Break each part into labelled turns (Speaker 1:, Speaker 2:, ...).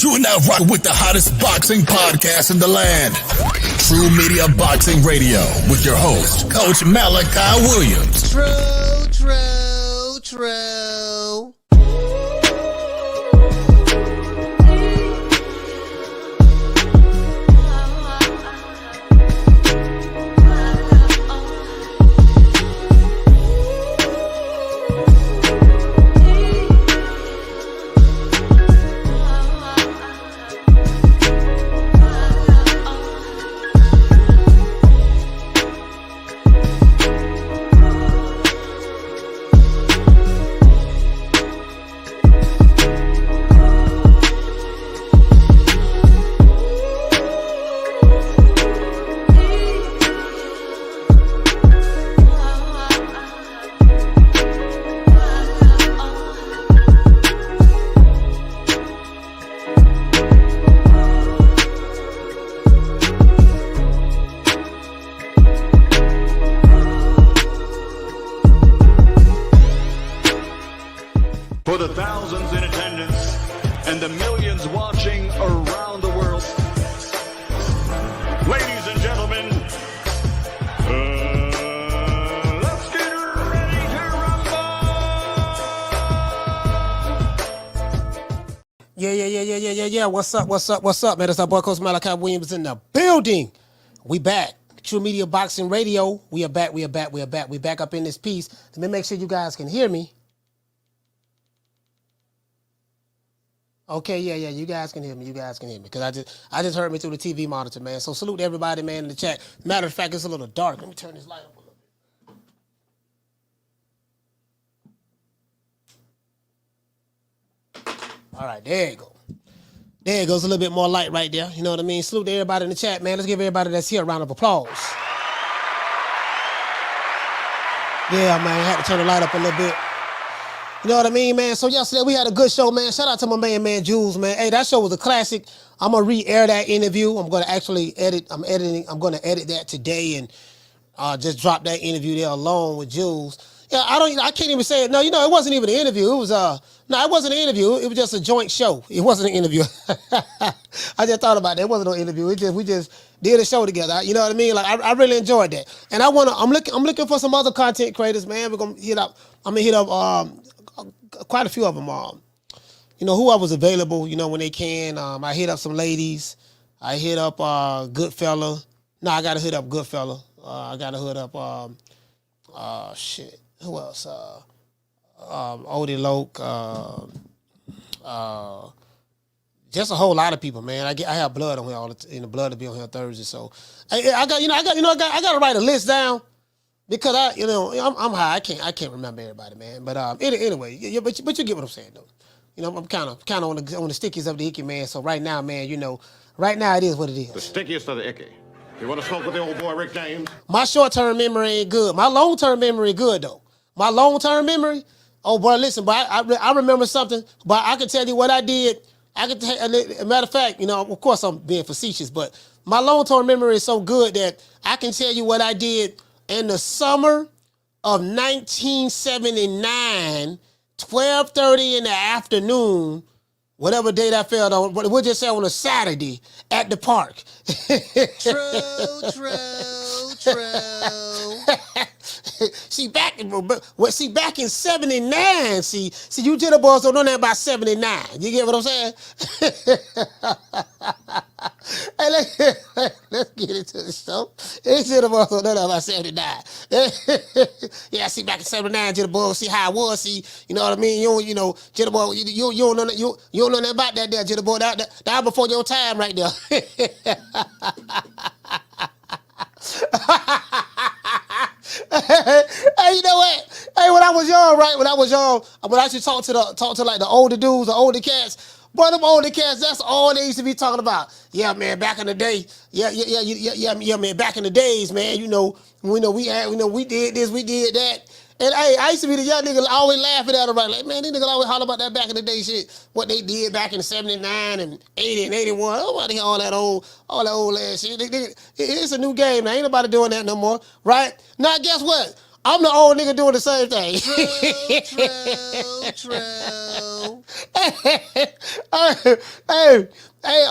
Speaker 1: You are now rocking with the hottest boxing podcast in the land. True Media Boxing Radio with your host, Coach Malachi Williams.
Speaker 2: True.
Speaker 3: For the thousands in attendance and the millions watching around the world, ladies and gentlemen, let's get ready to rumble!
Speaker 2: Yeah. What's up, man? It's our boy, Coach Malachi Williams in the building. We back. True Media Boxing Radio. We are back. We back up in this piece. Let me make sure you guys can hear me. Okay, yeah, you guys can hear me. Because I just heard me through the TV monitor, man. So salute everybody, man, in the chat. Matter of fact, it's a little dark. Let me turn this light up a little bit. All right, there you go. There it goes, a little bit more light right there. You know what I mean? Salute to everybody in the chat, man. Let's give everybody that's here a round of applause. Yeah, man, I had to turn the light up a little bit. You know what I mean, man? So yesterday we had a good show, man. Shout out to my man Jules, man. Hey, that show was a classic. I'm gonna re-air that interview. I'm gonna actually edit. I'm gonna edit that today and just drop that interview there alone with Jules. Yeah, I can't even say it. No, it wasn't even an interview. It was it wasn't an interview. It was just a joint show. It wasn't an interview. I just thought about that. It wasn't no interview. We just did a show together. You know what I mean? Like I really enjoyed that. And I'm looking for some other content creators, man. I'm gonna hit up quite a few of them. Who I was available, when they can. I hit up some ladies. I hit up Goodfella. No, I gotta hit up Goodfella. I gotta hit up who else? Odie Loke. Just a whole lot of people, man. I have blood on here in the blood to be on here Thursday. So I gotta write a list down. Because I'm high, I can't remember everybody, man. But anyway, but you get what I'm saying, though. I'm kind of on the stickiest of the icky, man. So right now, man, right now it is what it is.
Speaker 3: The stickiest of the icky. You want to smoke with the old boy Rick James?
Speaker 2: My short-term memory ain't good. My long-term memory good though. My long-term memory, oh boy, listen, but I remember something. But I can tell you what I did. Matter of fact, of course I'm being facetious, but my long-term memory is so good that I can tell you what I did. In the summer of 1979, 12:30 in the afternoon, whatever day that fell on, but we'll just say on a Saturday at the park. True. Back in 79, see, you jitterboys don't know that about 79. You get what I'm saying? Hey, let's get into the show. These jitterboys don't know that about 79. Yeah, see, back in 79, jitterboys, see how I was, see, you know what I mean? Jitterboy, you don't know that, you don't know nothing about that there, jitterboy. That was before your time right there. Hey, you know what? Hey, when I was young, when I used to talk to like the older dudes, the older cats, boy, them older cats, that's all they used to be talking about. Yeah, man, back in the day. Yeah, man, back in the days, man, we did this, we did that. And hey, I used to be the young nigga always laughing at them, right? Like, man, these niggas always holler about that back in the day shit, what they did back in 79 and 80 and 81. Nobody hear all that old ass shit. It's a new game now. Ain't nobody doing that no more, right? Now, guess what? I'm the old nigga doing the same thing.
Speaker 4: True.
Speaker 2: Hey,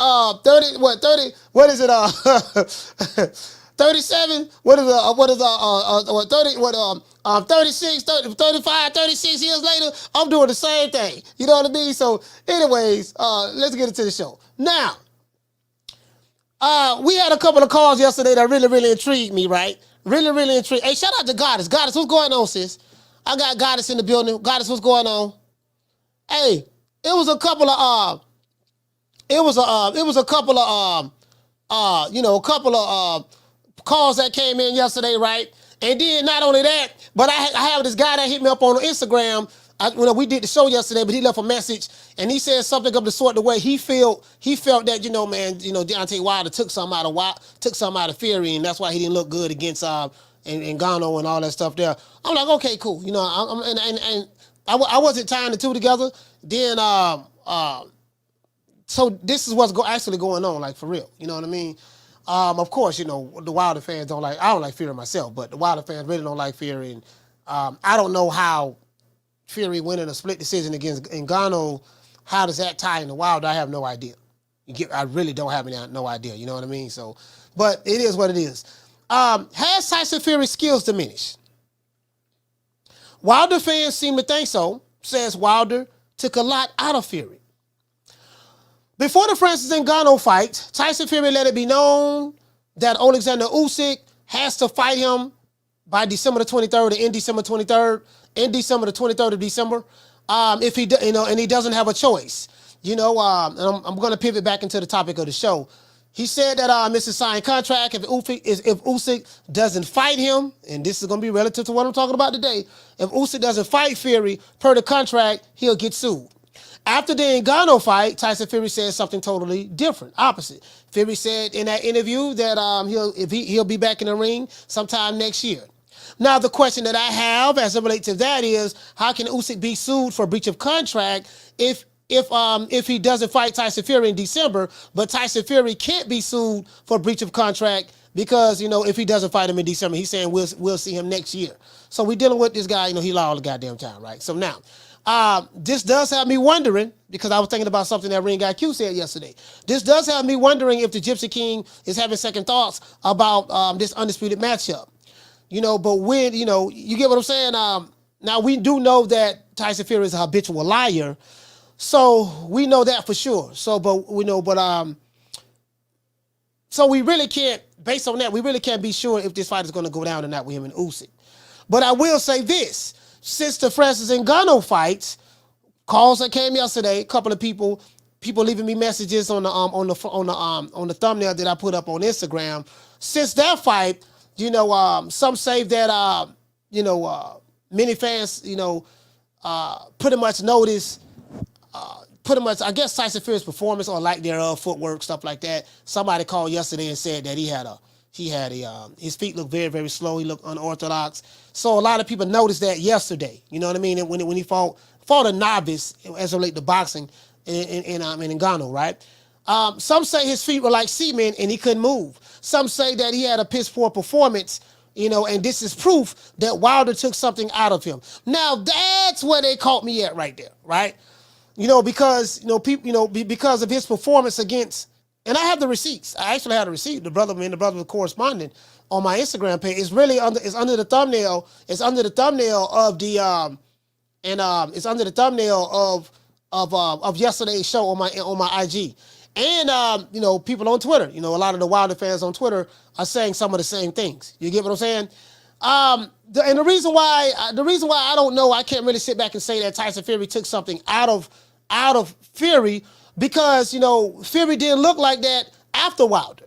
Speaker 2: 30, what is it, 37, 36, 35, 36 years later, I'm doing the same thing. You know what I mean? So, anyways, let's get into the show. Now, we had a couple of calls yesterday that really, really intrigued me, right? Really, really intrigued. Hey, shout out to Goddess. Goddess, what's going on, sis? I got Goddess in the building. Goddess, what's going on? Hey, it was a couple of calls that came in yesterday, right? And then not only that, but I have this guy that hit me up on Instagram. We did the show yesterday, but he left a message and he said something of the sort the way he felt that, Deontay Wilder took something out of Fury, and that's why he didn't look good against Ngannou and all that stuff there. I'm like, okay, cool. I wasn't tying the two together. Then so this is what's actually going on, like for real. You know what I mean? Of course, the Wilder fans I don't like Fury myself, but the Wilder fans really don't like Fury. And I don't know how Fury winning a split decision against Ngannou, how does that tie into Wilder? I have no idea. I really don't have no idea. You know what I mean? So, but it is what it is. Has Tyson Fury's skills diminished? Wilder fans seem to think so, says Wilder took a lot out of Fury. Before the Francis Ngannou fight, Tyson Fury let it be known that Oleksandr Usyk has to fight him by December the 23rd, or in December 23rd, in December the 23rd of December, if he, and he doesn't have a choice. And I'm going to pivot back into the topic of the show. He said that it's a signed contract. If Usyk doesn't fight him, and this is going to be relative to what I'm talking about today, if Usyk doesn't fight Fury per the contract, he'll get sued. After the Ngannou fight, Tyson Fury said something totally different, opposite. Fury said in that interview that he'll be back in the ring sometime next year. Now, the question that I have as it relates to that is, how can Usyk be sued for breach of contract if he doesn't fight Tyson Fury in December, but Tyson Fury can't be sued for breach of contract because, if he doesn't fight him in December, he's saying we'll see him next year. So we're dealing with this guy, he lied all the goddamn time, right? So now, this does have me wondering, because I was thinking about something that Ring Guy Q said yesterday. This does have me wondering if the Gypsy King is having second thoughts about this undisputed matchup. But when, you get what I'm saying? Now, we do know that Tyson Fury is a habitual liar. So we know that for sure. So we really can't, based on that, we really can't be sure if this fight is going to go down or not with him and Usyk. But I will say this. Since the Francis Ngannou fights, calls that came yesterday, a couple of people leaving me messages on the thumbnail that I put up on Instagram. Since that fight, some say that many fans pretty much notice I guess Tyson Fury's performance or lack thereof, footwork, stuff like that. Somebody called yesterday and said that his feet looked very, very slow. He looked unorthodox. So a lot of people noticed that yesterday. You know what I mean? And when he fought a novice as it relates to boxing in Ngannou, right? Some say his feet were like cement and he couldn't move. Some say that he had a piss poor performance, and this is proof that Wilder took something out of him. Now that's where they caught me at right there, right? Because because of his performance against. And I have the receipts. I actually have the receipt. The brother was corresponding on my Instagram page. It's really under the thumbnail. It's under the thumbnail of it's under the thumbnail of yesterday's show on my IG. And people on Twitter. A lot of the Wilder fans on Twitter are saying some of the same things. You get what I'm saying? And the reason why I don't know, I can't really sit back and say that Tyson Fury took something out of Fury. Because, Fury didn't look like that after Wilder.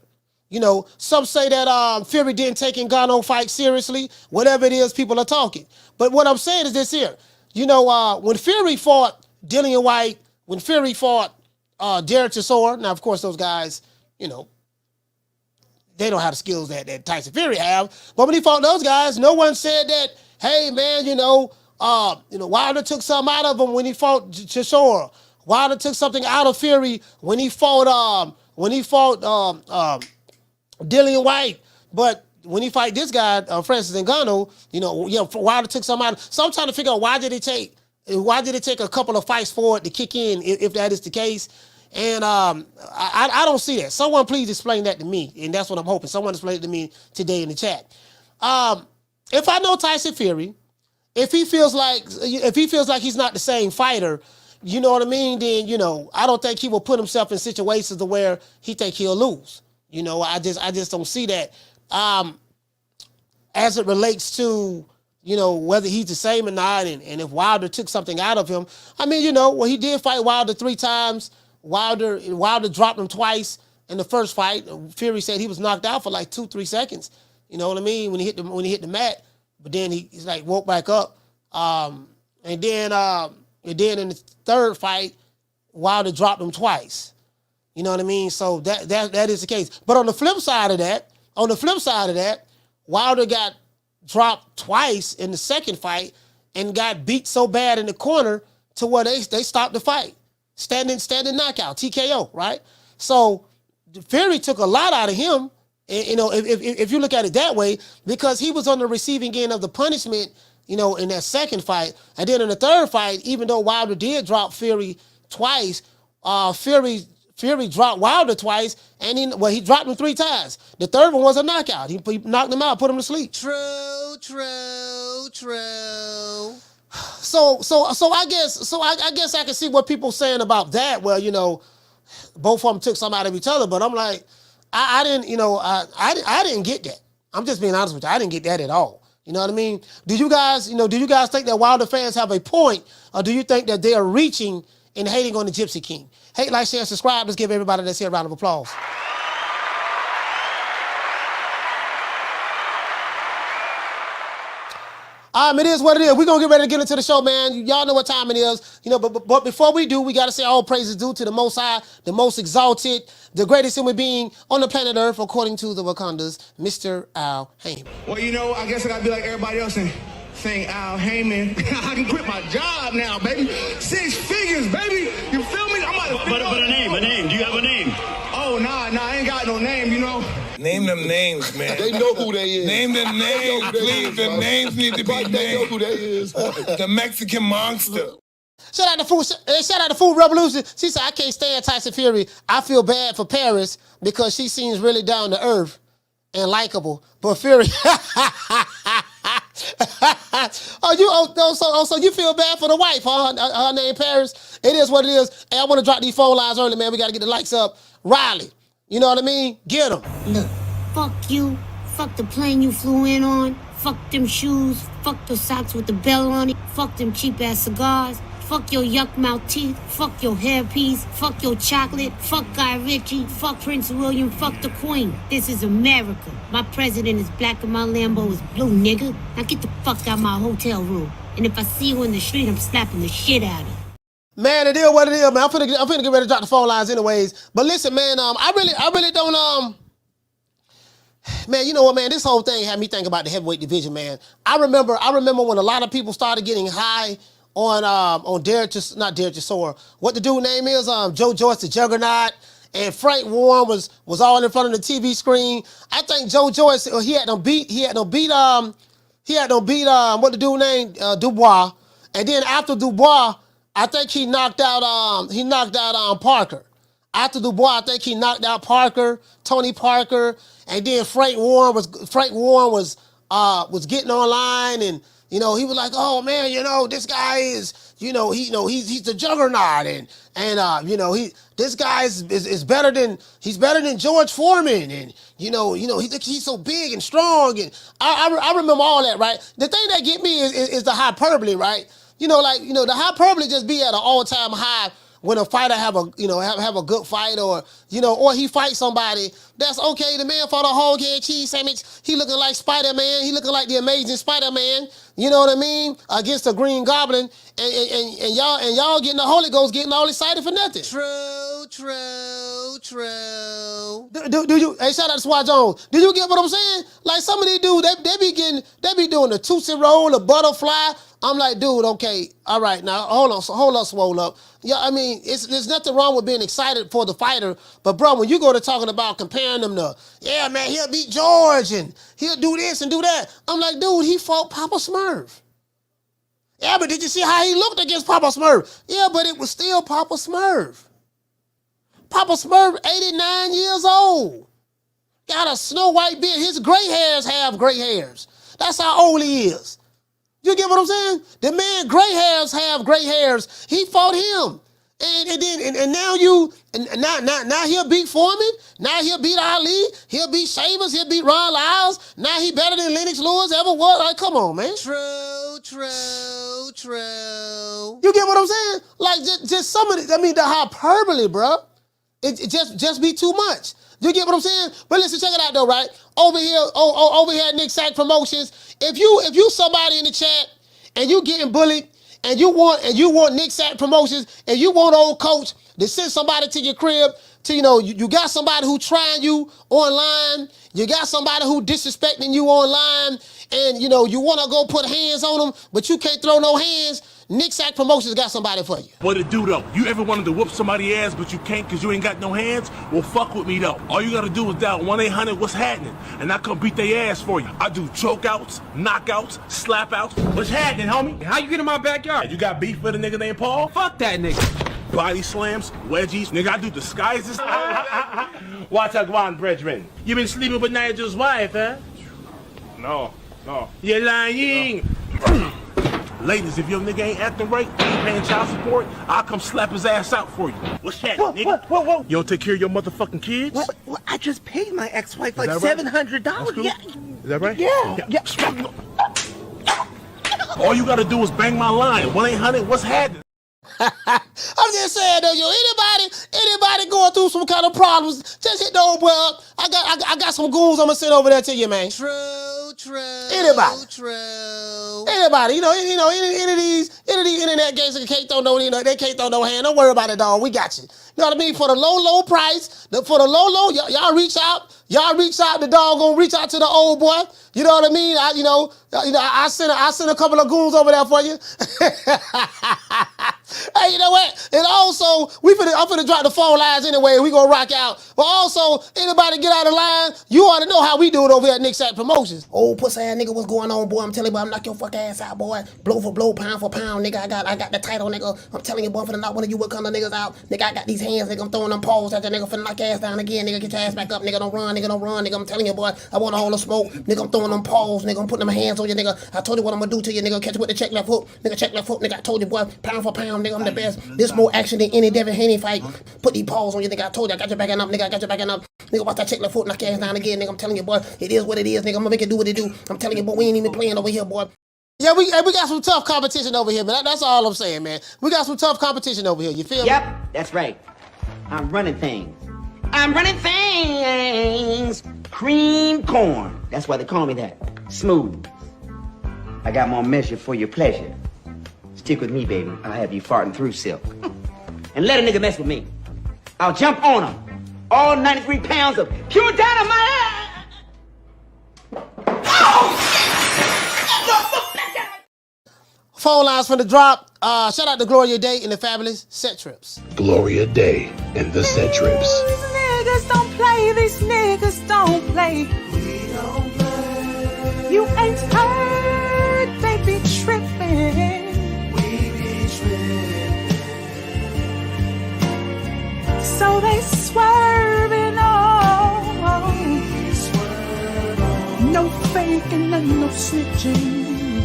Speaker 2: Some say that Fury didn't take Ngannou fight seriously. Whatever it is, people are talking. But what I'm saying is this here. When Fury fought Dillian White, when Fury fought Derek Chisora, now, of course, those guys, they don't have the skills that Tyson Fury have. But when he fought those guys, no one said that, hey, man, Wilder took something out of him when he fought Chisora. Wilder took something out of Fury when he fought Dillian White. But when he fight this guy, Francis Ngannou, Wilder took some out. So I'm trying to figure out why did it take a couple of fights for it to kick in, if that is the case. And I don't see that. Someone please explain that to me, and that's what I'm hoping. Someone explain it to me today in the chat. If I know Tyson Fury, if he feels like he's not the same fighter, you know what I mean, then, I don't think he will put himself in situations to where he think he'll lose. I just don't see that. As it relates to, whether he's the same or not, and if Wilder took something out of him. I mean, well, he did fight Wilder 3 times. Wilder dropped him twice in the first fight. Fury said he was knocked out for like 2-3 seconds. You know what I mean? When he hit the mat. But then he's like woke back up. And then in the third fight, Wilder dropped him twice. You know what I mean? So that is the case. But on the flip side of that, Wilder got dropped twice in the second fight and got beat so bad in the corner to where they stopped the fight. Standing knockout, TKO, right? So Fury took a lot out of him, if you look at it that way, because he was on the receiving end of the punishment, in that second fight. And then in the third fight, even though Wilder did drop Fury twice, Fury dropped Wilder twice, and he dropped him 3 times. The third one was a knockout. He knocked him out, put him to sleep. True. So I guess I can see what people saying about that. Well, both of them took some out of each other, but I'm like, I didn't get that. I'm just being honest with you. I didn't get that at all. You know what I mean? Do you guys think that Wilder fans have a point, or do you think that they are reaching and hating on the Gypsy King? Hate, like, share, subscribe. Let's give everybody that's here a round of applause. It is what it is. We're going to get ready to get into the show, man. Y'all know what time it is. But before we do, we got to say all praises due to the Most High, the most exalted, the greatest human being on the planet Earth, according to the Wakandas, Mr. Al Heyman.
Speaker 4: Well, I guess I got to be like everybody else and sing Al Heyman. I can quit my job now, baby. 6 figures, baby. You feel me?
Speaker 3: But a name. Do you have a name?
Speaker 4: Oh, nah, I ain't got no name,
Speaker 5: Name them names, man.
Speaker 6: They know who they is.
Speaker 5: Name them names, please. The names need to be named.
Speaker 6: They know who they is.
Speaker 5: The Mexican monster.
Speaker 2: Shout out to Food Revolution. She said, I can't stand Tyson Fury. I feel bad for Paris because she seems really down to earth and likable. But Fury... So you feel bad for the wife, huh? Her name Paris. It is what it is. Hey, I want to drop these phone lines early, man. We got to get the likes up. Riley, you know what I mean? Get them.
Speaker 7: Look, fuck you. Fuck the plane you flew in on. Fuck them shoes. Fuck the socks with the bell on it. Fuck them cheap-ass cigars. Fuck your yuck mouth teeth. Fuck your hairpiece. Fuck your chocolate. Fuck Guy Ritchie. Fuck Prince William. Fuck the Queen. This is America. My president is black and my Lambo is blue, nigga. Now get the fuck out my hotel room. And if I see you in the street, I'm slapping the shit out of you.
Speaker 2: Man, it is what it is, man. I'm finna get ready to drop the phone lines anyways. But listen, man, I really don't, man, you know what, man? This whole thing had me thinking about the heavyweight division, man. I remember when a lot of people started getting high on not Derek Chisora. What the dude name is? Joe Joyce, the Juggernaut, and Frank Warren was all in front of the TV screen. I think Joe Joyce, he had no beat what the dude named Dubois. And then after Dubois, I think he knocked out Parker. After Dubois, I think he knocked out Parker, Tony Parker, and then Frank Warren was getting online, and he was like, oh man, this guy is, he's the juggernaut, and this guy is better than George Foreman, and he's so big and strong, and I remember all that, right? The thing that get me is the hyperbole, right? The hyperbole just be at an all-time high when a fighter have a good fight, or he fight somebody. That's okay. The man fought a whole head cheese sandwich. He looking like Spider-Man. He looking like the Amazing Spider-Man. You know what I mean? Against the Green Goblin, and y'all getting the Holy Ghost, getting all excited for nothing. True. Do you? Hey, shout out to Swat Jones. Do you get what I'm saying? Like some of these dudes, they be doing the Tootsie Roll, the butterfly. I'm like, dude, okay, all right, now hold on, swole up. Yeah, I mean, there's nothing wrong with being excited for the fighter, but bro, when you go to talking about comparing them to, yeah, man, he'll beat George and he'll do this and do that. I'm like, dude, he fought Papa Smurf. Yeah, but did you see how he looked against Papa Smurf? Yeah, but it was still Papa Smurf. Papa Smurf, 89 years old. Got a snow white beard. His gray hairs have gray hairs. That's how old he is. You get what I'm saying? The man gray hairs have gray hairs. He fought him. And now he'll beat Foreman. Now he'll beat Ali. He'll beat Shavers. He'll beat Ron Lyles. Now he better than Lennox Lewis ever was. Like, come on, man. True. You get what I'm saying? Like, just some of the, I mean, the hyperbole, bro. It just be too much. You get what I'm saying? But listen, check it out though, right? Over here at Nick Sack Promotions, if you somebody in the chat and you getting bullied and you want Nick Sack Promotions and you want old coach to send somebody to your crib to, you got somebody who trying you online, you got somebody who disrespecting you online, and you want to go put hands on them, but you can't throw no hands, Nick Sack Promotions got somebody for you.
Speaker 6: What it do though? You ever wanted to whoop somebody's ass but you can't because you ain't got no hands? Well, fuck with me though. All you gotta do is dial 1-800-WHAT's happening, and I come beat their ass for you. I do chokeouts, knockouts, slapouts. What's happening, homie?
Speaker 8: How you get in my backyard?
Speaker 6: You got beef with a nigga named Paul?
Speaker 8: Fuck that nigga.
Speaker 6: Body slams, wedgies, nigga, I do disguises. What's up, one brethren? You been sleeping with Nigel's wife, huh? No. You're lying. Ladies, if your nigga ain't acting right, ain't paying child support, I'll come slap his ass out for you. What's that, nigga?
Speaker 8: Whoa.
Speaker 6: You don't take care of your motherfucking kids?
Speaker 8: What? I just paid my ex-wife like
Speaker 6: right?
Speaker 8: $700.
Speaker 6: Cool.
Speaker 8: Yeah.
Speaker 6: Is that right?
Speaker 8: Yeah.
Speaker 6: All you gotta do is bang my line. 1-800-WHAT's happening?
Speaker 2: I'm just saying though, anybody going through some kind of problems, just hit the old boy up. I got some goons I'm gonna send over there to you, man. True. Anybody. Any of these internet games that can't throw they can't throw no hand. Don't worry about it, dog. We got you. You know what I mean? For the low price, y'all reach out. The dog gonna reach out to the old boy. You know what I mean? I sent a couple of goons over there for you. Hey, you know what? And also, I'm finna drop the phone lines anyway. We gonna rock out. But also, anybody get out of line, you ought to know how we do it over here at Nick Sack Promotions. Old pussy ass nigga, what's going on, boy? I'm telling you, boy, I'm knock your fuck ass out, boy. Blow for blow, pound for pound, nigga. I got the title, nigga. I'm telling you, boy, I'm finna knock one of you what kind of niggas out. Nigga, I got these hands, nigga. I'm throwing them paws at that nigga, finna knock your ass down again, nigga. Get your ass back up, nigga. Don't run, nigga. I'm telling you, boy, I want all the smoke. Nigga, I'm throwing them paws, nigga. I'm putting them hands on you, nigga. I told you what I'm gonna do to you, nigga. Catch you with the check left hook. Nigga, I told you, boy, pound for pound, nigga. I'm the best. This more action than any Devin Haney fight. Put these paws on you, nigga. I told you, I got you backing up, nigga. Nigga, watch that check left foot, knock your ass down again, nigga. I'm telling you, boy, it is what it is, nigga. I'm gonna make it do what it do. I'm telling you, boy, we ain't even playing over here, boy. Yeah, we got some tough competition over here, man. That's all I'm saying, man. We got some tough competition over here. You feel me?
Speaker 9: Yep, that's right. I'm running things. Cream corn. That's why they call me that. Smooth. I got more measure for your pleasure. Stick with me, baby. I'll have you farting through silk. And let a nigga mess with me. I'll jump on him. All 93 pounds of pure dynamite.
Speaker 2: Phone lines from the drop. Shout out to Gloria Day and the fabulous Set Trips.
Speaker 1: Gloria Day and the Set Trips.
Speaker 10: These niggas don't play. We don't play. You ain't heard, they be tripping. We be tripping. So they swerving on. No faking and no snitching.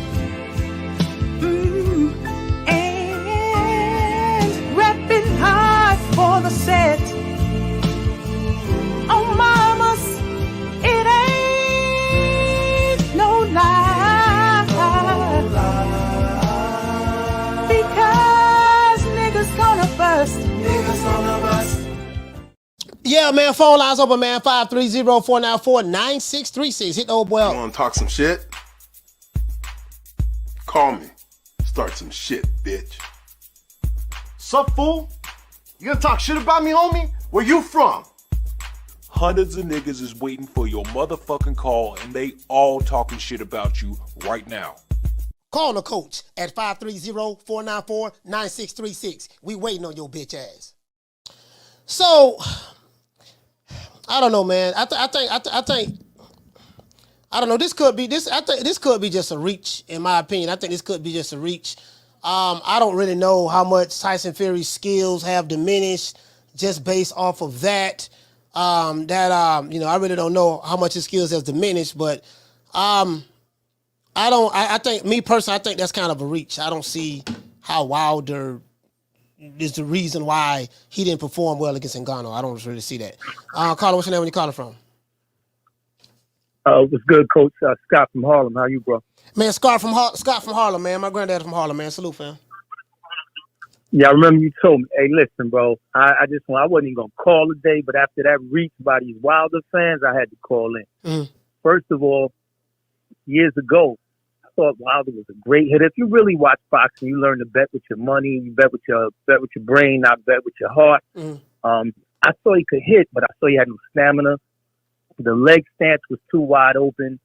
Speaker 10: And repping hard for the set. Oh, mamas, it ain't no lie. Because niggas gonna bust.
Speaker 2: Yeah, man, phone lines open, man. 530-494-9636. Hit the old boy up.
Speaker 11: You wanna talk some shit? Call me. Start some shit, bitch.
Speaker 12: Sup, fool? You gonna talk shit about me, homie?
Speaker 11: Where you from?
Speaker 12: Hundreds of niggas is waiting for your motherfucking call, and they all talking shit about you right now.
Speaker 2: Call the coach at 530-494-9636. We waiting on your bitch ass. So, I don't know, man. I think I don't know. This could be this. I think this could be just a reach, in my opinion. I think this could be just a reach. I don't really know how much Tyson Fury's skills have diminished just based off of that. I really don't know how much his skills has diminished, but I think me personally, I think that's kind of a reach. I don't see how Wilder is the reason why he didn't perform well against Ngannou. I don't really see that. Carla, what's your name when you calling from?
Speaker 13: What's good, Coach? Scott from Harlem. How you, bro?
Speaker 2: Man, Scott from Harlem, man. My granddad from Harlem, man. Salute, fam.
Speaker 13: Yeah, I remember you told me, hey, listen, bro, I wasn't even going to call today, but after that reach by these Wilder fans, I had to call in.
Speaker 2: Mm-hmm.
Speaker 13: First of all, years ago, I thought Wilder was a great hitter. If you really watch boxing, you learn to bet with your money, you bet with your brain, not bet with your heart.
Speaker 2: Mm-hmm.
Speaker 13: I saw he could hit, but I saw he had no stamina. The leg stance was too wide open.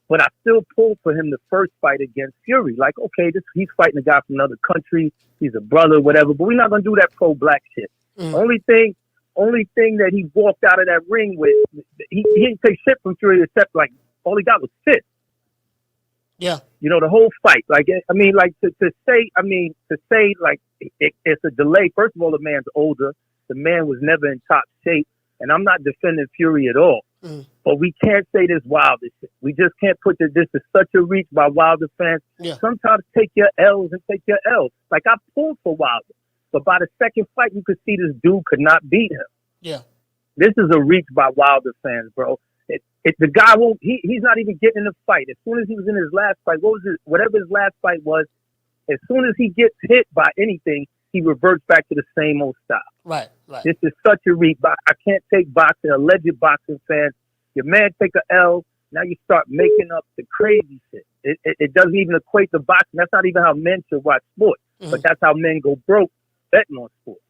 Speaker 13: But I still pulled for him the first fight against Fury. Like, okay, he's fighting a guy from another country. He's a brother, whatever. But we're not going to do that pro-black shit.
Speaker 2: Mm.
Speaker 13: Only thing that he walked out of that ring with, he didn't take shit from Fury except, like, all he got was fist.
Speaker 2: Yeah.
Speaker 13: You know, the whole fight. Like, I mean, like, to say, like, it's a delay. First of all, the man's older. The man was never in top shape. And I'm not defending Fury at all.
Speaker 2: Mm.
Speaker 13: But we can't say this Wilder shit. We just can't put this is such a reach by Wilder fans.
Speaker 2: Yeah.
Speaker 13: Sometimes take your L's and take your L's. Like, I pulled for Wilder. But by the second fight, you could see this dude could not beat him.
Speaker 2: Yeah.
Speaker 13: This is a reach by Wilder fans, bro. The guy won't, he's not even getting in the fight. As soon as he was in his last fight, whatever his last fight was, as soon as he gets hit by anything, he reverts back to the same old style.
Speaker 2: Right.
Speaker 13: This is such a reach. I can't take boxing, alleged boxing fans. Your man take a L, now you start making up the crazy shit. It doesn't even equate to boxing. That's not even how men should watch sports.
Speaker 2: Mm-hmm.
Speaker 13: But that's how men go broke betting on sports.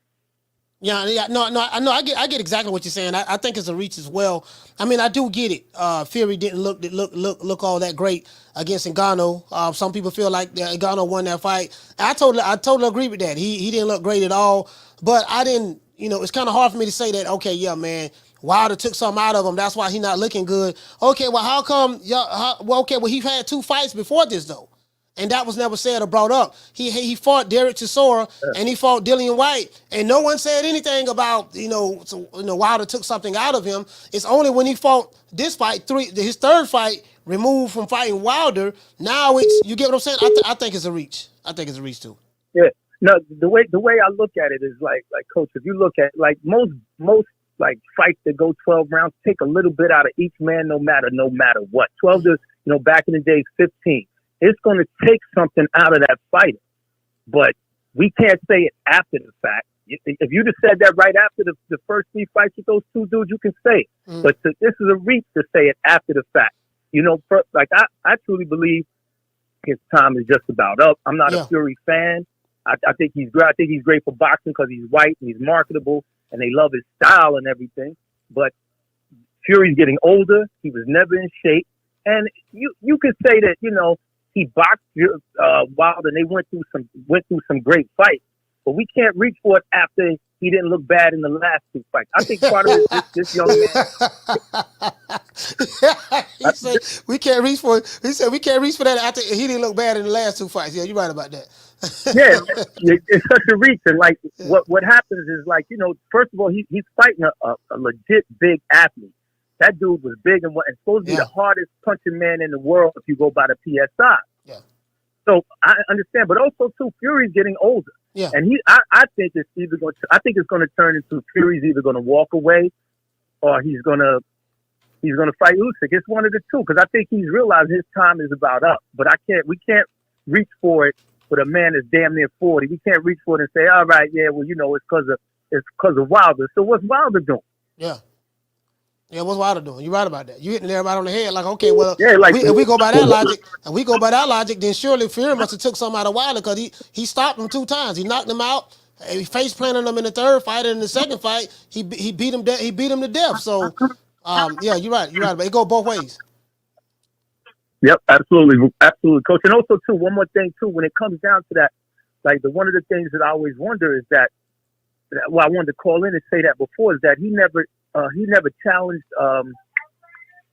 Speaker 2: Yeah, no, I know, I get exactly what you're saying. I think it's a reach as well. I mean, I do get it. Fury didn't look all that great against Ngannou. Some people feel like Ngannou won that fight. I totally agree with that. He didn't look great at all. But I didn't. You know, it's kind of hard for me to say that. Okay, yeah, man, Wilder took something out of him. That's why he's not looking good. Okay, well, how come? Well, he had 2 fights before this though. And that was never said or brought up. He fought Derek Chisora and he fought Dillian White, and no one said anything about Wilder took something out of him. It's only when he fought this fight, his third fight, removed from fighting Wilder. Now you get what I'm saying? I think it's a reach. I think it's a reach too.
Speaker 13: Yeah. No, the way I look at it is like Coach, if you look at like most like fights that go 12 rounds, take a little bit out of each man, no matter what. 12 to back in the day, 15. It's going to take something out of that fighter. But we can't say it after the fact. If you just said that right after the first 3 fights with those 2 dudes, you can say it.
Speaker 2: Mm.
Speaker 13: But this is a reach to say it after the fact. I truly believe his time is just about up. I'm not a Fury fan. I think he's great. I think he's great for boxing because he's white and he's marketable and they love his style and everything. But Fury's getting older. He was never in shape. And you could say that, he boxed Wilder and they went through some great fights, but we can't reach for it after he didn't look bad in the last 2 fights. I think part of it is this young man.
Speaker 2: He said we can't reach for it. He said we can't reach for that after he didn't look bad in the last 2 fights. Yeah, you're right about that.
Speaker 13: Yeah, it's such a reach, and like what happens is first of all he's fighting a legit big athlete. That dude was big and supposed to be the hardest punching man in the world if you go by the PSI.
Speaker 2: Yeah.
Speaker 13: So I understand, but also too, Fury's getting older.
Speaker 2: Yeah.
Speaker 13: And I think it's either going to turn into Fury's either going to walk away, or he's going to fight Usyk. It's one of the two because I think he's realized his time is about up. But we can't reach for it with a man that's damn near 40. We can't reach for it and say, all right, yeah, well, it's because of Wilder. So what's Wilder doing?
Speaker 2: Yeah. Yeah, what's Wilder doing? You're right about that. You're hitting everybody on the head. Like, okay, well,
Speaker 13: like
Speaker 2: if we go by that logic, then surely Fury must have took something out of Wilder because he stopped him 2 times. He knocked him out, He face planted him in the third fight, and in the second fight, he beat him. He beat him to death. So, yeah, you're right. But it go both ways.
Speaker 13: Yep, absolutely, coach. And also too, one more thing too, when it comes down to that, like one of the things that I always wonder is that, well, I wanted to call in and say that before, is that he never challenged.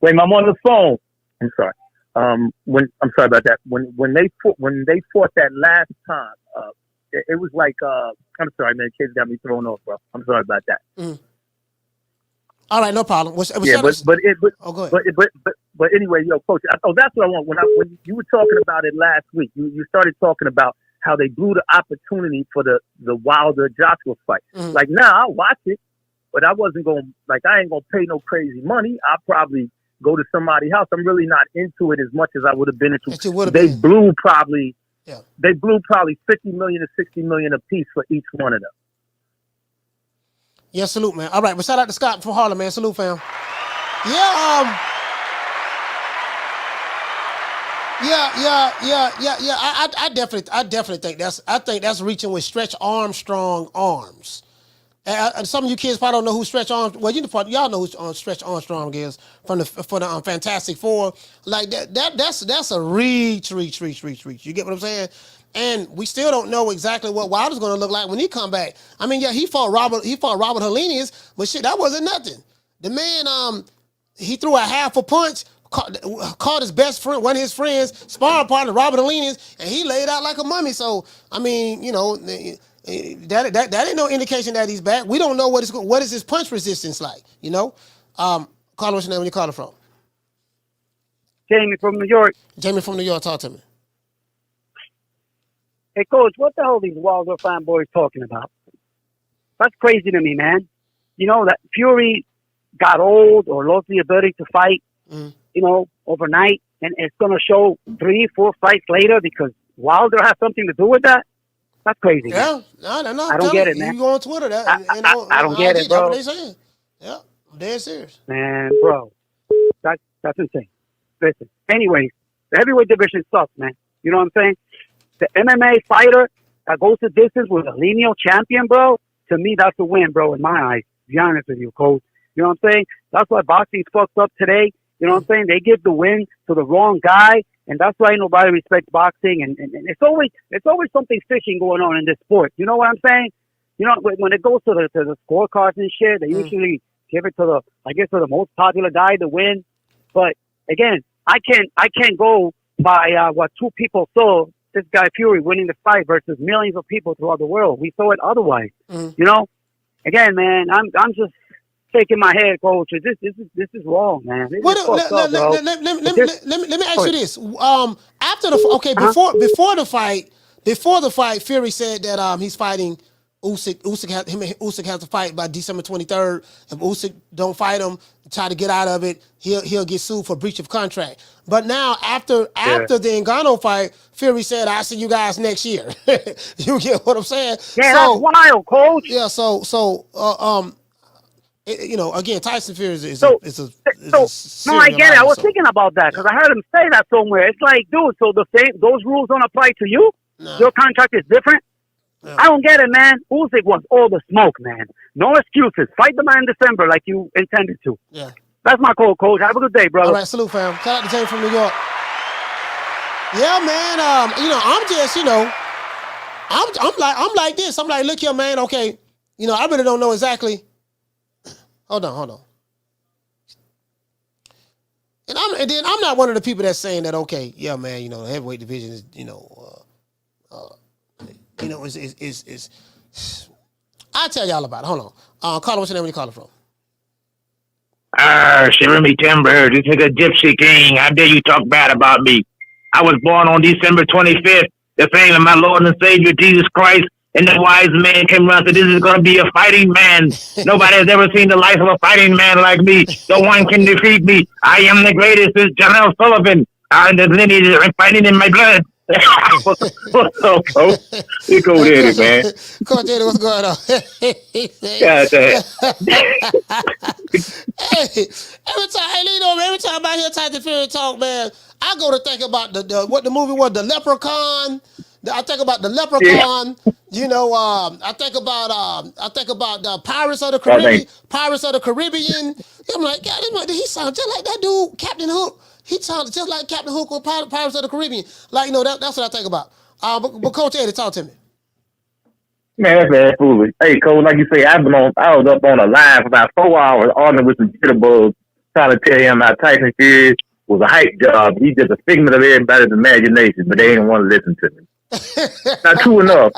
Speaker 13: Wait, I'm on the phone. I'm sorry. I'm sorry about that. When they fought that last time, it was like I'm sorry, man. The kids got me thrown off, bro. I'm sorry about that.
Speaker 2: Mm. All right, no problem.
Speaker 13: But anyway, yo, coach. That's what I want. When you were talking about it last week, you started talking about how they blew the opportunity for the Wilder Joshua fight.
Speaker 2: Mm.
Speaker 13: Like now, I'll watch it, but I wasn't going. Like I ain't gonna pay no crazy money. I'll probably go to somebody's house. I'm really not into it as much as I would have been into. They blew probably 50 million to 60 million a piece for each one of them.
Speaker 2: Yeah, salute, man. All right, but shout out to Scott from Harlem, man. Salute, fam. Yeah, I definitely think that's reaching with Stretch Armstrong arms. And some of you kids probably don't know who Stretch Armstrong. Well, y'all know who Stretch Armstrong is for the Fantastic Four. Like that's a reach. You get what I'm saying? And we still don't know exactly what Wilder's going to look like when he come back. I mean, yeah, he fought Robert Helenius, but shit, that wasn't nothing. The man, he threw a half a punch, caught his best friend, one of his friends, sparring partner, Robert Helenius, and he laid out like a mummy. So, I mean, you know, that ain't no indication that he's back. We don't know what is his punch resistance like, you know? Carla, what's your name? Where you calling from?
Speaker 14: Jamie from New York.
Speaker 2: Jamie from New York, talk to me.
Speaker 14: Hey, Coach, what the hell are these Wilder fanboys talking about? That's crazy to me, man. You know, that Fury got old or lost the ability to fight, you know, overnight, and it's going to show 3-4 fights later because Wilder has something to do with that? That's crazy.
Speaker 2: Yeah, no.
Speaker 14: I don't get it, man.
Speaker 2: You go on Twitter.
Speaker 14: I don't get it, bro.
Speaker 2: That's what they saying. Yeah, I'm dead serious.
Speaker 14: Man, bro, that's insane. Listen, anyways, the heavyweight division sucks, man. You know what I'm saying? The MMA fighter that goes the distance with a lineal champion, bro, to me, that's a win, bro, in my eyes. To be honest with you, Coach. You know what I'm saying? That's why boxing's fucked up today. You know what I'm saying? They give the win to the wrong guy, and that's why nobody respects boxing. And it's always something fishy going on in this sport. You know what I'm saying? You know, when it goes to the scorecards and shit, they usually give it to the most popular guy to win. But again, I can't go by what two people saw. This guy Fury winning the fight versus millions of people throughout the world. We saw it otherwise. You know, again, man, I'm just shaking my head, Coach. This is wrong, man. Let me
Speaker 2: ask you this. Before the fight, Fury said that he's fighting Usyk. Usyk has to fight by December 23rd. If Usyk don't fight him, try to get out of it, he'll get sued for breach of contract. But now after the Ngannou fight, Fury said, "I'll see you guys next year." You get what I'm saying?
Speaker 14: Yeah, that's wild, Coach.
Speaker 2: Yeah, you know, again, Tyson Fury is
Speaker 14: no, I get it. I was thinking about that because I heard him say that somewhere. It's like, dude, so those rules don't apply to you? No. Your contract is different? No. I don't get it, man. Usyk wants all the smoke, man. No excuses. Fight the man in December like you intended to.
Speaker 2: Yeah.
Speaker 14: That's my call, Coach. Have a good day, brother.
Speaker 2: All right, salute, fam. Shout out to James from New York. Yeah, man. You know, I'm just, you know, I'm like this. I'm like, look here, man. Okay, you know, I really don't know exactly. Hold on. And then I'm not one of the people that's saying that. Okay, yeah, man. You know, the heavyweight division is, you know, is. I'll tell y'all about it. Hold on. Carla, what's your name? Where you calling from?
Speaker 15: Shiver me timber. This nigga Gypsy King. How dare you talk bad about me? I was born on December 25th. The fame of my Lord and Savior Jesus Christ. And the wise man came around and said, this is going to be a fighting man. Nobody has ever seen the life of a fighting man like me. No one can defeat me. I am the greatest. It's John L. Sullivan. The lineage is fighting in my blood. What's up, Coach? You go there, man.
Speaker 2: Coach Eddie, what's going on?
Speaker 15: God damn.
Speaker 2: Hey, every time I hear Tyson Fury talk, man, I go to think about what the movie was, The Leprechaun. I think about the Leprechaun. You know, I think about the Pirates of the Caribbean. Pirates of the Caribbean. I'm like, God, he sounds just like that dude, Captain Hook. He sounds just like Captain Hook on Pirates of the Caribbean. Like, you know, that's what I think about. But Coach Eddie, talk to me.
Speaker 15: Man, that's man foolish. Hey, Coach, like you say, I was up on a line for about 4 hours arguing with some jitterbugs, trying to tell him how Tyson Fury was a hype job. He's just a figment of everybody's imagination, but they didn't want to listen to me. Not true enough.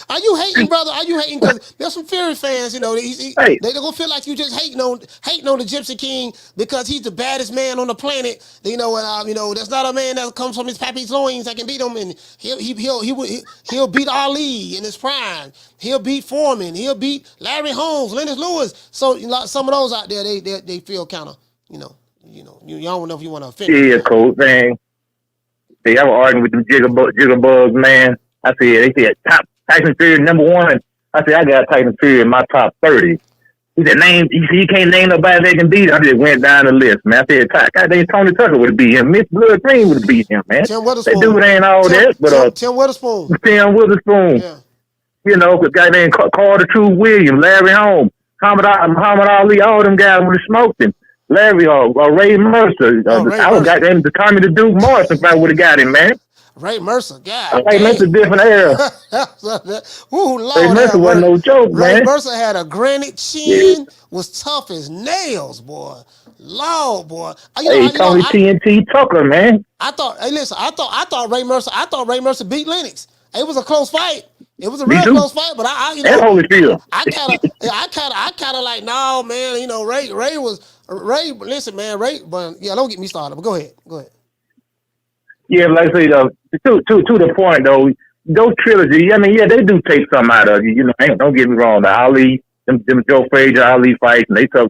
Speaker 2: Are you hating, brother? Are you hating? Because there's some Fury fans, you know, they're gonna feel like you just hating on the Gypsy King because he's the baddest man on the planet. You know, and you know, there's not a man that comes from his pappy's loins that can beat him, and he'll beat Ali in his prime. He'll beat Foreman. He'll beat Larry Holmes, Lennox Lewis. So some of those out there, they feel kind of, you don't know if you want to offend.
Speaker 15: Yeah, Coach, man. See, I was arguing with them jiggerbugs, man. I said, they said, top Tyson Fury #1. I said, I got Tyson Fury in my top 30. He said, you can't name nobody that can beat him. I just went down the list, man. I said, goddamn, Tony Tucker would have beat him. Miss Blood Green would have beat him, man. That dude ain't all that, but
Speaker 2: Tim Witherspoon.
Speaker 15: Tim Witherspoon.
Speaker 2: Yeah.
Speaker 15: You know, because goddamn Carter True Williams, Larry Holmes, Muhammad Ali, all them guys would have smoked him. Larry Ray Mercer. I was goddamn determined to Duke Morrison if I would have got him, man.
Speaker 2: Ray Mercer, God.
Speaker 15: Ray Mercer a different era.
Speaker 2: Ooh, Lord,
Speaker 15: Ray Mercer wasn't no joke, man.
Speaker 2: Ray Mercer had a granite chin, was tough as nails, boy. Lord, boy.
Speaker 15: Tony TNT Tucker, man.
Speaker 2: I thought Ray Mercer beat Lennox. It was a close fight. It was a real close fight, but I kind of like, no, man. You know, Ray. Listen, man, Ray. But yeah, don't get me started. But go ahead.
Speaker 15: Yeah, like I say, to the point though, those trilogy. I mean, yeah, they do take something out of you. You know, don't get me wrong. The Ali, them Joe Frazier, Ali fights, and they kind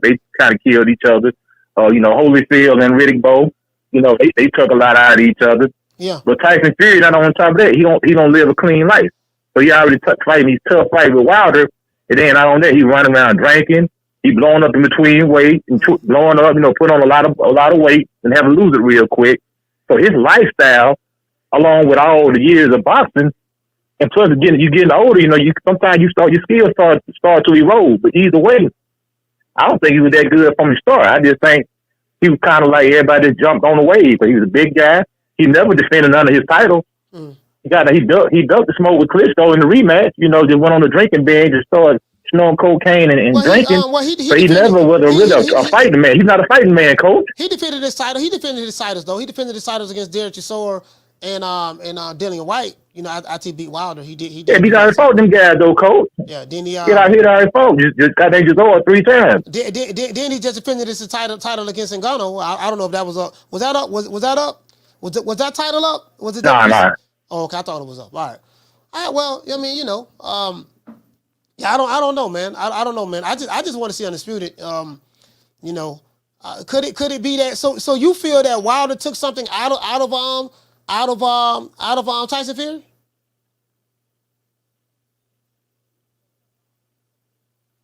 Speaker 15: of killed each other. You know, Holyfield and Riddick Bowe. You know, they took a lot out of each other.
Speaker 2: Yeah.
Speaker 15: But Tyson Fury, not on top of that, he don't live a clean life. So he already fighting these tough fights with Wilder, and then not on that, he running around drinking. He blowing up in between weight and blowing up, you know, put on a lot of weight and have to lose it real quick. So his lifestyle, along with all the years of boxing, and plus you getting older, you know, sometimes your skills start to erode. But either way, I don't think he was that good from the start. I just think he was kind of like everybody that jumped on the wave. But he was a big guy. He never defended none of his titles. He ducked the smoke with Klitschko in the rematch. You know, just went on the drinking bench and started snorting cocaine and drinking. He never was a fighting man. He's not a fighting man, Coach.
Speaker 2: He defended his title. He defended his titles though. He defended his titles against Derek Chisora and Dillian White. You know, after he beat Wilder, he did.
Speaker 15: Yeah, he already fought them guys though, Coach.
Speaker 2: Yeah, then he
Speaker 15: already fought. They just over 3 times.
Speaker 2: Then he just defended his title against Ngannou. I don't know if that was up. Was that up? Was that up? Was that title up? Was it?
Speaker 15: Nah.
Speaker 2: Oh, okay. I thought it was up. All right. Well, I mean, you know, yeah, I don't know, man. I don't know, man. I just want to see undisputed. You know, could it be that? So you feel that Wilder took something out of Tyson Fury?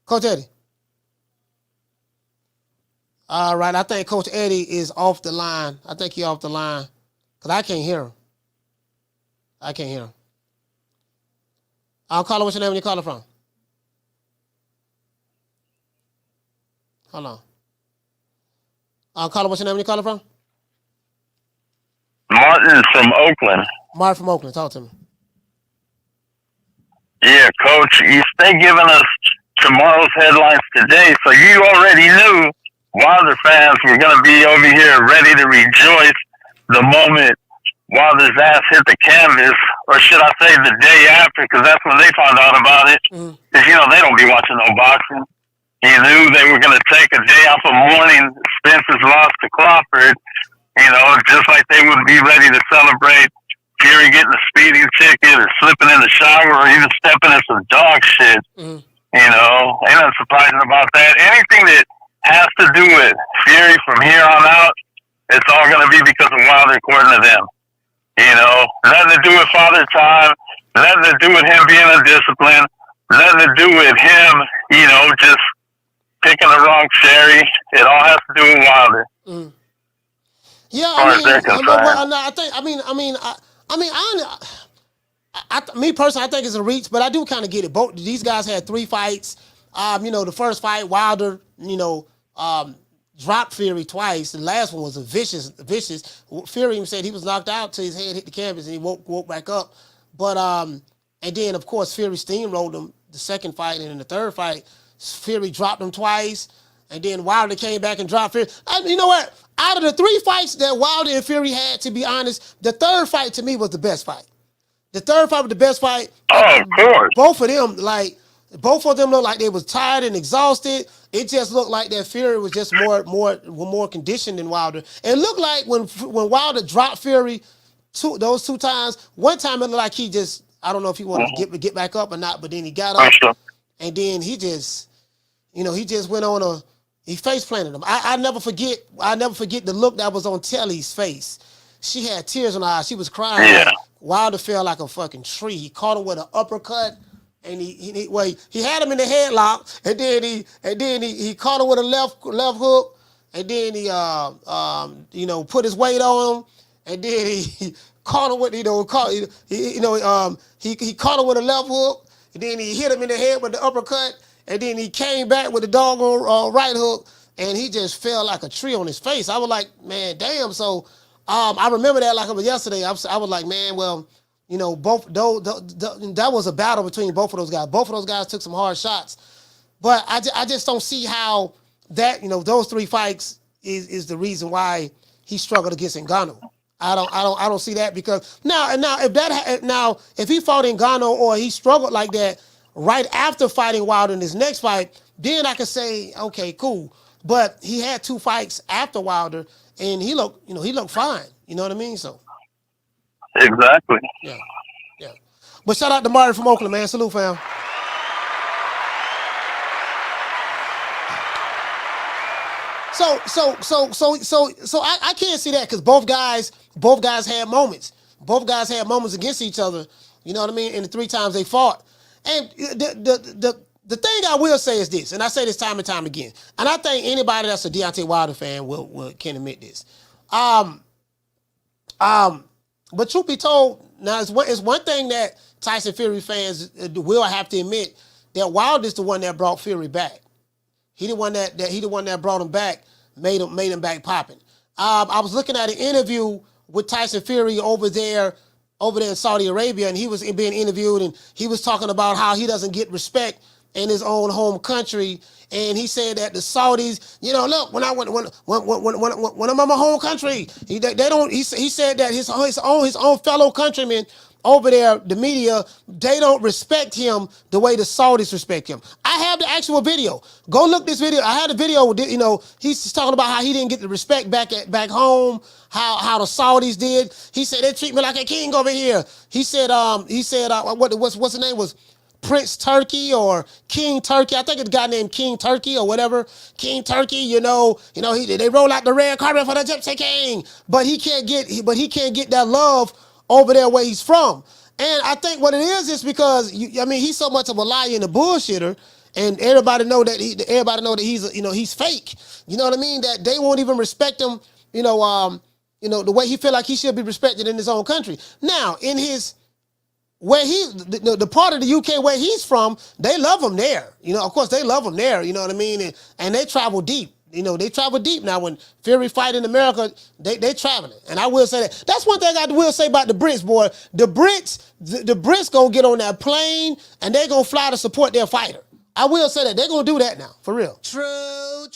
Speaker 2: Coach Eddie. All right, I think Coach Eddie is off the line. I think he's off the line because I can't hear him. I'll call him. What's your name when you call it from? Hold on. I'll call him. What's your name when you call it from?
Speaker 15: Martin from Oakland.
Speaker 2: Martin from Oakland. Talk to me.
Speaker 15: Yeah, Coach, you stay giving us tomorrow's headlines today, so you already knew Wilder fans were going to be over here ready to rejoice the moment Wilder's ass hit the canvas, or should I say the day after, because that's when they found out about it. Because, you know, they don't be watching no boxing. He knew they were going to take a day off of mourning Spence's loss to Crawford, you know, just like they would be ready to celebrate Fury getting a speeding ticket or slipping in the shower or even stepping in some dog shit. You know, ain't nothing surprising about that. Anything that has to do with Fury from here on out, it's all going to be because of Wilder according to them. You know, nothing to do with Father Time, nothing to do with him being undisciplined, nothing to do with him, you know, just picking the wrong cherry. It all has to do with Wilder.
Speaker 2: Yeah, I mean, me personally, I think it's a reach, but I do kind of get it. Both these guys had 3 fights. The first fight, Wilder, dropped Fury twice. The last one was a vicious. Fury even said he was knocked out till his head hit the canvas and he woke back up. But and then of course Fury steamrolled him the second fight, and in the third fight, Fury dropped him twice, and then Wilder came back and dropped Fury. You know what? Out of the 3 fights that Wilder and Fury had, to be honest, the third fight to me was the best fight. The third fight was the best fight.
Speaker 15: Oh, of course.
Speaker 2: Both of them looked like they was tired and exhausted. It just looked like that Fury was just more conditioned than Wilder. It looked like when Wilder dropped Fury those 2 times, one time it looked like he just, I don't know if he wanted to get back up or not, but then he got up and then he just went on he face planted him. I never forget the look that was on Telly's face. She had tears in her eyes. She was crying.
Speaker 15: Yeah.
Speaker 2: Wilder fell like a fucking tree. He caught him with an uppercut. And he had him in the headlock, and then he caught him with a left hook, and then he put his weight on him, and then he caught him with he caught him with a left hook, and then he hit him in the head with the uppercut, and then he came back with the doggone right hook, and he just fell like a tree on his face. I was like, man, damn. So I remember that like it was yesterday. I was like, man, well. That was a battle between both of those guys. Both of those guys took some hard shots, but I just don't see how that those 3 fights is the reason why he struggled against Ngannou. I don't see that, because now if he fought Ngannou or he struggled like that right after fighting Wilder in his next fight, then I could say okay, cool. But he had 2 fights after Wilder, and he looked fine. You know what I mean? So.
Speaker 15: Exactly.
Speaker 2: Yeah. But shout out to Marty from Oakland, man. Salute, fam. So I can't see that, because both guys had moments. Both guys had moments against each other. You know what I mean? In the 3 times they fought. And the thing I will say is this, and I say this time and time again, and I think anybody that's a Deontay Wilder fan can admit this. But truth be told, now it's one thing that Tyson Fury fans will have to admit, that Wilder is the one that brought Fury back. He the one that brought him back, made him back popping. I was looking at an interview with Tyson Fury over there in Saudi Arabia, and he was being interviewed, and he was talking about how he doesn't get respect in his own home country, and he said that the Saudis, look, when I'm in my home country, they don't. He said that his own fellow countrymen over there, the media, they don't respect him the way the Saudis respect him. I have the actual video. Go look this video. I had a video. He's talking about how he didn't get the respect back home. How the Saudis did. He said they treat me like a king over here. He said what's the name was. Prince Turkey or King Turkey. I think it's a guy named King Turkey or whatever. King Turkey, they roll out the red carpet for the Gypsy King, but he can't get that love over there where he's from. And I think what it is because he's so much of a liar and a bullshitter, and everybody know that he's fake. You know what I mean? That they won't even respect him. The way he feel like he should be respected in his own country. Now in his. Where the part of the UK where he's from, they love him there. Of course they love him there. You know what I mean? And they travel deep. They travel deep now. When Fury fight in America, they traveling. And I will say that. That's one thing I will say about the Brits, boy. The Brits gonna get on that plane and they gonna fly to support their fighter. I will say that. They're gonna do that now, for real. True.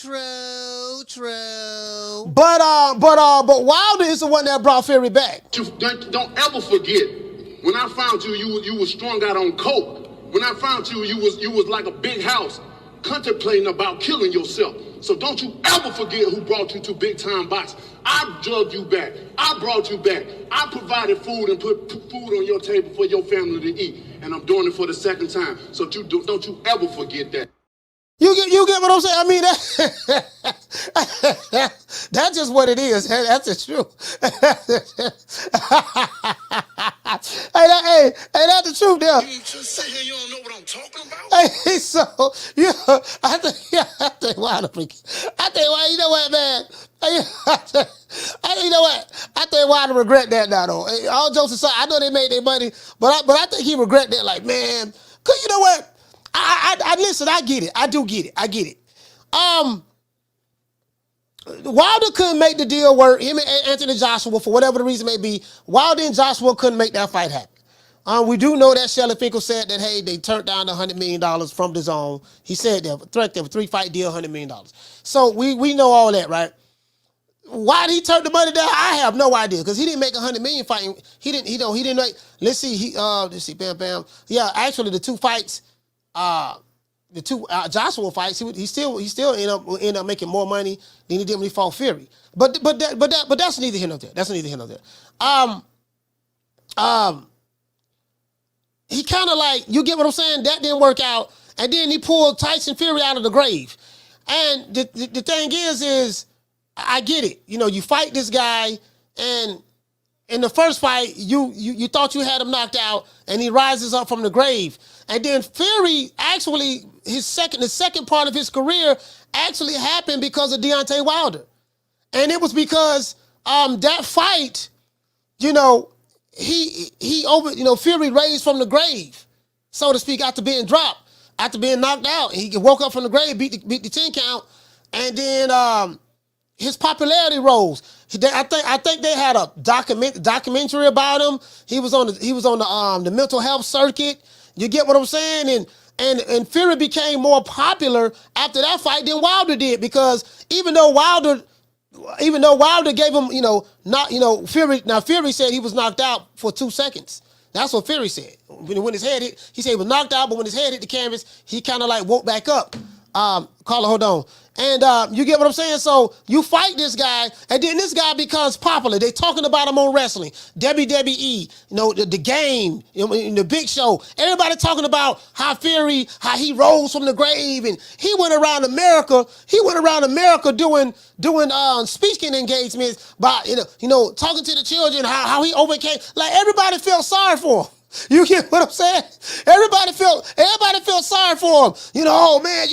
Speaker 2: But Wilder is the one that brought Fury back.
Speaker 11: Don't ever forget. When I found you, you was strung out on coke. When I found you, you was like a big house, contemplating about killing yourself. So don't you ever forget who brought you to big time boxing. I drugged you back. I brought you back. I provided food and put food on your table for your family to eat. And I'm doing it for the second time. So don't you ever forget that.
Speaker 2: You get what I'm saying? I mean, that's just what it is. That's the truth. Hey, that's the truth there.
Speaker 11: You just sit here, you don't know what I'm talking about?
Speaker 2: Hey, so, I think, why, you know what, man? You know what? I think Wilder regret that now, though. All jokes aside, I know they made their money, but I think he regret that. Like, man, cause you know what? I listen. I get it. I do get it. I get it. Wilder couldn't make the deal work. Him and Anthony Joshua, for whatever the reason may be, Wilder and Joshua couldn't make that fight happen. We do know that Shelly Finkel said that, hey, they turned down the $100 million from the zone. He said that, threat them, 3-fight deal, $100 million. So we know all that, right? Why did he turn the money down? I have no idea, because he didn't make $100 million fighting. He didn't make, let's see, bam. Yeah, actually the two fights, the two Joshua fights, he still ended up making more money than he did when he fought Fury. But that's neither here nor there. That's neither here nor there. He kind of like, you get what I'm saying? That didn't work out, and then he pulled Tyson Fury out of the grave. And the thing is I get it. You know, you fight this guy, and in the first fight, you thought you had him knocked out, and he rises up from the grave. And then Fury, actually, the second part of his career actually happened because of Deontay Wilder. And it was because that fight, you know, Fury raised from the grave, so to speak, after being dropped, after being knocked out. And he woke up from the grave, beat the 10 count, and then his popularity rose. I think they had a documentary about him. He was on the mental health circuit. You get what I'm saying? And Fury became more popular after that fight than Wilder did, because even though Wilder gave him, Fury said he was knocked out for 2 seconds. That's what Fury said. When his head hit, he said he was knocked out, but when his head hit the canvas, he kind of like woke back up. Carla, hold on. And you get what I'm saying? So you fight this guy, and then this guy becomes popular. They talking about him on wrestling, WWE, the game, the Big Show. Everybody talking about how he rose from the grave, and he went around America. He went around America doing speaking engagements by talking to the children, how he overcame. Like, everybody felt sorry for him. You get what I'm saying? Everybody felt sorry for him. Oh man,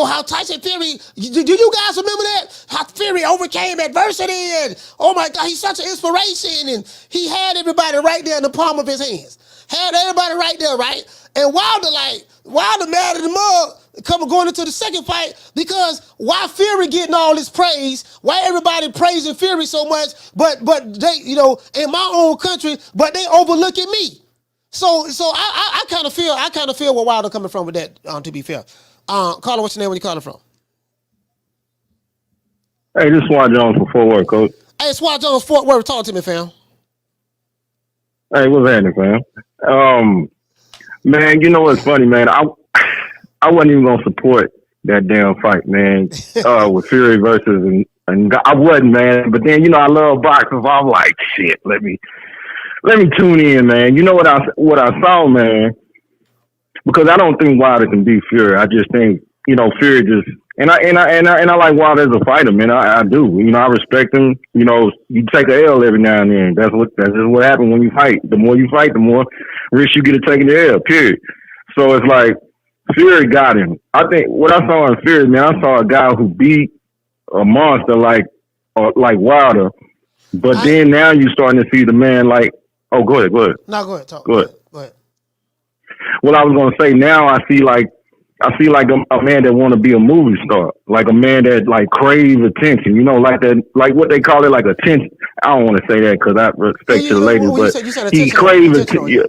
Speaker 2: how Tyson Fury, do you guys remember that? How Fury overcame adversity, and oh my God, he's such an inspiration, and he had everybody right there in the palm of his hands. Had everybody right there, right? And Wilder mad at the mug, going into the second fight, because why Fury getting all this praise? Why everybody praising Fury so much, but they, in my own country, but they overlooking me. So I kind of feel where Wilder coming from with that. To be fair, Carla, what's your name? Where you calling from?
Speaker 15: Hey, this is Swat Jones from Fort Worth, Coach.
Speaker 2: Hey, Swat Jones, Fort Worth. Talk to me, fam.
Speaker 15: Hey, what's happening, fam? Man, you know what's funny, man? I wasn't even gonna support that damn fight, man. With Fury versus and I wasn't, man. But then I love boxing, so I'm like, shit. Let me tune in, man. You know what I saw, man? Because I don't think Wilder can beat Fury. I just think, Fury just, and I like Wilder as a fighter, man. I do. I respect him. You take a L every now and then. That's just what happens when you fight. The more you fight, the more risk you get to taking the L, period. So it's like, Fury got him. I think what I saw in Fury, man, I saw a guy who beat a monster like Wilder. But then now you're starting to see the man like, oh, go ahead.
Speaker 2: No, go ahead. Talk.
Speaker 15: Go ahead.
Speaker 13: What I was going to say now, I see like a man that want to be a movie star, like a man that like craves attention, you know, like that, like what they call it, like attention. I don't want to say that because I respect to the ladies, but he craves attention.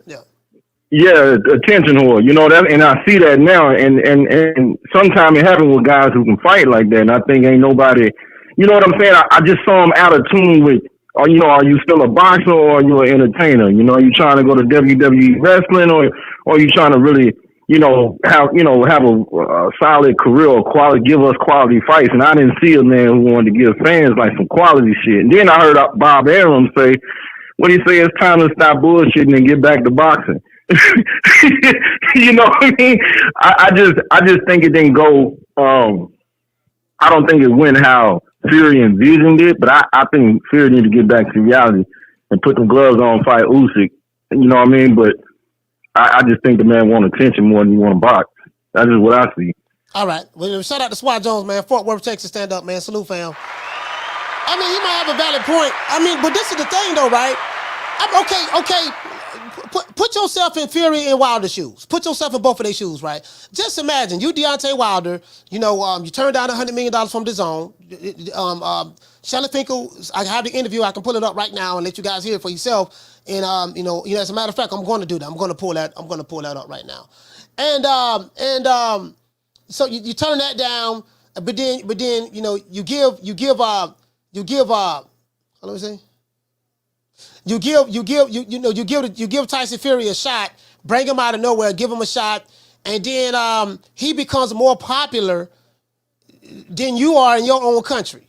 Speaker 13: Yeah, attention whore, you know that, and I see that now, and sometimes it happens with guys who can fight like that, and I think ain't nobody, you know what I'm saying? I just saw him out of tune with, or you know, are you still a boxer or are you an entertainer? You know, are you trying to go to WWE wrestling or are you trying to really, have a solid career or give us quality fights? And I didn't see a man who wanted to give fans like some quality shit. And then I heard Bob Arum say, what he say, it's time to stop bullshitting and get back to boxing. You know what I mean? I just think it didn't go. I don't think it went how Fury envisioned it, but I think Fury need to get back to reality and put them gloves on, fight Usyk. You know what I mean? But I just think the man want attention more than he want to box. That's just what I see.
Speaker 2: All right. Well, shout out to Swat Jones, man. Fort Worth, Texas, stand up, man. Salute, fam. I mean, he might have a valid point. I mean, but this is the thing, though, right? Okay. Put yourself in Fury and Wilder shoes. Put yourself in both of their shoes, right? Just imagine you, Deontay Wilder. You know, you turned down $100 million from the zone. Shelly Finkel, I have the interview. I can pull it up right now and let you guys hear it for yourself. And you know, as a matter of fact, I'm going to do that. I'm going to pull that up right now. And so you turn that down, but then you know you give what do we say? You give Tyson Fury a shot, bring him out of nowhere, give him a shot, and then he becomes more popular than you are in your own country.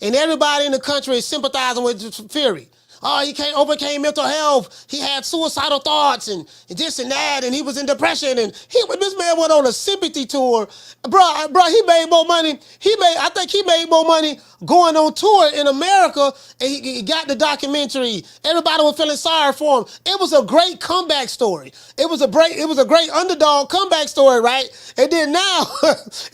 Speaker 2: And everybody in the country is sympathizing with Fury. Oh, he overcame mental health. He had suicidal thoughts and this and that, and he was in depression. And this man went on a sympathy tour, bro. He made more money. I think he made more money going on tour in America. And he got the documentary. Everybody was feeling sorry for him. It was a great comeback story. It was a great underdog comeback story, right? And then now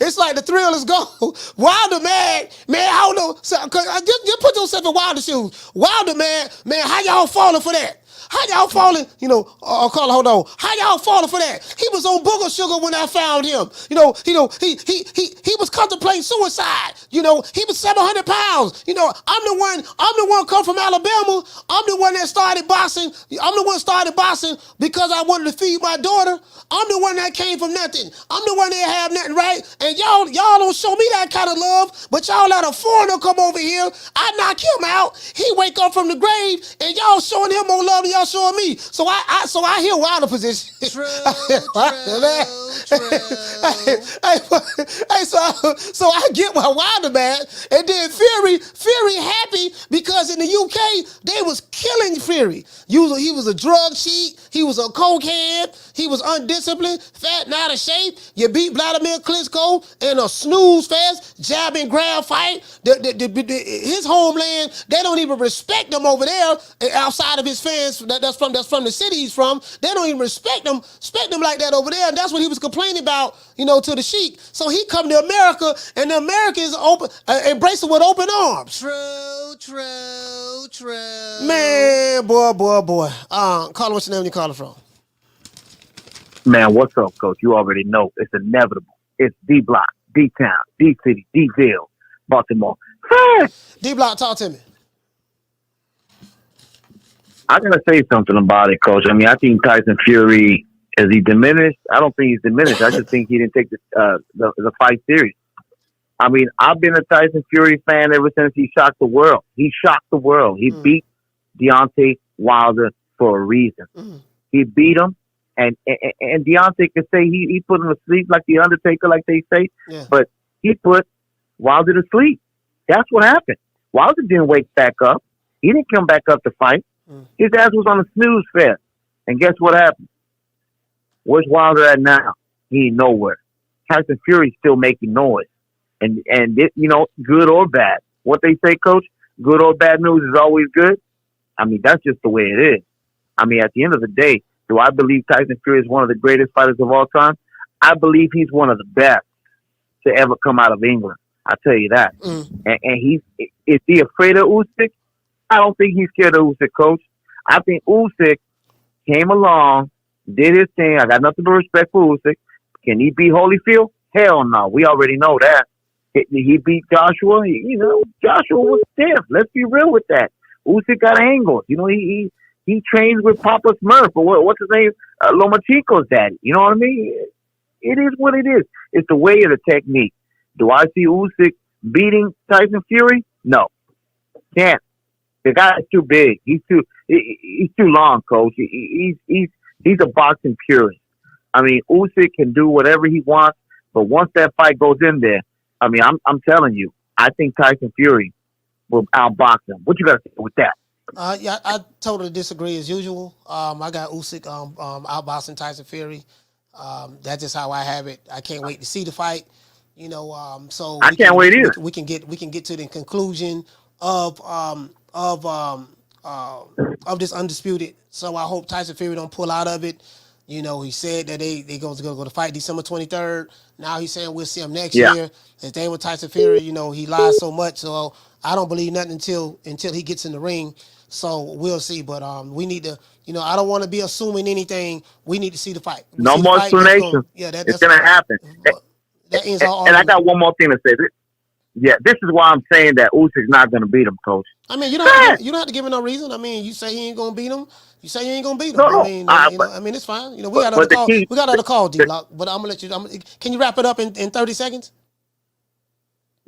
Speaker 2: it's like the thrill is gone. Wilder, man, I don't know. Just put yourself in Wilder's shoes. Wilder, man, how y'all falling for that? How y'all falling? You know, Carla, hold on. How y'all falling for that? He was on booger sugar when I found him. He was contemplating suicide. You know, he was 700 pounds. You know, I'm the one come from Alabama. I'm the one that started boxing. I'm the one started boxing because I wanted to feed my daughter. I'm the one that came from nothing. I'm the one that have nothing, right? And y'all don't show me that kind of love, but y'all let a foreigner come over here. I knock him out. He wake up from the grave, and y'all showing him more love than y'all showing me. So I hear Wilder position. True. So I get my Wilder, man. And then Fury happy because in the UK they was killing Fury. He was a drug cheat. He was a cokehead. He was undisciplined, fat, not out of shape. You beat Vladimir Klitschko in a snooze fest, jab and grab fight. His homeland, they don't even respect him over there outside of his fans. That's from the city he's from. They don't even respect him like that over there. And that's what he was complaining about, you know, to the Sheik. So he come to America, and the Americans embrace him with open arms. True. Man, boy. Carla, what's your name? You calling from?
Speaker 15: Man, what's up, Coach? You already know it's inevitable. It's D Block, D Town, D City, D-Ville, Baltimore.
Speaker 2: D Block, talk to me.
Speaker 15: I'm gonna say something about it, Coach. I mean, I think Tyson Fury, is he diminished? I don't think he's diminished. I just think he didn't take the fight serious. I mean, I've been a Tyson Fury fan ever since he shocked the world. He shocked the world. He beat Deontay Wilder for a reason. He beat him, and Deontay can say he put him to sleep like the Undertaker, like they say. Yeah. But he put Wilder to sleep. That's what happened. Wilder didn't wake back up. He didn't come back up to fight. His ass was on a snooze fest. And guess what happened? Where's Wilder at now? He ain't nowhere. Tyson Fury's still making noise. And it, you know, good or bad. What they say, Coach, good or bad news is always good. I mean, that's just the way it is. I mean, at the end of the day, do I believe Tyson Fury is one of the greatest fighters of all time? I believe he's one of the best to ever come out of England. I tell you that. And is he afraid of Usyk? I don't think he's scared of Usyk, Coach. I think Usyk came along, did his thing. I got nothing but respect for Usyk. Can he beat Holyfield? Hell no. We already know that. He beat Joshua. Joshua was stiff. Let's be real with that. Usyk got angles. You know, he trains with Papa Smurf, or what's his name? Lomachenko's daddy. You know what I mean? It is what it is. It's the way of the technique. Do I see Usyk beating Tyson Fury? No. Can't. The guy's too big. He's too long, Coach. He's a boxing purist. I mean, Usyk can do whatever he wants, but once that fight goes in there, I mean, I'm telling you, I think Tyson Fury will outbox him. What you got to say with that?
Speaker 2: Yeah, I totally disagree as usual. I got Usyk outboxing Tyson Fury. That's just how I have it. I can't wait to see the fight. You know, so
Speaker 15: I can't wait either.
Speaker 2: We can get to the conclusion of this undisputed. So I hope Tyson Fury don't pull out of it. You know, he said that they go to fight December 23rd. Now he's saying we'll see him next
Speaker 15: Yeah.
Speaker 2: year. His thing with Tyson Fury, you know, he lied so much, so I don't believe nothing until he gets in the ring. So we'll see. But we need to, you know, I don't want to be assuming anything. We need to see the fight.
Speaker 15: No more explanations. It's gonna happen.
Speaker 2: That ends all.
Speaker 15: And I got one more thing to say. Yeah, this is why I'm saying that Usyk's not gonna beat him, Coach.
Speaker 2: I mean, you don't have to give him no reason. I mean, you say he ain't gonna beat him. You say you ain't gonna beat him.
Speaker 15: No,
Speaker 2: I mean, it's fine. You know, we got other calls. We got other calls, D-Block. But I'm gonna let you. Can you wrap it up in 30 seconds?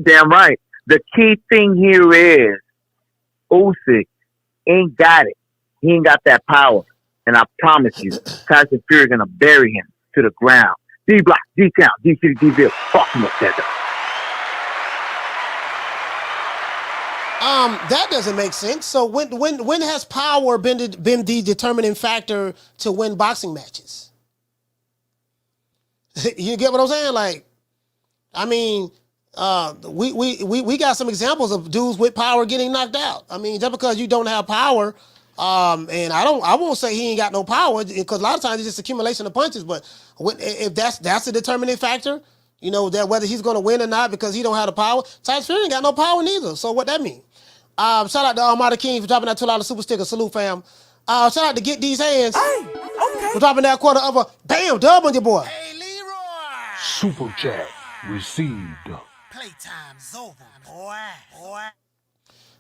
Speaker 15: Damn right. The key thing here is Usyk ain't got it. He ain't got that power. And I promise you, Tyson Fury gonna bury him to the ground. D-Block, D-Count, D-City, D-Ville. Fuck him up that.
Speaker 2: That doesn't make sense. So when has power been the determining factor to win boxing matches? You get what I'm saying? Like, I mean, we got some examples of dudes with power getting knocked out. I mean, just because you don't have power, and I won't say he ain't got no power, because a lot of times it's just accumulation of punches. But if that's a determining factor, you know, that whether he's going to win or not because he don't have the power. Tyson Fury ain't got no power neither. So what that mean? Shout out to Almighty King for dropping that $2 super sticker. Salute, fam. Shout out to Get These Hands for dropping that quarter of a bam dub on your boy.
Speaker 12: Super chat received.
Speaker 2: Playtime's over, boy.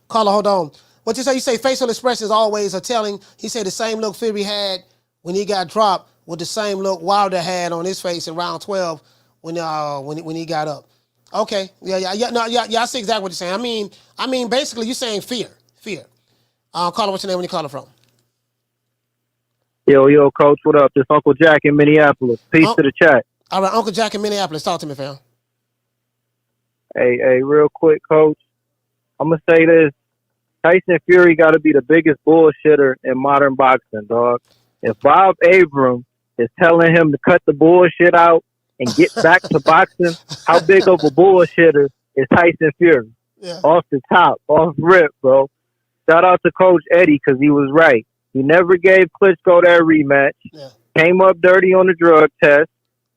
Speaker 2: Carla, hold on. What you say? You say facial expressions always are telling. He said the same look Fury had when he got dropped with the same look Wilder had on his face in round 12 when he got up. Okay, yeah. I see exactly what you're saying. I mean, basically, you're saying fear. Carla, what's your name? When you calling from?
Speaker 13: Yo, Coach, what up? This Uncle Jack in Minneapolis. Peace to the chat.
Speaker 2: All right, Uncle Jack in Minneapolis. Talk to me, fam.
Speaker 13: Hey, real quick, Coach. I'm gonna say this: Tyson Fury got to be the biggest bullshitter in modern boxing, dog. If Bob Arum is telling him to cut the bullshit out and get back to boxing, how big of a bullshitter is Tyson Fury? Yeah. Off the top, off rip, bro. Shout out to Coach Eddie, because he was right. He never gave Klitschko that rematch. Yeah. Came up dirty on the drug test,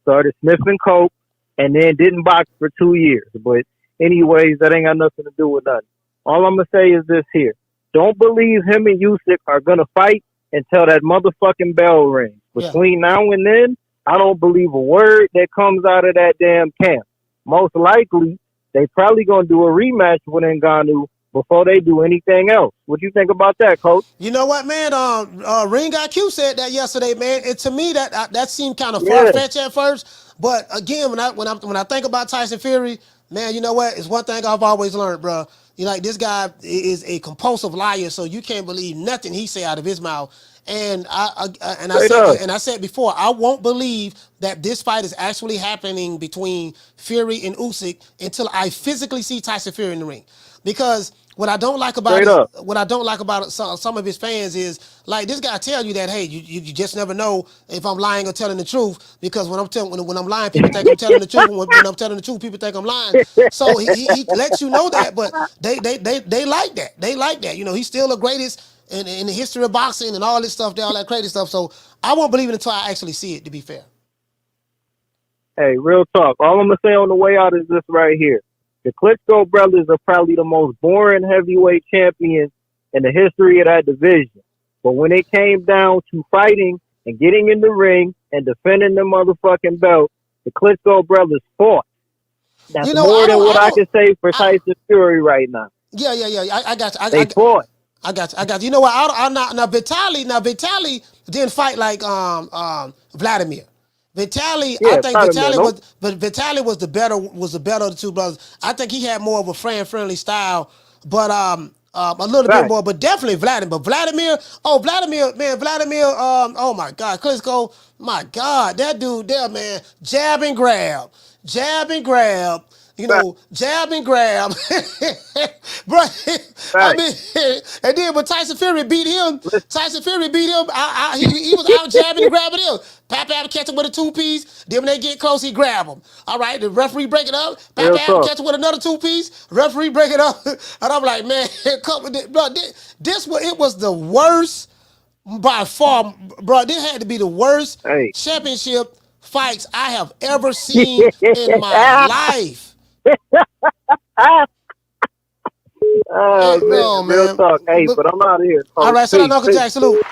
Speaker 13: started sniffing coke, and then didn't box for 2 years. But anyways, that ain't got nothing to do with nothing. All I'm going to say is this here. Don't believe him and Usyk are going to fight until that motherfucking bell rings. Between now and then, I don't believe a word that comes out of that damn camp. Most likely, they probably going to do a rematch with Ngannou before they do anything else. What do you think about that, Coach?
Speaker 2: You know what, man? Ring IQ said that yesterday, man. And to me, that seemed kind of far-fetched at first. But again, when I think about Tyson Fury, man, you know what? It's one thing I've always learned, bro. You know, like, this guy is a compulsive liar, so you can't believe nothing he say out of his mouth. And I said before, I won't believe that this fight is actually happening between Fury and Usyk until I physically see Tyson Fury in the ring. Because what I don't like about some of his fans is, like, this guy tell you that, hey, you just never know if I'm lying or telling the truth, because when I'm lying, people think I'm telling the truth, and when I'm telling the truth, people think I'm lying. So he lets you know that, but they like that. They like that. You know, he's still the greatest in the history of boxing and all this stuff, all that crazy stuff. So I won't believe it until I actually see it, to be fair.
Speaker 13: Hey, real talk. All I'm going to say on the way out is this right here. The Klitschko brothers are probably the most boring heavyweight champions in the history of that division. But when it came down to fighting and getting in the ring and defending the motherfucking belt, the Klitschko brothers fought. That's more than what I can say for Tyson Fury right now.
Speaker 2: Yeah. I got you.
Speaker 13: They fought.
Speaker 2: I got you. You know what? Now Vitaly didn't fight like Vladimir. Vitaly,
Speaker 13: yeah,
Speaker 2: I think Vitaly was the better of the two brothers. I think he had more of a friendly style, but a little bit more, but definitely Vladimir. But Vladimir, oh my God, Klitschko, my God, that dude there, man, jab and grab. You know, jab and grab. Bro, I mean, and then when Tyson Fury beat him, he was out jabbing and grabbing him. Pap catch him with a two-piece. Then when they get close, he grab him. All right, the referee break it up. Pap catch him with another two-piece. Referee break it up. And I'm like, man, bro, it was the worst by far, bro, this had to be the worst championship fights I have ever seen in my life.
Speaker 16: Oh, man, real talk. Hey, but I'm out of here.
Speaker 2: All right, shout out to Uncle
Speaker 16: Peace.
Speaker 2: Jack. Salute.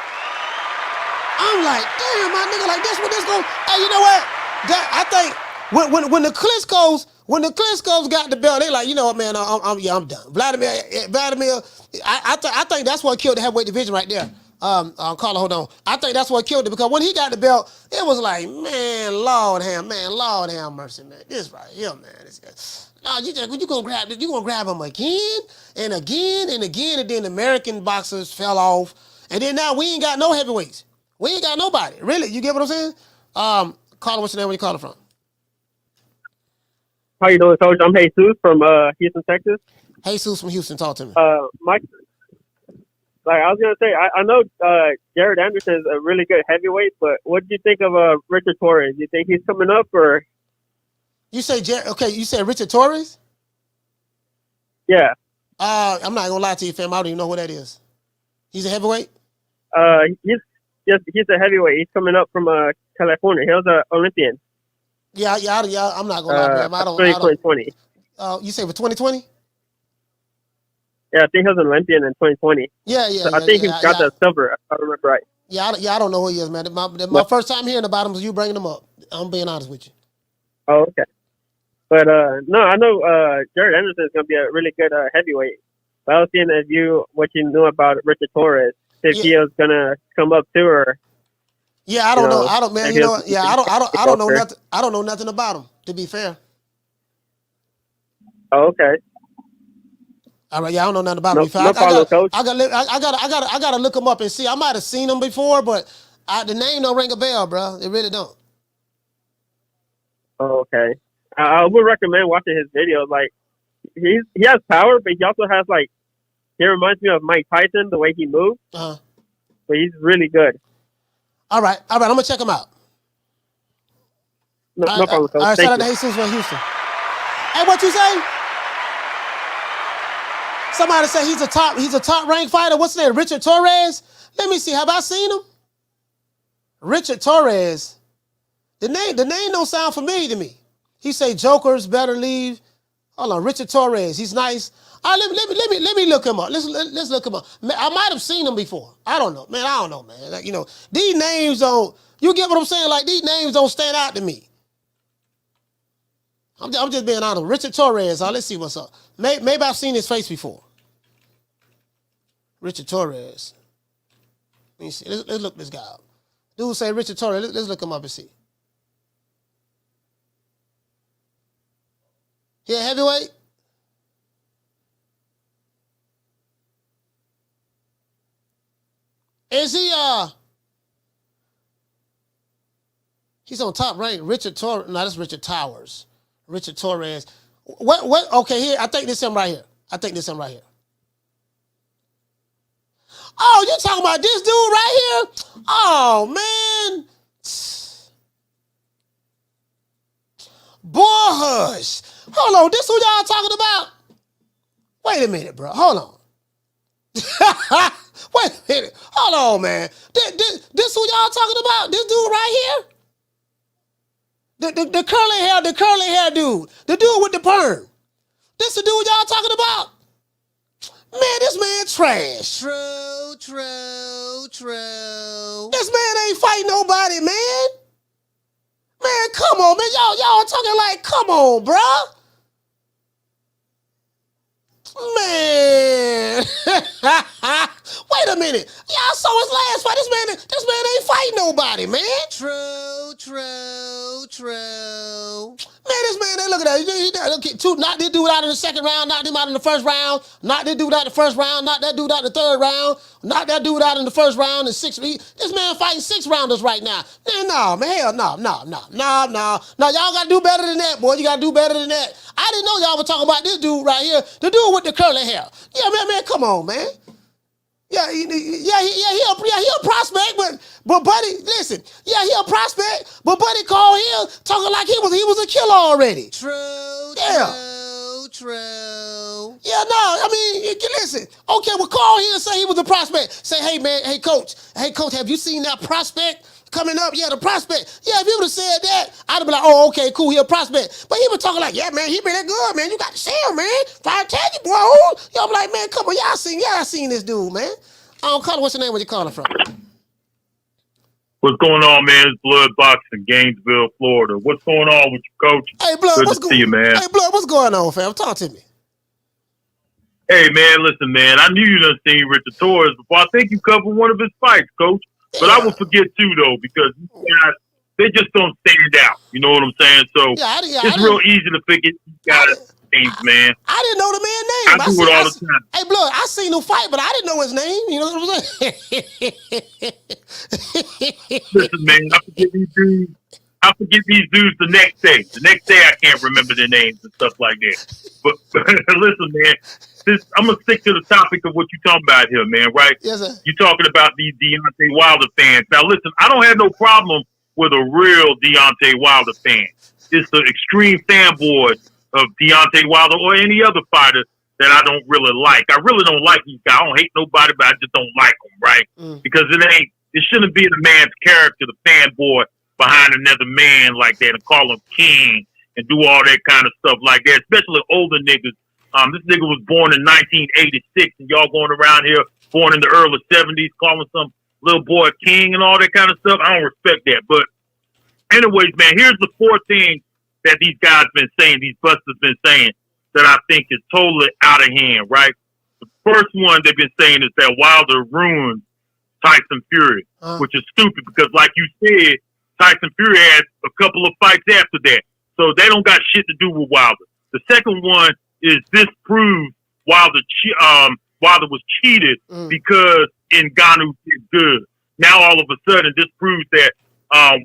Speaker 2: I'm like, damn, my nigga, like this what this going. Hey, you know what? I think when the Klitschko's got the belt, they like, you know what, man, I'm done. Vladimir, I think that's what killed the heavyweight division right there. Carla, hold on. I think that's what killed it because when he got the belt, it was like, man, Lord have mercy, man. This right here, man. No, you gonna grab him again and again and again, and then the American boxers fell off, and then now we ain't got no heavyweights. We ain't got nobody. Really, you get what I'm saying? Carla, what's your name? Where you calling from?
Speaker 16: How you doing, Coach? I'm Jesus from Houston, Texas.
Speaker 2: Jesus from Houston, talk to me.
Speaker 16: Mike, like I was gonna say, I know Jared Anderson is a really good heavyweight, but what do you think of Richard Torres? Do you think he's coming up, or
Speaker 2: you say you said Richard Torres?
Speaker 16: Yeah.
Speaker 2: I'm not gonna lie to you, fam. I don't even know who that is. He's a heavyweight.
Speaker 16: He's a heavyweight. He's coming up from California. He was an Olympian.
Speaker 2: Yeah. I'm not gonna lie, fam. I don't.
Speaker 16: 2020.
Speaker 2: You say for 2020?
Speaker 16: Yeah, I think he was an Olympian in 2020.
Speaker 2: Yeah.
Speaker 16: I think he got the silver, if I remember right.
Speaker 2: Yeah, I don't know who he is, man. My first time hearing about him was you bringing him up. I'm being honest with you.
Speaker 16: Oh, okay. But no, I know Jared Anderson is going to be a really good heavyweight. But I was seeing what you knew about Richard Torres, if he was going to come up too, or
Speaker 2: yeah, I don't know. I don't, man. You know, yeah, I don't know nothing. I don't know nothing about him. To be fair.
Speaker 16: Oh, okay.
Speaker 2: All right, yeah, I don't know nothing about him. I gotta look him up and see. I might have seen him before, but the name don't ring a bell, bro. It really don't.
Speaker 16: Oh, okay. I would recommend watching his videos. Like, he has power, but he also has he reminds me of Mike Tyson, the way he moves. But he's really good.
Speaker 2: All right. I'm gonna check him out.
Speaker 16: No problem, Coach.
Speaker 2: All right,
Speaker 16: Thank
Speaker 2: shout out to
Speaker 16: you.
Speaker 2: Jesus from Houston. Hey, what you say? Somebody say he's a top ranked fighter. What's his name? Richard Torres? Let me see. Have I seen him? Richard Torres. The name don't sound familiar to me. He say Jokers better leave. Hold on, Richard Torres. He's nice. All right, let me look him up. Let's look him up. I might have seen him before. I don't know, man. I don't know, man. Like, you know, these names don't. You get what I'm saying? Like, these names don't stand out to me. I'm just being honest. Richard Torres. Let's see what's up. Maybe I've seen his face before. Richard Torres. Let me see. Let's look this guy up. Dude say Richard Torres. Let's look him up and see. He a heavyweight? Is he he's on top rank. Richard Torres. No, that's Richard Towers. Richard Torres. What okay, here. I think this him right here. Oh, you talking about this dude right here? Oh, man. Boy, hush. Hold on. This who y'all talking about? Wait a minute, bro. Hold on. Wait a minute. Hold on, man. This who y'all talking about? This dude right here? The curly hair dude. The dude with the perm. This the dude y'all talking about? Man, this man trash. True. This man ain't fighting nobody, man. Man, come on, man. Y'all talking like, come on, bruh. Man. Wait a minute. Y'all saw his last fight. This man ain't fighting nobody, man. True. Man, this man, look at that. He knocked this dude out in the second round, knocked him out in the first round, knocked this dude out in the first round, knocked that dude out in the third round, knocked that dude out in the first round and sixth. This man fighting 6 rounders right now. Man, no, man, hell no. Y'all got to do better than that, boy. You got to do better than that. I didn't know y'all were talking about this dude right here, the dude with the curly hair. Yeah, man, come on, man. Yeah, he a prospect, but buddy, listen. Yeah, he a prospect, but buddy called here talking like he was a killer already. True. Yeah, no, I mean, listen. Okay, well, call here and say he was a prospect. Say, hey, man, hey, coach, have you seen that prospect coming up? Yeah, the prospect. Yeah, if he would have said that, I'd have been like, oh, okay, cool, he a prospect. But he was talking like, yeah, man, he been that good, man. You got to see him, man. Try to tell you, boy. Y'all be like, man, come on, y'all seen this dude, man. What's your name? Where you calling from?
Speaker 17: What's going on, man? It's Blood Boxing, Gainesville, Florida. What's going on with you, coach?
Speaker 2: Hey, Blood,
Speaker 17: Good to see you, man.
Speaker 2: Hey, Blood, what's going on, fam? Talk to me.
Speaker 17: Hey, man, listen, man. I knew you done seen Richard Torres before. I think you covered one of his fights, coach. But I will forget, too, though, because these guys, they just don't stand out. You know what I'm saying? So it's real easy to forget these guys' names, man.
Speaker 2: I didn't know the man's name.
Speaker 17: I do it all the time.
Speaker 2: Hey, Blood, I seen him fight, but I didn't know his name. You know what I'm saying?
Speaker 17: Listen, man, I forget these dudes the next day. The next day, I can't remember their names and stuff like that. But listen, man, I'm going to stick to the topic of what you're talking about here, man, right?
Speaker 2: Yes, sir.
Speaker 17: You're talking about these Deontay Wilder fans. Now, listen, I don't have no problem with a real Deontay Wilder fan. It's the extreme fanboys of Deontay Wilder or any other fighter that I don't really like. I really don't like these guys. I don't hate nobody, but I just don't like them, right? Because it shouldn't be the man's character, the fanboy behind another man like that and call him king and do all that kind of stuff like that, especially older niggas. This nigga was born in 1986 and y'all going around here born in the early 70s calling some little boy king and all that kind of stuff. I don't respect that. But anyways, man, here's the four things that these guys been saying, these busters been saying that I think is totally out of hand, right? The first one they've been saying is that Wilder ruined Tyson Fury, which is stupid because like you said, Tyson Fury had a couple of fights after that. So they don't got shit to do with Wilder. The second one is this proves Wilder was cheated because Ngannou did good. Now all of a sudden this proves that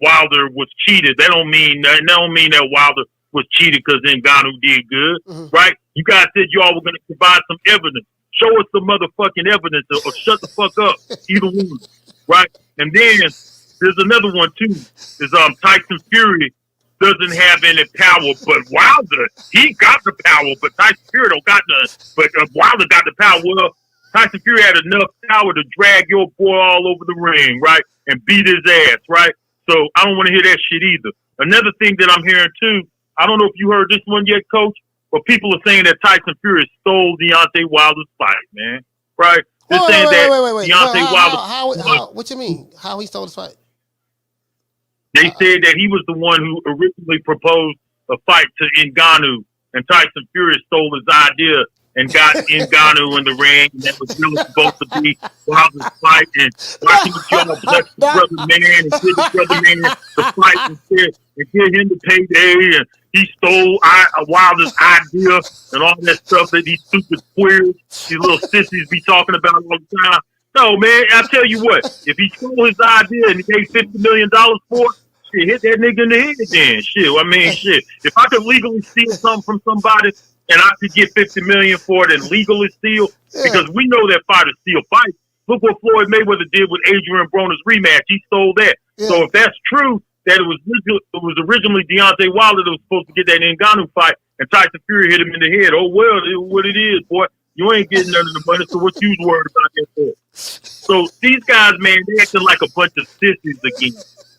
Speaker 17: Wilder was cheated. That don't mean that Wilder was cheated because Ngannou did good, right? You guys said y'all were going to provide some evidence. Show us some motherfucking evidence or shut the fuck up. Either one, right? And then there's another one too. Is Tyson Fury doesn't have any power, but Wilder, he got the power, but Tyson Fury don't got none. But Wilder got the power. Well, Tyson Fury had enough power to drag your boy all over the ring, right? And beat his ass, right? So I don't want to hear that shit either. Another thing that I'm hearing too, I don't know if you heard this one yet, Coach, but people are saying that Tyson Fury stole Deontay Wilder's fight, man. Right? They're saying that Deontay Wilder...
Speaker 2: What you mean? How he stole his fight?
Speaker 17: They said that he was the one who originally proposed a fight to Ngannou, and Tyson Fury stole his idea and got Ngannou in the ring, and that was really supposed to be Wilder's fight. And why can't y'all bless the brother man and give the brother man the fight and give him the payday? And he stole Wilder's idea and all that stuff that these stupid queers, these little sissies be talking about all the time. No, man, I tell you what, if he stole his idea and he gave $50 million for it, shit, hit that nigga in the head then. Shit, I mean, shit. If I could legally steal something from somebody and I could get $50 million for it and legally steal, because we know that fighters steal fights. Look what Floyd Mayweather did with Adrian Broner's rematch. He stole that. Yeah. So if that's true, that it was originally Deontay Wilder that was supposed to get that Ngannou fight, and Tyson Fury hit him in the head. Oh, well, it is what it is, boy. You ain't getting none of the money, so what you worried about that for? So these guys, man, they acting like a bunch of sissies again,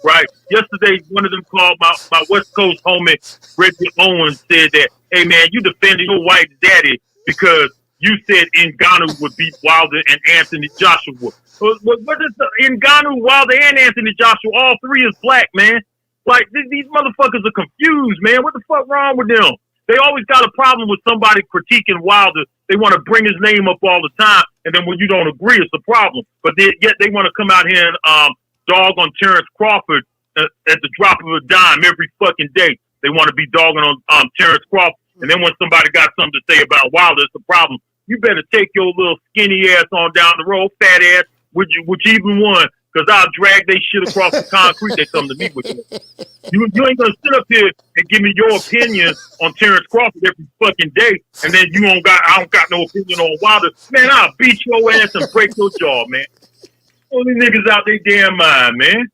Speaker 17: right? Yesterday, one of them called my West Coast homie, Reggie Owens, said that, hey, man, you defended your white daddy because you said Ngannou would beat Wilder and Anthony Joshua. What is the Ngannou, Wilder, and Anthony Joshua? All three is black, man. Like, these motherfuckers are confused, man. What the fuck wrong with them? They always got a problem with somebody critiquing Wilder. They want to bring his name up all the time, and then when you don't agree, it's a problem. But yet they want to come out here and dog on Terrence Crawford at the drop of a dime every fucking day. They want to be dogging on Terrence Crawford, and then when somebody got something to say about Wilder, it's a problem. You better take your little skinny ass on down the road, fat ass, which even one, because I'll drag they shit across the concrete. They come to me with it. You ain't gonna sit up here and give me your opinion on Terrence Crawford every fucking day, and then I don't got no opinion on Wilder. Man, I'll beat your ass and break your jaw, man. All these niggas out their damn mind, man.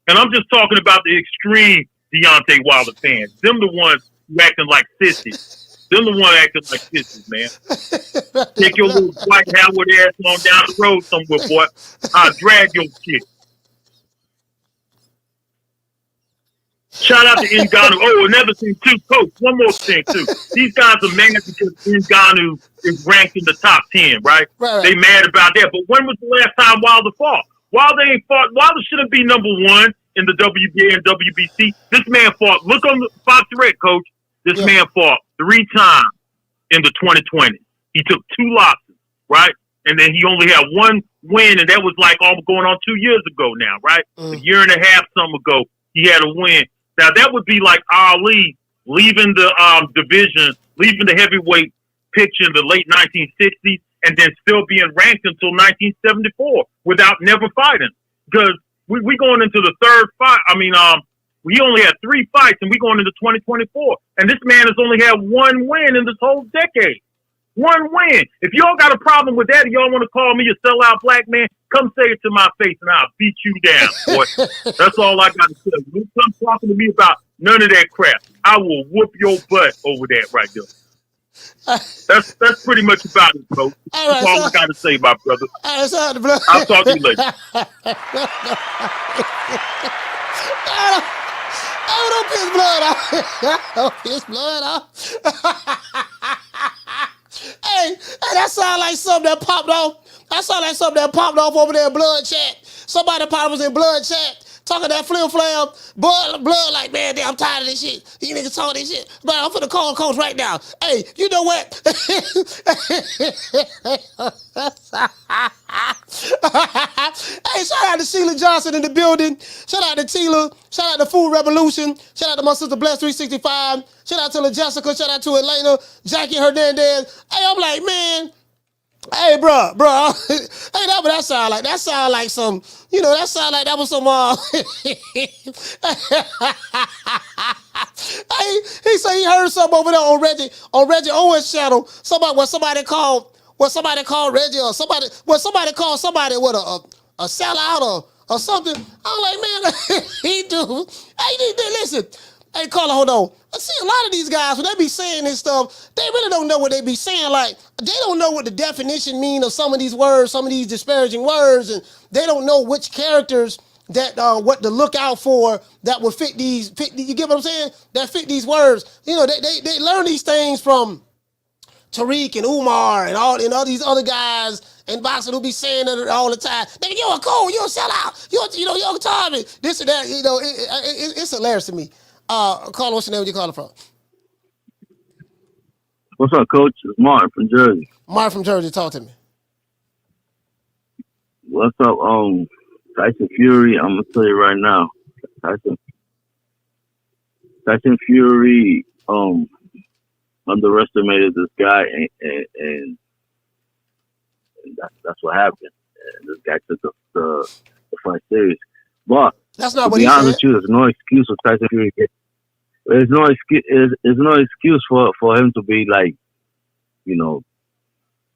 Speaker 17: And I'm just talking about the extreme Deontay Wilder fans. Them the ones who acting like sissies. Them the one acting like sisters, man. Take your little white Howard ass on down the road somewhere, boy. I'll drag your shit. Shout out to Ngannou. Oh, another thing too, Coach. One more thing too. These guys are mad because Ngannou is ranked in the top 10, right? They mad about that. But when was the last time Wilder fought? Wilder ain't fought. Wilder shouldn't be number one in the WBA and WBC. This man fought. Look on the Fox Red, Coach. This man fought 3 times in the 2020. He took 2 losses, right? And then he only had 1 win, and that was like all going on 2 years ago now, right? A year and a half, something ago, he had a win. Now, that would be like Ali leaving the division, leaving the heavyweight picture in the late 1960s, and then still being ranked until 1974 without never fighting. Because we going into the 3rd fight. I mean, we only had 3 fights, and we going into 2024. And this man has only had 1 win in this whole decade. 1 win. If y'all got a problem with that and y'all want to call me a sellout black man, come say it to my face and I'll beat you down, boy. That's all I got to say. You come talking to me about none of that crap, I will whoop your butt over that right there. That's pretty much about it, bro. That's all I got to say, my brother. I'll talk to you later.
Speaker 2: Don't piss blood off. Don't piss blood off. Hey, that sound like something that popped off. That sound like something that popped off over there in blood chat. Somebody probably was in blood chat talking that flim flam. Blood like, man, damn, I'm tired of this shit. You niggas talking this shit. But I'm finna call Coach right now. Hey, you know what? Hey, shout out to Sheila Johnson in the building. Shout out to Tila. Shout out to Food Revolution. Shout out to my sister Bless 365. Shout out to La Jessica. Shout out to Elena. Jackie Hernandez. Hey, I'm like, man. Hey, bro. Hey, that sound like some, you know, that sound like that was some, hey, he said he heard something over there on Reggie Owens' channel. Somebody called Reggie or somebody called somebody with a sellout or something. I'm like, man, he do. Hey, listen. Hey, Carla, hold on. I see a lot of these guys, when they be saying this stuff, they really don't know what they be saying. Like, they don't know what the definition mean of some of these words, some of these disparaging words, and they don't know which characters that, what to look out for that would fit these, you get what I'm saying? That fit these words. You know, they learn these things from Tariq and Umar and all these other guys in boxing who be saying it all the time. Nigga, you're a cool, you're a sellout, you're a Tommy, this and that. You know, it's hilarious to me. Carl, what's your name? Where you calling from?
Speaker 15: What's up, Coach? It's Martin from Jersey.
Speaker 2: Martin from Jersey, talk to me.
Speaker 15: What's up, Tyson Fury? I'm gonna tell you right now, Tyson Fury, underestimated this guy, and that's what happened. And this guy took the fight serious, but.
Speaker 2: That's not what
Speaker 15: he said. To be honest with you, there's no excuse for Tyson Fury. There's no excuse for him to be like, you know,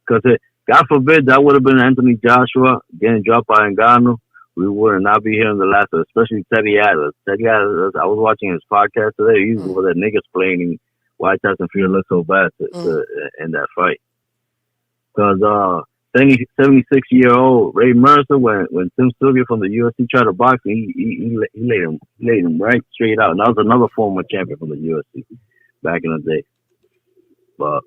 Speaker 15: because God forbid that would have been Anthony Joshua getting dropped by Ngannou. We would not be here in the last, especially Teddy Atlas. Teddy Atlas, I was watching his podcast today. He was over there niggas explaining why Tyson Fury looked so bad in that fight. Because 76-year-old Ray Mercer, when Tim Sylvia from the UFC tried to box him, he laid him right straight out. And that was another former champion from the UFC back in the day. But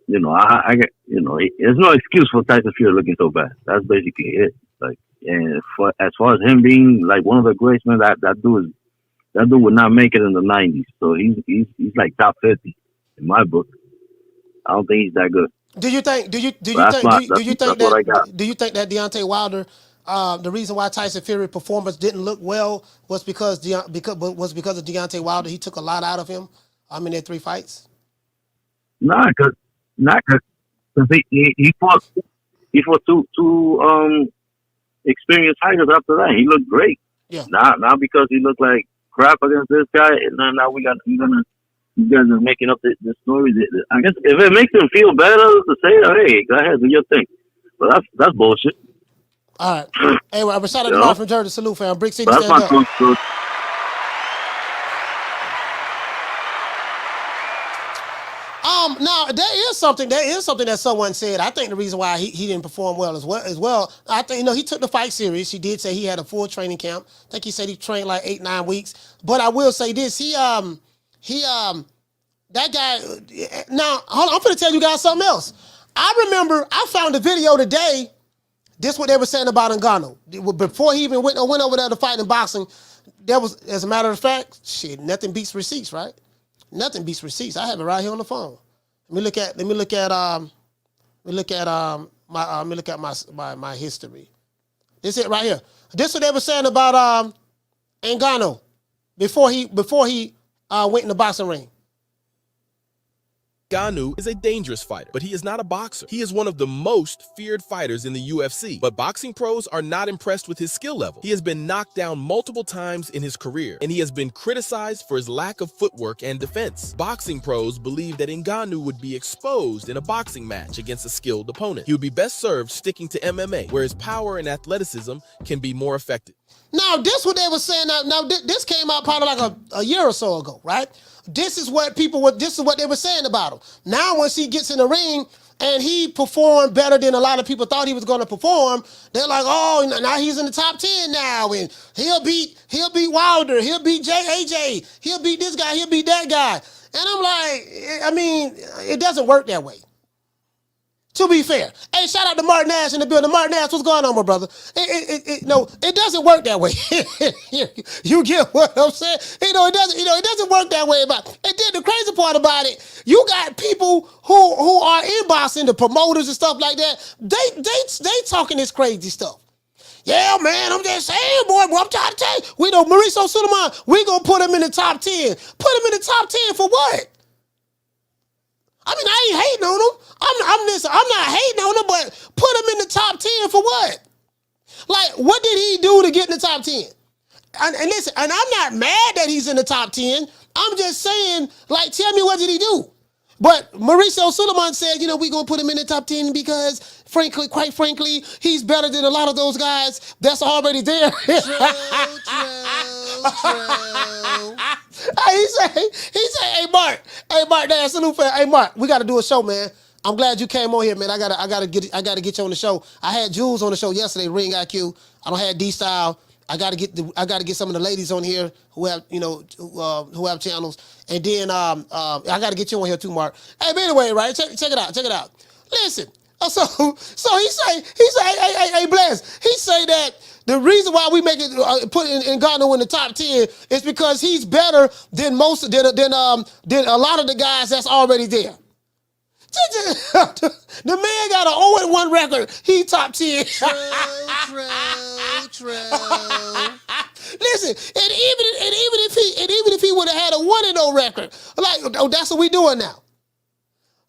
Speaker 15: you know, I get, you know, there's no excuse for Tyson Fury looking so bad. That's basically it. Like, and as far as him being like one of the greats, man, that dude would not make it in the 90s. So he's like top 50 in my book. I don't think he's that good.
Speaker 2: Do you think that Deontay Wilder, the reason why Tyson Fury performance didn't look well was because of Deontay Wilder? He took a lot out of him. In their 3 fights.
Speaker 15: Because he fought two experienced fighters after that. He looked great.
Speaker 2: Yeah.
Speaker 15: Not because he looked like crap against this guy, and now you guys are making up this story. I guess if it makes him feel better to say, hey, go ahead, do your thing. But that's bullshit.
Speaker 2: All right. Hey, well, shout out to Mark from Jersey. Salute, fam. Brick City,
Speaker 15: stand up.
Speaker 2: Now there is something that someone said. I think the reason why he didn't perform well as well. I think he took the fight serious. He did say he had a full training camp. I think he said he trained like 8-9 weeks. But I will say this: that guy. Now hold on, I'm gonna tell you guys something else. I remember I found a video today. This is what they were saying about Ngannou. Before he even went over there to fight in boxing, there was, as a matter of fact, shit, nothing beats receipts, right? Nothing beats receipts. I have it right here on the phone. Let me look at my history. This is it right here. This is what they were saying about Ngannou before he went in the boxing ring.
Speaker 18: Ngannou is a dangerous fighter, but he is not a boxer. He is one of the most feared fighters in the UFC, but boxing pros are not impressed with his skill level. He has been knocked down multiple times in his career, and he has been criticized for his lack of footwork and defense. Boxing pros believe that Ngannou would be exposed in a boxing match against a skilled opponent. He would be best served sticking to MMA, where his power and athleticism can be more effective.
Speaker 2: Now, this what they were saying. Now this came out probably like a year or so ago, right? This is what they were saying about him. Now, once he gets in the ring and he performed better than a lot of people thought he was going to perform, they're like, oh, now he's in the top 10 now, and he'll beat Wilder, he'll beat AJ, he'll beat this guy, he'll beat that guy. And I'm like, I mean, it doesn't work that way. To be fair. Hey, shout out to Martin Nash in the building. Martin Nash, what's going on, my brother? No, it doesn't work that way. You get what I'm saying? It doesn't work that way. And then the crazy part about it, you got people who are in boxing, the promoters and stuff like that. They talking this crazy stuff. Yeah, man, I'm just saying, boy, I'm trying to tell you. We know Mauricio Suleiman, we gonna put him in the top 10. Put him in the top 10 for what? I mean, I ain't hating on him. I'm not hating on him, but put him in the top 10 for what? Like, what did he do to get in the top 10? And listen, and I'm not mad that he's in the top 10. I'm just saying, like, tell me, what did he do? But Mauricio Suleiman said, we're going to put him in the top 10 because, quite frankly, he's better than a lot of those guys that's already there. True. He say, hey Mark, that's salute for, hey Mark, we got to do a show, man. I'm glad you came on here, man. I gotta get you on the show. I had Jules on the show yesterday, Ring IQ. I don't have D Style. I gotta get some of the ladies on here who have who have channels, and then I gotta get you on here too, Mark. Hey, but anyway, right? Check it out. Listen, so he say, hey, Bless. He say that the reason why we make it put Ngannou in the top 10 is because he's better than a lot of the guys that's already there. The man got an 0-1 record. He top 10. True. Listen, and even if he would have had a 1-0 record, like, that's what we doing now.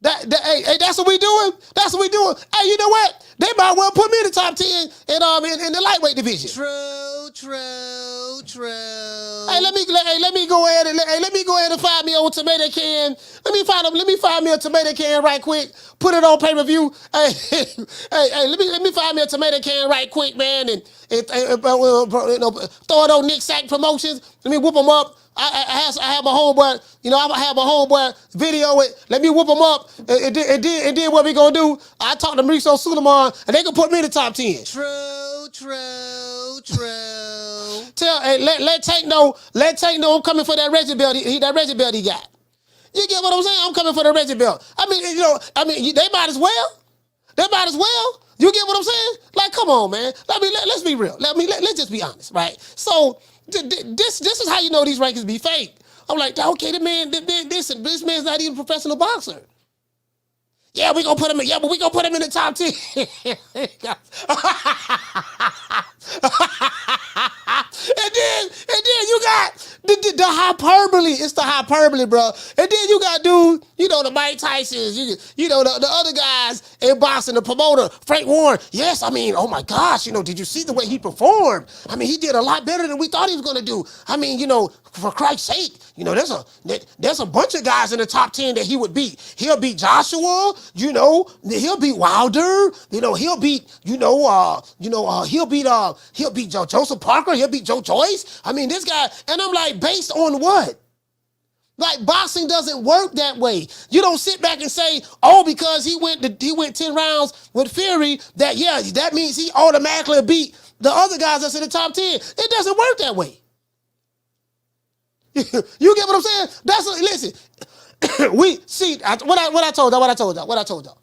Speaker 2: Hey, that's what we doing. That's what we doing. Hey, you know what? They might well put me in the top 10 in the lightweight division. True. Hey, let me go ahead and find me a tomato can. Let me find me a tomato can right quick. Put it on pay-per-view. Hey, let me find me a tomato can right quick, man, and throw it on Nick Sack Promotions. Let me whoop them up. I have my homeboy, I have my homeboy video it. Let me whoop them up. And then what we gonna do? I talk to Mauricio Suleiman, and they can put me in the top 10. True. Let Tank know I'm coming for that Reggie belt. That Reggie belt he got. You get what I'm saying? I'm coming for the Reggie belt. I mean, they might as well. You get what I'm saying? Like, come on, man. Let's be real. Let's just be honest, right? So this is how you know these rankings be fake. I'm like, okay, this man's not even a professional boxer. Yeah, we gonna put him in. Yeah, but we gonna put him in the top 10. And then you got the hyperbole. It's the hyperbole, bro. And then you got dude, the Mike Tysons, the other guys in boxing, the promoter, Frank Warren. Yes, I mean, oh my gosh, did you see the way he performed? I mean, he did a lot better than we thought he was gonna do. I mean, for Christ's sake, there's a bunch of guys in the top 10 that he would beat. He'll beat Joshua, he'll beat Wilder, he'll beat Joseph Parker, he'll beat Joe Joyce. I mean, this guy, and I'm like, based on what? Like, boxing doesn't work that way. You don't sit back and say, oh, because he went 10 rounds with Fury, that means he automatically beat the other guys that's in the top 10. It doesn't work that way. You get what I'm saying? Listen. What I told y'all.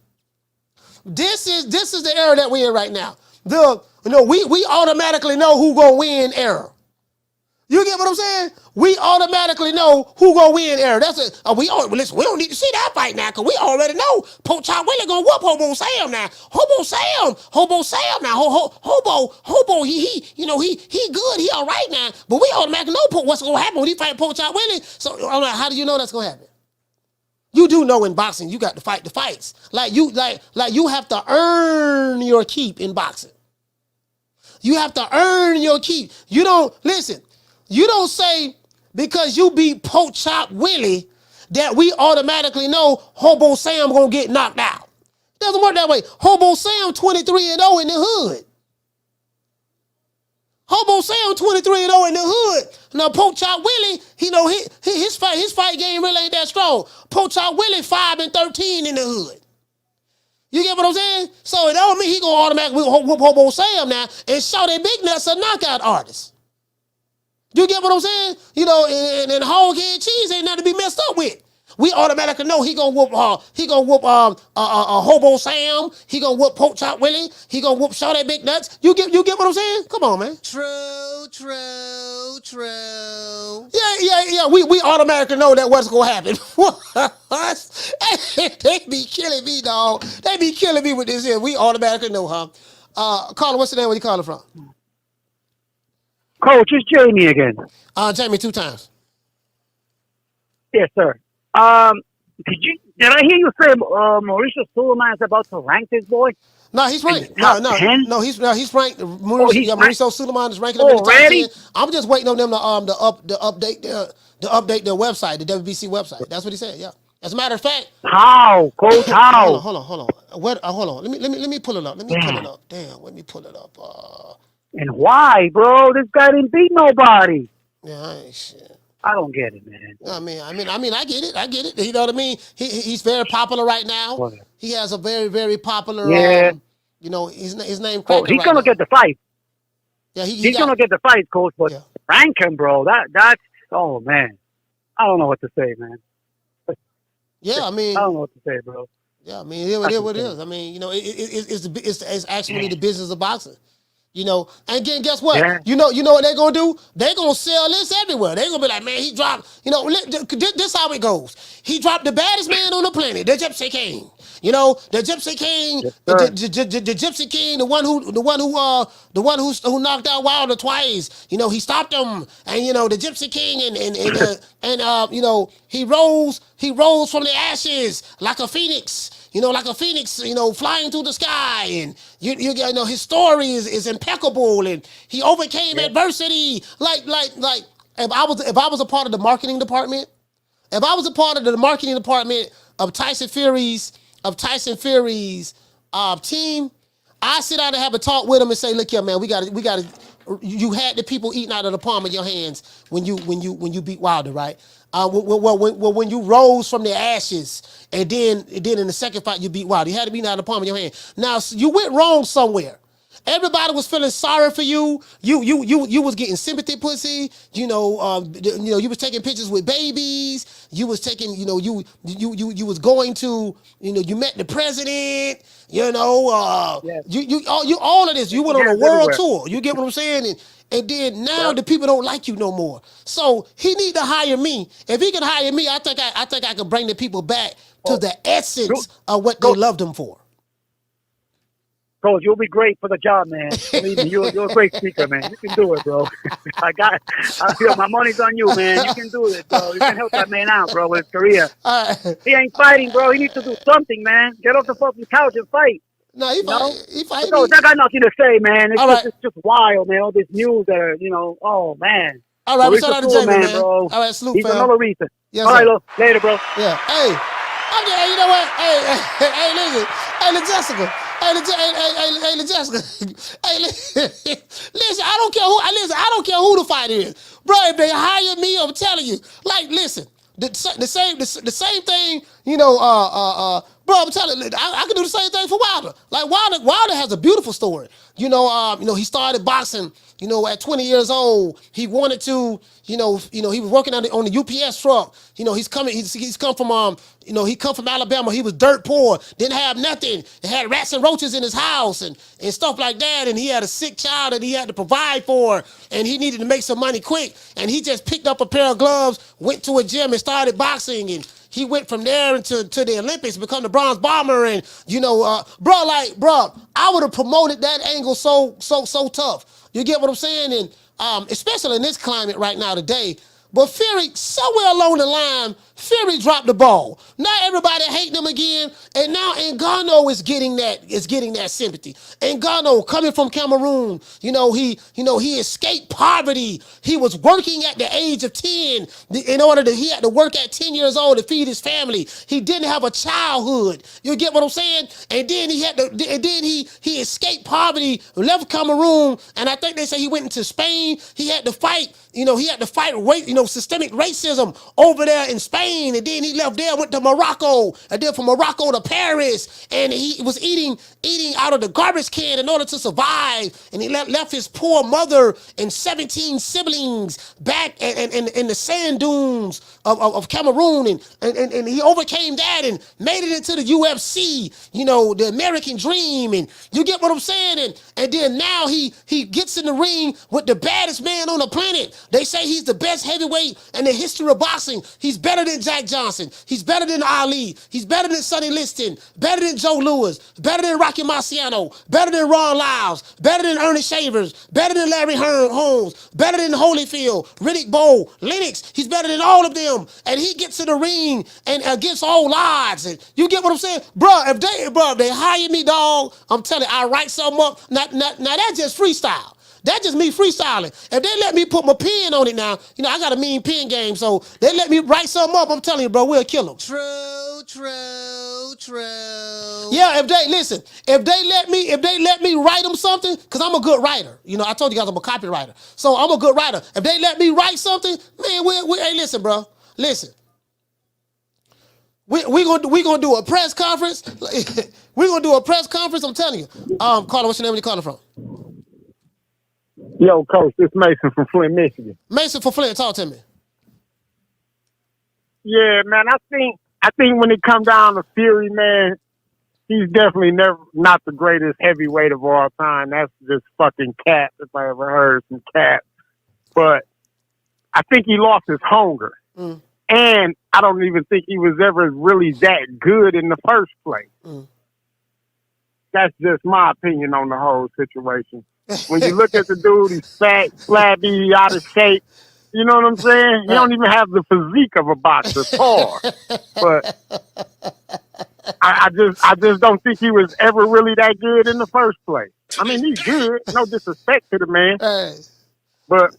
Speaker 2: This is the era that we're in right now. We automatically know who gonna win era. You get what I'm saying? We automatically know who gonna win era. That's it. We don't need to see that fight now because we already know Pope Chop Willie gonna whoop Hobo Sam now. Hobo Sam now. Hobo. He good. He all right now. But we automatically know what's gonna happen when he fight Pope Chop Willie. So how do you know that's gonna happen? You do know in boxing you got to fight the fights. Like you have to earn your keep in boxing. You have to earn your keep. You don't say because you beat Pope Chop Willie that we automatically know Hobo Sam gonna get knocked out. It doesn't work that way. Hobo Sam 23-0 in the hood. Hobo Sam 23-0 in the hood. Now Pope Chop Willie, his fight game really ain't that strong. Pope Chop Willie 5-13 in the hood. You get what I'm saying? So it don't mean he gonna automatically whoop Hobo Sam now and show that big nuts a knockout artist. You get what I'm saying? And hog head cheese ain't nothing to be messed up with. We automatically know he gonna whoop Hobo Sam. He gonna whoop Pope Chop Willie. He gonna whoop Shaw that big nuts. You get what I'm saying? Come on, man. True. Yeah. We automatically know that what's gonna happen. They be killing me, dog. They be killing me with this here. We automatically know, huh? Caller, what's the name? Where you calling from?
Speaker 14: Coach, it's Jamie again.
Speaker 2: Jamie 2 times.
Speaker 14: Yes, sir. Did I hear you say Mauricio Sulaiman is about to rank this boy?
Speaker 2: No, he's ranked. No, he's ranked. Mauricio Sulaiman is ranking him in the top 10. I'm just waiting on them to update their website, the WBC website. That's what he said. Yeah. As a matter of fact,
Speaker 14: how, Coach? How?
Speaker 2: Hold on. Hold on. Let me pull it up. Damn. Let me pull it up.
Speaker 14: And why, bro? This guy didn't beat nobody.
Speaker 2: Yeah, shit.
Speaker 14: I don't get it, man.
Speaker 2: I mean, I get it. You know what I mean? He's very popular right now. He has a very, very popular.
Speaker 14: Yeah.
Speaker 2: His name.
Speaker 14: Oh, he's gonna get the fight.
Speaker 2: Yeah,
Speaker 14: he's gonna get the fight, Coach. But rank him, bro. That's. Oh man, I don't know what to say, man.
Speaker 2: Yeah, I mean,
Speaker 14: I don't know what to say, bro.
Speaker 2: Yeah, I mean, it is what it is. I mean, it's actually the business of boxing. And again, guess what?
Speaker 14: Yeah.
Speaker 2: You know what they're gonna do? They're gonna sell this everywhere. They're gonna be like, man, he dropped. This how it goes. He dropped the baddest man on the planet, the Gypsy King. The Gypsy King, the Gypsy King, the one who knocked out Wilder twice. He stopped him, and the Gypsy King, and he rose from the ashes like a phoenix. Flying through the sky, and his story is impeccable, and he overcame adversity. Like if I was a part of the marketing department, of Tyson Fury's team, I sit down and have a talk with him and say, look here, man, we got to. You had the people eating out of the palm of your hands when you beat Wilder, right? When you rose from the ashes, and then in the second fight you beat Wilder, you had to beat out of the palm of your hand. Now you went wrong somewhere. Everybody was feeling sorry for you. You was getting sympathy pussy. You was taking pictures with babies. You was taking. You was going to. You met the president. All of this. You went on a world tour. You get what I'm saying? And then now the people don't like you no more. So he need to hire me. If he can hire me, I think I can bring the people back to the essence of what they loved him for.
Speaker 14: Coach, you'll be great for the job, man. Believe me, you're a great speaker, man. You can do it, bro. I feel my money's on you, man. You can do it, bro. You can help that man out, bro, with his career. He ain't fighting, bro. He needs to do something, man. Get off the fucking couch and fight.
Speaker 2: No, he fight.
Speaker 14: So I got nothing to say, man. It's just wild, man. All this news that are, oh, man.
Speaker 2: All right, we shout out to Jamie, man.
Speaker 14: Bro.
Speaker 2: All right, salute,
Speaker 14: He's
Speaker 2: fam.
Speaker 14: another reason.
Speaker 2: Yes,
Speaker 14: all right, look, later, bro.
Speaker 2: Yeah. Hey, you know what? Hey, listen. Hey, Jessica. Hey, Jessica. Hey, listen. I don't care who the fight is, bro. If they hire me, I'm telling you. Like, listen. The same thing, bro, I'm telling you, I can do the same thing for Wilder. Like Wilder has a beautiful story. He started boxing, at 20 years old. He wanted to, he was working on the UPS truck. He's come from he come from Alabama. He was dirt poor, didn't have nothing. He had rats and roaches in his house and stuff like that. And he had a sick child that he had to provide for, and he needed to make some money quick. And he just picked up a pair of gloves, went to a gym and started boxing, and he went from there into the Olympics, become the bronze bomber, and bro, I would have promoted that angle so tough. You get what I'm saying? And especially in this climate right now today. But Fury, somewhere along the line, Fury dropped the ball. Now everybody hating him again, and now Ngannou is getting that sympathy. Ngannou coming from Cameroon, he escaped poverty. He was working at the age of 10 he had to work at 10 years old to feed his family. He didn't have a childhood. You get what I'm saying? And then he escaped poverty, left Cameroon, and I think they say he went into Spain. He had to fight, systemic racism over there in Spain, and then he left there, went to Morocco, and then from Morocco to Paris, and he was eating out of the garbage can in order to survive, and he left his poor mother and 17 siblings back in the sand dunes of Cameroon, and he overcame that and made it into the UFC, the American dream, and you get what I'm saying, and then now he gets in the ring with the baddest man on the planet. They say he's the best heavyweight in the history of boxing. He's better than Jack Johnson. He's better than Ali. He's better than Sonny Liston. Better than Joe Louis. Better than Rocky Marciano. Better than Ron Lyles. Better than Ernie Shavers. Better than Larry Holmes. Better than Holyfield. Riddick Bowe. Lennox. He's better than all of them. And he gets in the ring and against all odds. And you get what I'm saying? Bro, if they hire me, dog, I'm telling you, I write something up. Now that's just freestyle. That's just me freestyling. If they let me put my pen on it now, I got a mean pen game, so they let me write something up, I'm telling you, bro, we'll kill them. True. Yeah, if they let me write them something, because I'm a good writer. I told you guys I'm a copywriter. So I'm a good writer. If they let me write something, man, hey, listen, bro. Listen. We're gonna do a press conference. We're gonna do a press conference, I'm telling you. Carter, what's your name? Where you calling from?
Speaker 19: Yo, Coach, it's Mason from Flint, Michigan.
Speaker 2: Mason from Flint, talk to me.
Speaker 19: Yeah, man, I think when it comes down to Fury, man, he's definitely not the greatest heavyweight of all time. That's just fucking cat, if I ever heard some cat. But I think he lost his hunger. Mm. And I don't even think he was ever really that good in the first place. Mm. That's just my opinion on the whole situation. When you look at the dude, he's fat, flabby, out of shape. You know what I'm saying? He don't even have the physique of a boxer, tall. But I just don't think he was ever really that good in the first place. I mean, he's good. No disrespect to the man. But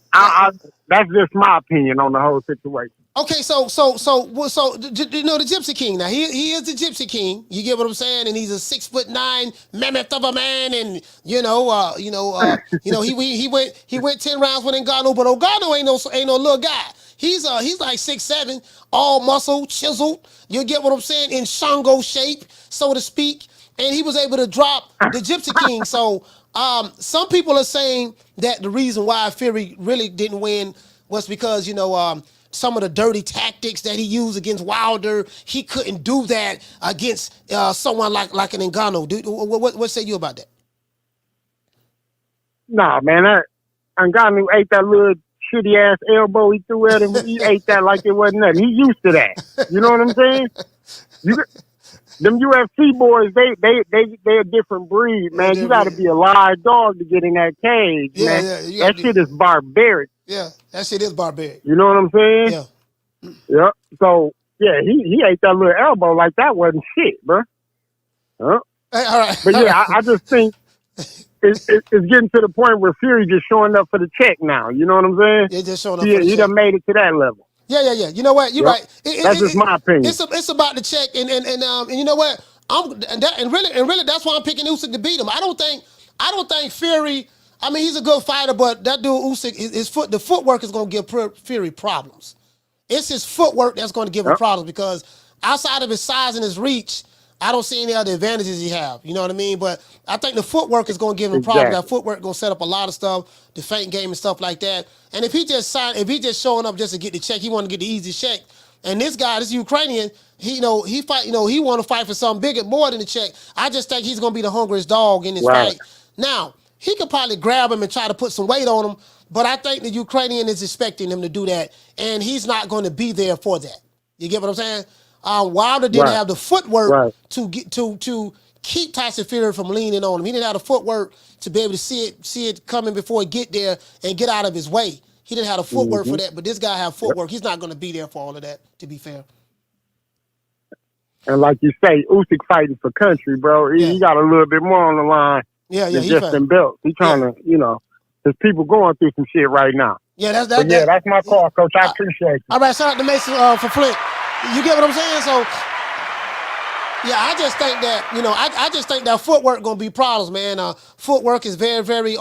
Speaker 19: that's just my opinion on the whole situation.
Speaker 2: Okay, so the Gypsy King. Now he is the Gypsy King. You get what I'm saying? And he's a 6'9" mammoth of a man, and he went 10 rounds with Ngannou, but Ngannou ain't no little guy. He's like 6'7", all muscle, chiseled. You get what I'm saying? In Shango shape, so to speak. And he was able to drop the Gypsy King. So some people are saying that the reason why Fury really didn't win was because some of the dirty tactics that he used against Wilder, he couldn't do that against someone like an Ngannou. Dude, what say you about that?
Speaker 19: Nah, man, Ngannou ate that little shitty ass elbow he threw at him. He ate that like it wasn't nothing. He used to that. You know what I'm saying? Them UFC boys, they a different breed, man. You got to be a live dog to get in that cage, man. That shit is barbaric.
Speaker 2: Yeah, that shit is barbaric.
Speaker 19: You know what I'm saying? Yeah. Yep. So, yeah, he ate that little elbow like that wasn't shit, bro. Huh?
Speaker 2: Hey, all right.
Speaker 19: But yeah, I just think it's getting to the point where Fury just showing up for the check now. You know what I'm saying?
Speaker 2: Yeah, just showing up for the check.
Speaker 19: He done made it to that level.
Speaker 2: Yeah. You know what? You're right.
Speaker 19: That's just my opinion.
Speaker 2: It's about the check, and you know what? Really, that's why I'm picking Usyk to beat him. I don't think Fury. I mean, he's a good fighter, but that dude Usyk, the footwork is gonna give Fury problems. It's his footwork that's going to give him problems because outside of his size and his reach, I don't see any other advantages he have. You know what I mean? But I think the footwork is going to give him problems. That footwork going to set up a lot of stuff, the feint game and stuff like that. And if he just showing up just to get the check, he want to get the easy check. And this guy, this Ukrainian, he want to fight for something bigger, more than the check. I just think he's going to be the hungriest dog in this fight. Now, he could probably grab him and try to put some weight on him, but I think the Ukrainian is expecting him to do that, and he's not going to be there for that. You get what I'm saying? Wilder didn't have the footwork to keep Tyson Fury from leaning on him. He didn't have the footwork to be able to see it coming before it get there and get out of his way. He didn't have the footwork for that, but this guy have footwork. He's not going to be there for all of that, to be fair.
Speaker 19: And like you say, Usyk fighting for country, bro. He got a little bit more on the line than just them belts. He trying to, there's people going through some shit right now.
Speaker 2: Yeah,
Speaker 19: that's my call, Coach. I appreciate it.
Speaker 2: All right, shout out to Mason for Flint. You get what I'm saying? So, yeah, I just think that, I just think that footwork going to be problems, man. Footwork is very, very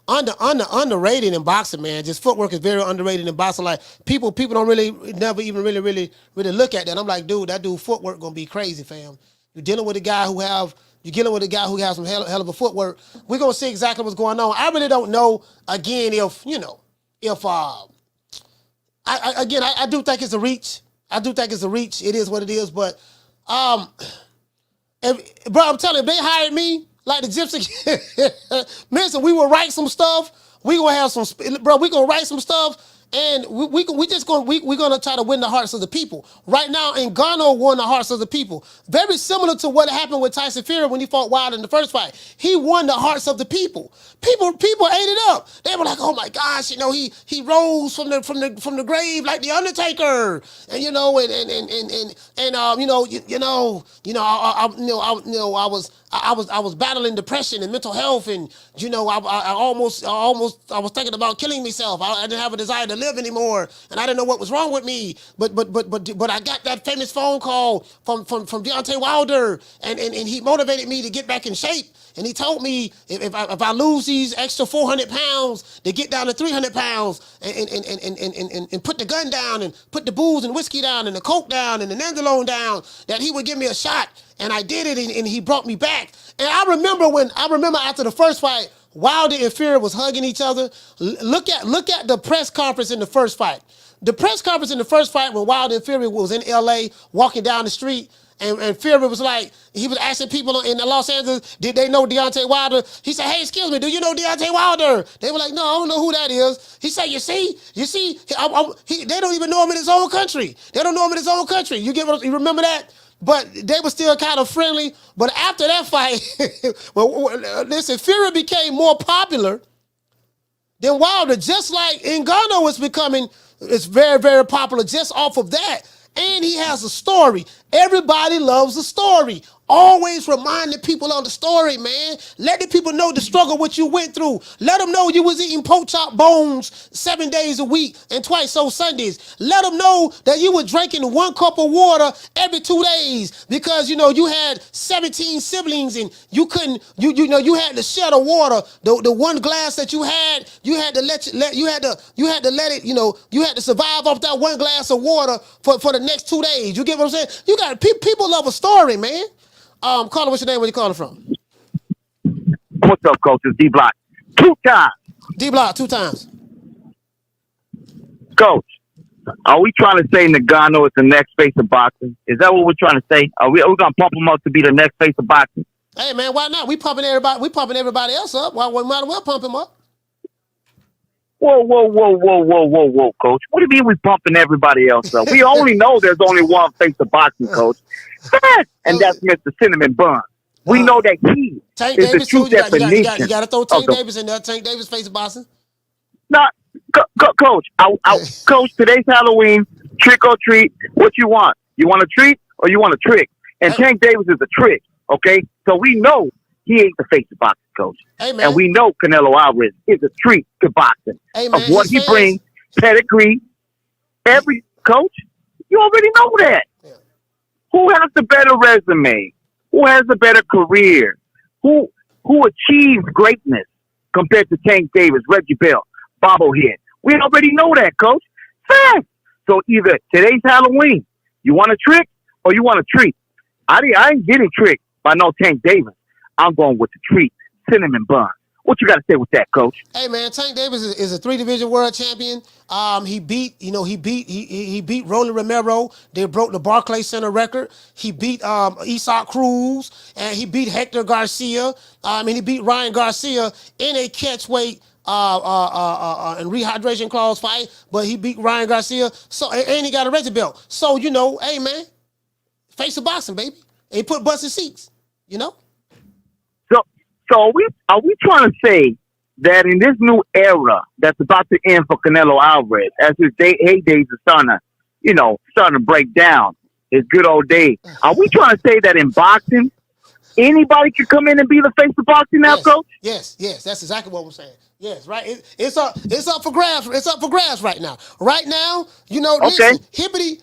Speaker 2: underrated in boxing, man. Just footwork is very underrated in boxing. Like, people never even really look at that. I'm like, dude, that dude footwork going to be crazy, fam. You're dealing with a guy who has some hell of a footwork. We're going to see exactly what's going on. I really don't know, again, I do think it's a reach. It is what it is, but bro, I'm telling you, if they hired me like the Gypsy King, listen, we will write some stuff. We gonna have some, bro. We gonna write some stuff, and we're gonna try to win the hearts of the people. Right now, Ngannou won the hearts of the people. Very similar to what happened with Tyson Fury when he fought Wilder in the first fight. He won the hearts of the people. People ate it up. They were like, "Oh my gosh, he rose from the grave like the Undertaker," and I was battling depression and mental health, and I was thinking about killing myself. I didn't have a desire to live anymore, and I didn't know what was wrong with me. But I got that famous phone call from Deontay Wilder, and he motivated me to get back in shape. And he told me if I lose these extra 400 pounds to get down to 300 pounds and put the gun down and put the booze and whiskey down and the coke down and the nandrolone down, that he would give me a shot. And I did it, and he brought me back. And I remember after the first fight, Wilder and Fury was hugging each other. Look at the press conference in the first fight. The press conference in the first fight when Wilder and Fury was in L.A. walking down the street, and Fury was like, he was asking people in Los Angeles, did they know Deontay Wilder? He said, "Hey, excuse me, do you know Deontay Wilder?" They were like, "No, I don't know who that is." He said, you see, they don't even know him in his own country. They don't know him in his own country. You remember that? But they were still kind of friendly. But after that fight, listen, Fury became more popular than Wilder, just like Ngannou is very, very popular just off of that. And he has a story. Everybody loves a story. Always remind the people of the story, man. Let the people know the struggle, what you went through. Let them know you was eating pork chop bones 7 days a week and twice on Sundays. Let them know that you were drinking 1 cup of water every 2 days because, you had 17 siblings and you couldn't, you had to share the water. The one glass that you had to you had to survive off that 1 glass of water for the next 2 days. You get what I'm saying? You got people love a story, man. Caller, what's your name? Where you calling from?
Speaker 15: What's up, Coach? It's D-Block. 2 times.
Speaker 2: D-Block, 2 times.
Speaker 15: Coach, are we trying to say Ngannou is the next face of boxing? Is that what we're trying to say? Are we going to pump him up to be the next face of boxing?
Speaker 2: Hey, man, why not? We pumping everybody else up. Why we might as well pump him up?
Speaker 15: Whoa, Coach. What do you mean we pumping everybody else up? We only know there's only one face of boxing, Coach. And that's Mr. Cinnamon Bun. We know that he is the true definition.
Speaker 2: You got to throw Tank Davis in there. Tank Davis face of boxing.
Speaker 15: No, Coach. Coach, today's Halloween. Trick or treat. What you want? You want a treat or you want a trick? And Tank Davis is a trick, okay? So we know he ain't the face of boxing, Coach.
Speaker 2: Hey, man.
Speaker 15: And we know Canelo Alvarez is a treat to boxing.
Speaker 2: Hey, man,
Speaker 15: of what he brings, pedigree, every coach. You already know that. Yeah. Who has the better resume? Who has the better career? Who achieved greatness compared to Tank Davis, Reggie Bell, Bobblehead? We already know that, Coach. Fact. So either today's Halloween, you want a trick or you want a treat. I ain't getting tricked by no Tank Davis. I'm going with the treat, cinnamon bun. What you got to say with that, Coach?
Speaker 2: Hey man, Tank Davis is a 3-division world champion. He beat Roland Romero. They broke the Barclays Center record. He beat Usyk Cruz, and he beat Hector Garcia. And he beat Ryan Garcia in a catchweight and rehydration clause fight. But he beat Ryan Garcia. So and he got a Reggie belt. So hey man, face of boxing, baby. And he put butts in seats.
Speaker 15: So are we trying to say that in this new era that's about to end for Canelo Alvarez, as his heydays are starting to break down, his good old days, are we trying to say that in boxing, anybody can come in and be the face of boxing now, Coach?
Speaker 2: Yes, that's exactly what we're saying. Yes, right. It's up for grabs. It's up for grabs right now. Right now, listen, Hippity,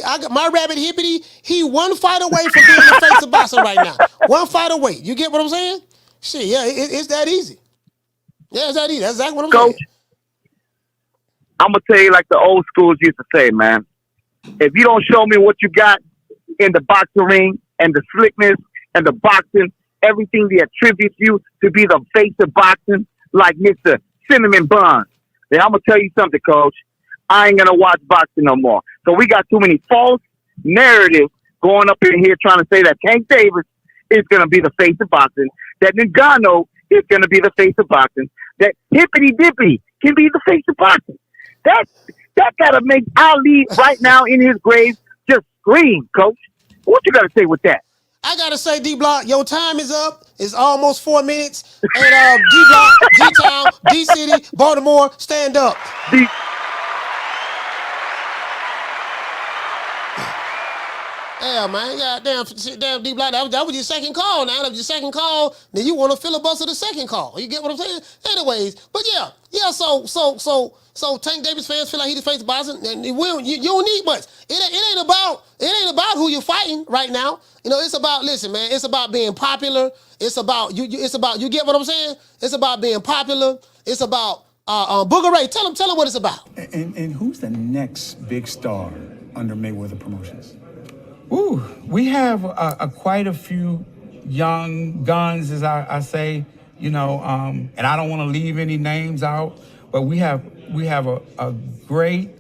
Speaker 2: I got my rabbit Hippity. He one fight away from being the face of boxing right now. One fight away. You get what I'm saying? Shit, yeah, it's that easy. Yeah, it's that easy. That's exactly what I'm saying.
Speaker 15: I'm gonna tell you like the old schools used to say, man. If you don't show me what you got in the boxing ring and the slickness and the boxing, everything that attributes you to be the face of boxing, like Mr. Cinnamon Bun, then I'm gonna tell you something, Coach. I ain't gonna watch boxing no more. So we got too many false narratives going up in here trying to say that Tank Davis is gonna be the face of boxing, that Ngannou is gonna be the face of boxing, that Hippity Dippity can be the face of boxing. That gotta make Ali right now in his grave just scream, Coach. What you gotta say with that?
Speaker 2: I gotta say, D-Block, your time is up. It's almost 4 minutes. And D-Block, D-Town, D-City, Baltimore, stand up. Yeah, man, damn D-Block, that was your second call now. That was your second call. Then you want to filibuster the second call. You get what I'm saying? Anyways, but yeah, so Tank Davis fans feel like he's the face of boxing, and you don't need much. It ain't about who you're fighting right now. It's about, listen, man, it's about being popular. It's about you get what I'm saying? It's about being popular. It's about Booger Ray. Tell him what it's about.
Speaker 20: And who's the next big star under Mayweather Promotions?
Speaker 21: Ooh, we have quite a few young guns, as I say, and I don't want to leave any names out, but we have a great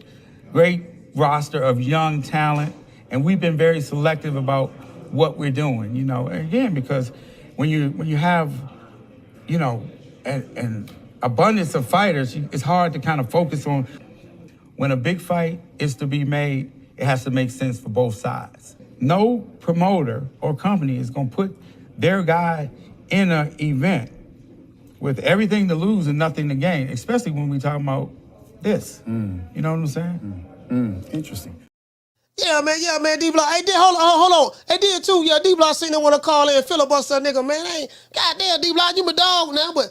Speaker 21: roster of young talent, and we've been very selective about what we're doing, again, because when you have, an abundance of fighters, it's hard to kind of focus on. When a big fight is to be made, it has to make sense for both sides. No promoter or company is going to put their guy in an event with everything to lose and nothing to gain, especially when we talk about this. You know what I'm saying?
Speaker 20: Interesting.
Speaker 2: Yeah, man, D-Block. Hey, hold on. Hey, did too. Yeah, D-Block seen them want to call in and filibuster a nigga, man. Hey, goddamn, D-Block, you my dog now, but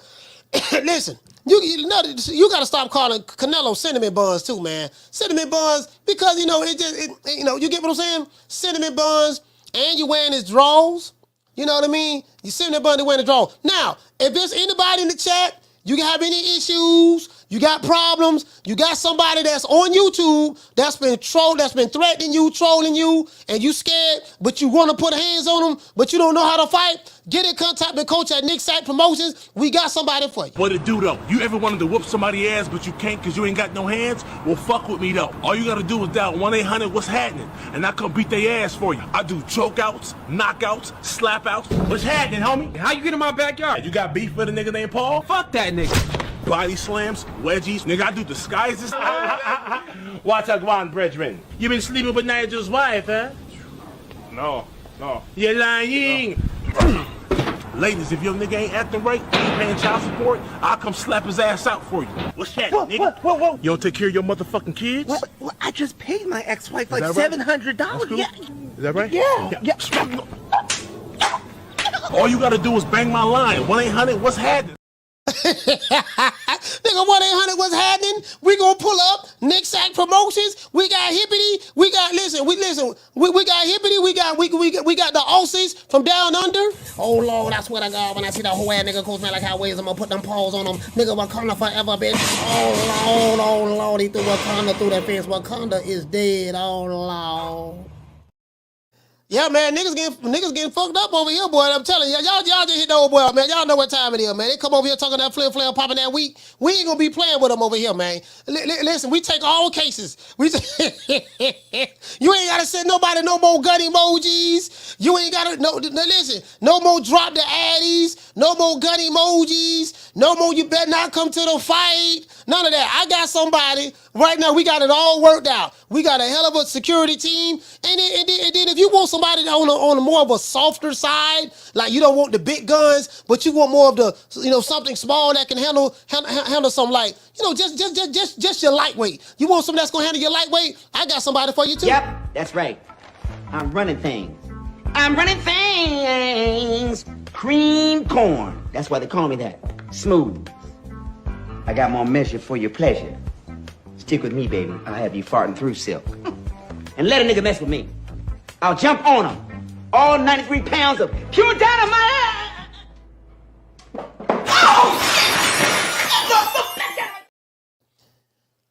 Speaker 2: listen. You got to stop calling Canelo cinnamon buns too, man. Cinnamon buns, because you get what I'm saying? Cinnamon buns, and you wearing his drawers. You know what I mean? You cinnamon bun, they wearing the drawers. Now, if there's anybody in the chat, you have any issues, you got problems, you got somebody that's on YouTube that's been threatening you, trolling you, and you scared, but you want to put hands on them, but you don't know how to fight, get in contact with Coach at Insecurity Promotions. We got somebody for you.
Speaker 6: What it do, though? You ever wanted to whoop somebody's ass, but you can't because you ain't got no hands? Well, fuck with me, though. All you got to do is dial 1-800-WHAT's happening, and I come beat their ass for you. I do chokeouts, knockouts, slapouts. What's happening, homie?
Speaker 8: How you get in my backyard?
Speaker 6: You got beef with a nigga named Paul?
Speaker 8: Fuck that nigga.
Speaker 6: Body slams, wedgies, nigga, I do disguises. Watch out, one, brethren. You been sleeping with Nigel's wife, huh? No. You're lying. No. Ladies, if your nigga ain't acting right, ain't paying child support, I'll come slap his ass out for you. What's that, nigga? Whoa. You don't take care of your motherfucking kids?
Speaker 8: Well, I just paid my ex-wife like
Speaker 6: right?
Speaker 8: $700.
Speaker 6: Cool.
Speaker 8: Yeah.
Speaker 6: Is that right?
Speaker 8: Yeah.
Speaker 6: All you gotta do is bang my line. 1-800-WHAT's happening.
Speaker 2: Nigga, 1-800, what's happening? We gonna pull up. Nick Sack Promotions. We got Hippity. We got We got Hippity. We got the Aussies from down under. Oh Lord, I swear to God, when I see that whole ass nigga coach man like how ways, I'm gonna put them paws on them. Nigga, Wakanda forever, bitch. Oh Lord, he threw Wakanda through that fence. Wakanda is dead. Oh Lord. Yeah, man, niggas getting fucked up over here, boy. I'm telling you, y'all just hit the old boy up, man. Y'all know what time it is, man. They come over here talking that flim, popping that week. We ain't gonna be playing with them over here, man. Listen, we take all cases. You ain't gotta send nobody no more gun emojis. You ain't gotta listen. No more drop the addies. No more gun emojis. No more. You better not come to the fight. None of that. I got somebody right now. We got it all worked out. We got a hell of a security team, and then if you want somebody on a more of a softer side, like you don't want the big guns, but you want more of the something small that can handle something like just your lightweight. You want something that's gonna handle your lightweight? I got somebody for you too.
Speaker 9: Yep, that's right. I'm running things. Cream corn. That's why they call me that. Smooth. I got more measure for your pleasure. Stick with me, baby. I'll have you farting through silk. And let a nigga mess with me. I'll jump on him. All 93 pounds of pure dynamite.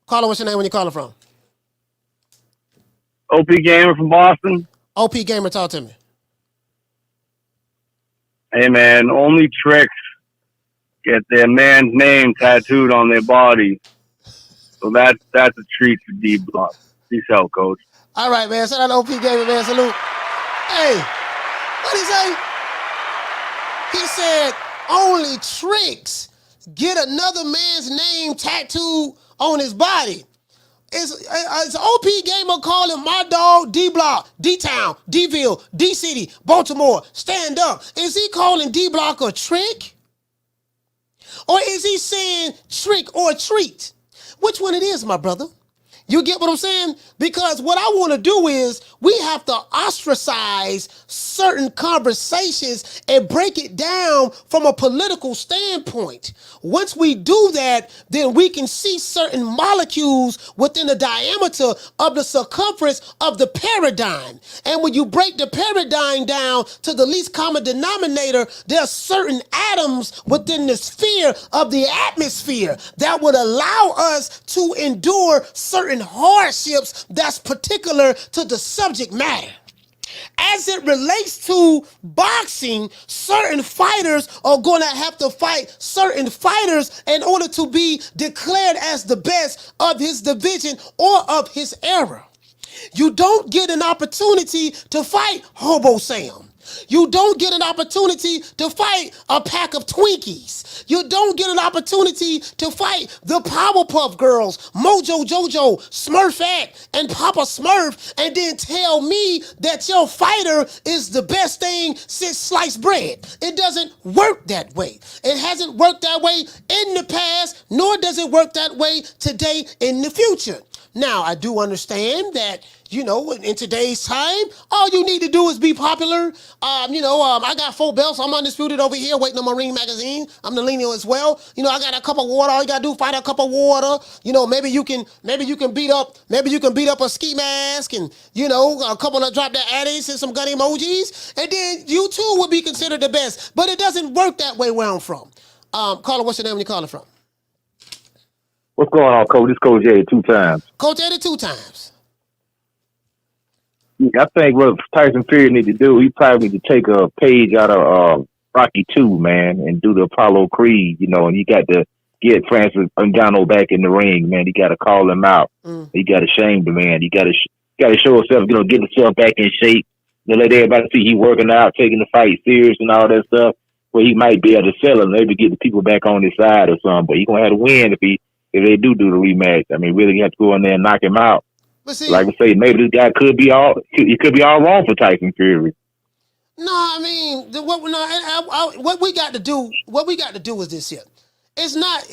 Speaker 2: Caller, what's your name when you calling from?
Speaker 19: OP Gamer from Boston.
Speaker 2: OP Gamer, talk to me.
Speaker 19: Hey, man, only tricks get their man's name tattooed on their body. So that's a treat for D-Block. Peace out, coach.
Speaker 2: All right, man. Shout out to OP Gamer, man. Salute. Hey, what'd he say? He said, only tricks get another man's name tattooed on his body. It's OP Gamer calling my dog D-Block, D-Town, D-Ville, D-City, Baltimore, stand up. Is he calling D-Block a trick? Or is he saying trick or treat? Which one it is, my brother? You get what I'm saying? Because what I want to do is we have to ostracize certain conversations and break it down from a political standpoint. Once we do that, then we can see certain molecules within the diameter of the circumference of the paradigm. And when you break the paradigm down to the least common denominator, there are certain atoms within the sphere of the atmosphere that would allow us to endure certain hardships that's particular to the subject matter. As it relates to boxing, certain fighters are going to have to fight certain fighters in order to be declared as the best of his division or of his era. You don't get an opportunity to fight Hobo Sam. You don't get an opportunity to fight a pack of Twinkies. You don't get an opportunity to fight the Powerpuff Girls, Mojo Jojo, Smurfette, and Papa Smurf, and then tell me that your fighter is the best thing since sliced bread. It doesn't work that way. It hasn't worked that way in the past, nor does it work that way today in the future. Now, I do understand that, in today's time, all you need to do is be popular. I got 4 belts. I'm undisputed over here waiting on my Ring magazine. I'm the Lenio as well. I got a cup of water. All you gotta do is find a cup of water. Maybe you can beat up a ski mask and, a couple of drop that addies and some gun emojis. And then you too would be considered the best. But it doesn't work that way where I'm from. Caller, what's your name when you calling from?
Speaker 15: What's going on, Coach? This Coach Eddie 2 times.
Speaker 2: Coach Eddie 2 times.
Speaker 15: I think what Tyson Fury need to do, he probably need to take a page out of Rocky 2, man, and do the Apollo Creed, and you got to get Francis Ngannou back in the ring, man. You got to call him out. You got to shame the man. You got to show himself, get himself back in shape. Let everybody see he working out, taking the fight serious and all that stuff. Well, he might be able to sell him, maybe get the people back on his side or something, but he going to have to win if they do the rematch. I mean, really, you have to go in there and knock him out. See, like I say, maybe this guy could be all wrong for Tyson Fury.
Speaker 2: No, I mean, what we got to do is this here. It's not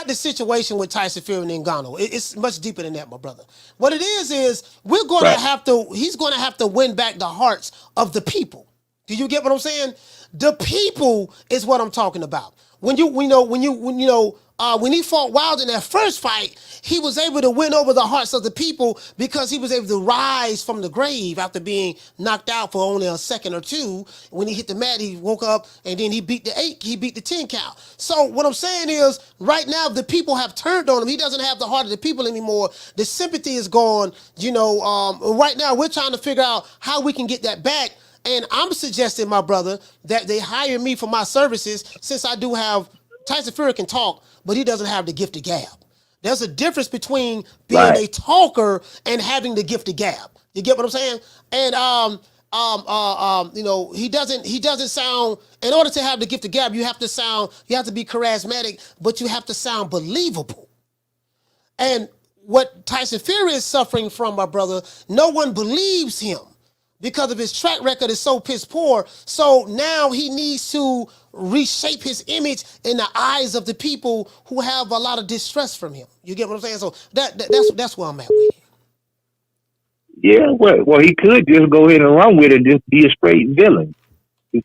Speaker 2: the situation with Tyson Fury and Ngannou. It's much deeper than that, my brother. What it is we're going to have to. He's going to have to win back the hearts of the people. Do you get what I'm saying? The people is what I'm talking about. When when he fought Wilder in that first fight, he was able to win over the hearts of the people because he was able to rise from the grave after being knocked out for only a second or two. When he hit the mat, he woke up and then he beat the 10 count. So what I'm saying is, right now the people have turned on him. He doesn't have the heart of the people anymore. The sympathy is gone. Right now we're trying to figure out how we can get that back. And I'm suggesting, my brother, that they hire me for my services, since I do have Tyson Fury can talk, but he doesn't have the gift of gab. There's a difference between being a talker and having the gift of gab. You get what I'm saying? And he doesn't sound. In order to have the gift of gab, you have to be charismatic, but you have to sound believable. And what Tyson Fury is suffering from, my brother, no one believes him because of his track record is so piss poor. So now he needs to reshape his image in the eyes of the people who have a lot of distrust from him. You get what I'm saying? So that's where I'm at with it.
Speaker 15: Yeah, well, he could just go ahead and run with it and just be a straight villain.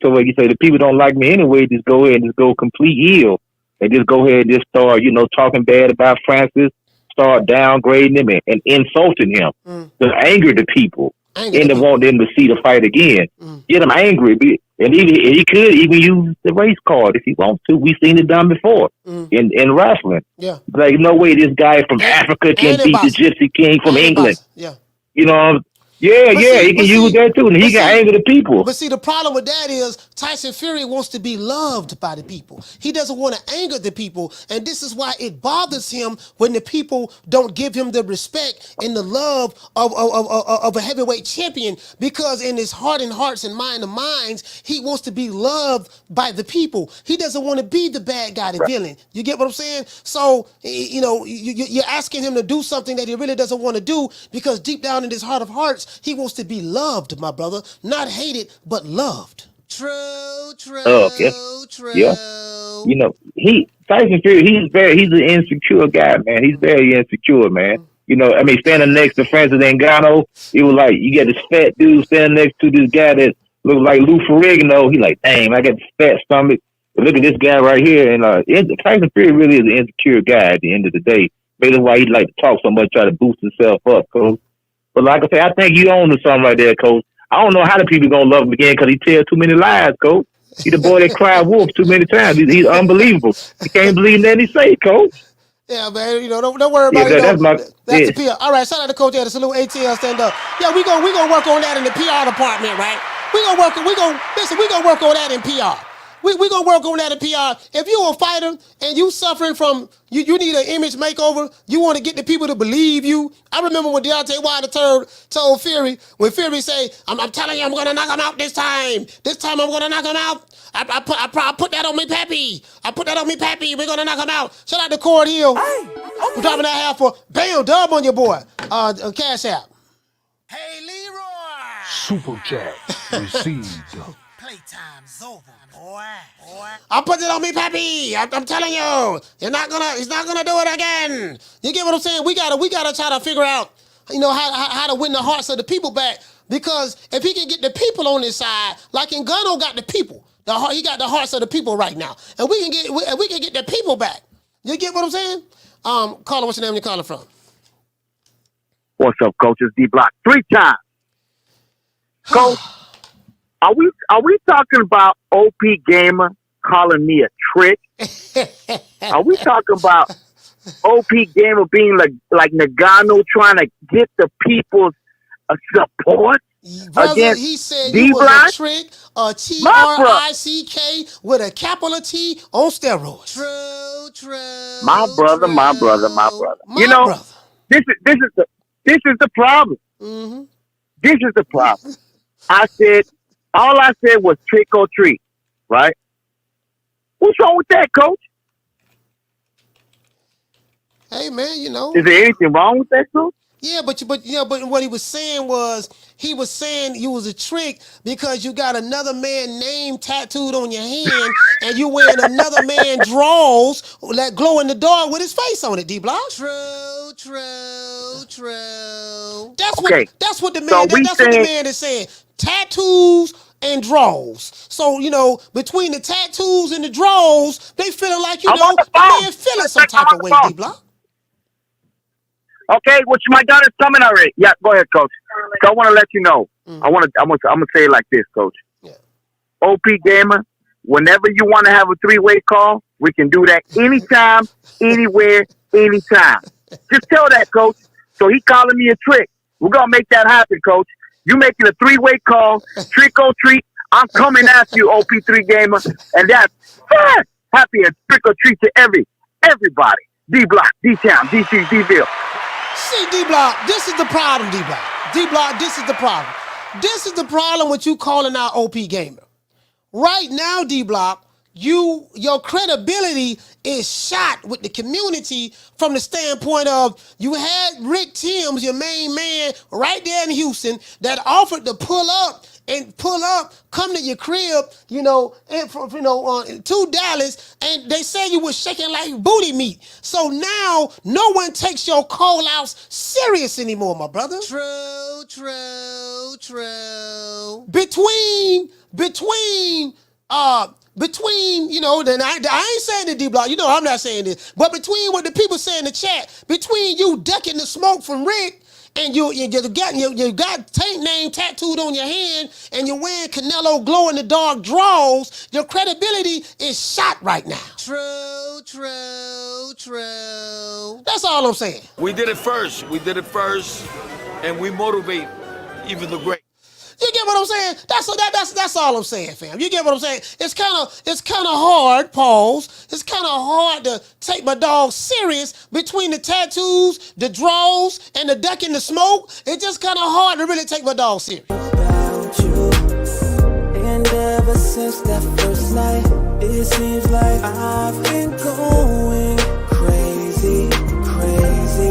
Speaker 15: So like you say, the people don't like me anyway, just go ahead and just go complete heel and just go ahead and just start, talking bad about Francis, start downgrading him and insulting him to anger the people. And to want them to see the fight again. Get them angry. And he could even use the race card if he wants to. We've seen it done before in wrestling. Yeah. Like, no way this guy from Africa can beat the Gypsy King from England. Yeah. He can use that too, and he can anger the people.
Speaker 2: But see, the problem with that is Tyson Fury wants to be loved by the people. He doesn't want to anger the people, and this is why it bothers him when the people don't give him the respect and the love of a heavyweight champion, because in his heart and hearts and mind and minds, he wants to be loved by the people. He doesn't want to be the bad guy, the villain. You get what I'm saying? So, you're asking him to do something that he really doesn't want to do, because deep down in his heart of hearts, he wants to be loved, my brother. Not hated, but loved. True.
Speaker 15: Okay. Yeah. Tyson Fury, he's an insecure guy, man. He's very insecure, man. Standing next to Francis Ngannou, it was like, you got this fat dude standing next to this guy that looks like Lou Ferrigno. He like, dang, I got this fat stomach. But look at this guy right here. And Tyson Fury really is an insecure guy at the end of the day. Maybe that's why he like to talk so much, try to boost himself up, coach. But like I say, I think you own to something right there, coach. I don't know how the people gonna love him again because he tells too many lies, coach. He the boy that cried wolf too many times. He's unbelievable. You can't believe that he say, coach.
Speaker 2: Yeah, man. Don't worry about it. That's the PR. All right, shout out to Coach Ed. Salute ATL, stand up. Yeah, we gonna work on that in the PR department, right? We gonna work on that in PR. We're going to work on that in PR. If you're a fighter and you suffering from, you need an image makeover, you want to get the people to believe you. I remember when Deontay Wilder told Fury, when Fury say, I'm telling you, I'm going to knock him out this time. This time I'm going to knock him out. I put that on me, Pappy. I put that on me, Pappy. We're going to knock him out. Shout out to Cord Hill. We're dropping that half for, bam, dub on your boy. Cash App.
Speaker 1: Hey, Leroy.
Speaker 12: Super chat received.
Speaker 2: Playtime's over, boy. I put it on me, Pappy. I'm telling you, he's not gonna do it again. You get what I'm saying? We gotta try to figure out, how to win the hearts of the people back. Because if he can get the people on his side, like Ngannou got the people, he got the hearts of the people right now, and we can get the people back. You get what I'm saying? Caller, what's your name? You calling from?
Speaker 14: What's up, Coach? It's D-Block 3 times. Coach. Are we talking about OP Gamer calling me a trick? Are we talking about OP Gamer being like Ngannou trying to get the people's support?
Speaker 2: Brother, he said you was a trick, a T-R-I-C-K with a capital T on steroids. True.
Speaker 14: My brother. This is the problem. Mm-hmm. This is the problem. All I said was trick or treat, right? What's wrong with that, Coach?
Speaker 2: Hey, man,
Speaker 14: Is there anything wrong with that, Coach?
Speaker 2: Yeah, but what he was saying you was a trick because you got another man's name tattooed on your hand and you wearing another man's drawers that glow in the dark with his face on it, D-Block. True. That's what the man is saying. Tattoos and draws. So, between the tattoos and the draws, they feeling like, the man feeling some type of way, D-Block.
Speaker 3: Okay, my daughter's coming already. Yeah, go ahead, Coach. So I want to let you know. I'm gonna say it like this, Coach. Yeah. OP Gamer, whenever you want to have a 3-way call, we can do that anytime, anywhere, anytime. Just tell that, Coach. So he calling me a trick. We're gonna make that happen, Coach. You making a 3-way call, trick or treat. I'm coming after you, OP3 Gamer, and that's fun. Happy and trick or treat to everybody. D-Block, D-Town, DC, D-Ville.
Speaker 2: See, D-Block, this is the problem, D-Block. D-Block, this is the problem. This is the problem with you calling out OP Gamer. Right now, D-Block, your credibility is shot with the community from the standpoint of you had Rick Timms, your main man, right there in Houston, that offered to pull up, come to your crib, to Dallas, and they said you was shaking like booty meat. So now no one takes your call outs serious anymore, my brother. True. Then I ain't saying the D-Block, I'm not saying this, but between what the people say in the chat, between you ducking the smoke from Rick, and you got Tank name tattooed on your hand, and you're wearing Canelo glow in the dark draws, your credibility is shot right now. True. That's all I'm saying.
Speaker 22: We did it first, and we motivate even the great.
Speaker 2: You get what I'm saying? That's all I'm saying, fam. You get what I'm saying? It's kind of hard, pause. It's kind of hard to take my dog serious between the tattoos, the draws, and the duck in the smoke. It's just kind of hard to really take my dog serious.
Speaker 10: About you. And ever since that first night, it seems like I've been going crazy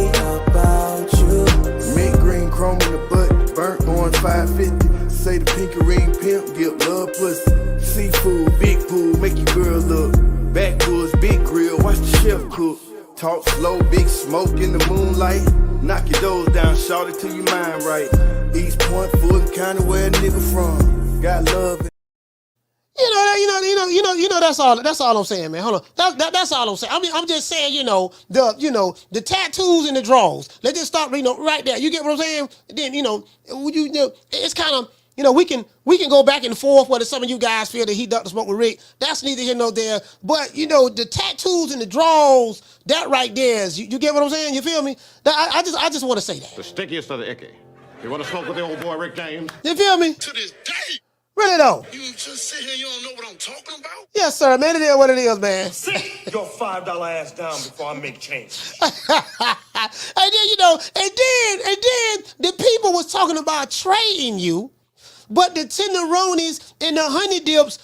Speaker 10: about you.
Speaker 23: Mint green chrome in the butt, burnt orange 550. Say the pinky ring pimp, give love pussy. Seafood, big pool, make your girl look. Backwoods, big grill, watch the chef cook. Talk slow, big smoke in the moonlight. Knock your doors down, shout it till your mind right. East Point, full kind of where a nigga from. Got love.
Speaker 2: That's all I'm saying, man. Hold on. That's all I'm saying. I'm just saying, the tattoos and the draws. Let's just stop, right there. You get what I'm saying? Then, it's kind of, we can go back and forth whether some of you guys feel that he ducked the smoke with Rick. That's neither here nor there. But, the tattoos and the draws, that right there is, you get what I'm saying? You feel me? I just want to say that.
Speaker 24: The stickiest of the icky. You want to smoke with the old boy Rick James?
Speaker 2: You feel me?
Speaker 11: To this day.
Speaker 2: Really though?
Speaker 11: You just sit here, you don't know what I'm talking about?
Speaker 2: Yes, sir, man. It is what it is, man.
Speaker 6: Sit your $5 ass down before I make change.
Speaker 2: And then the people was talking about trading you, but the tenderonis and the honey dips,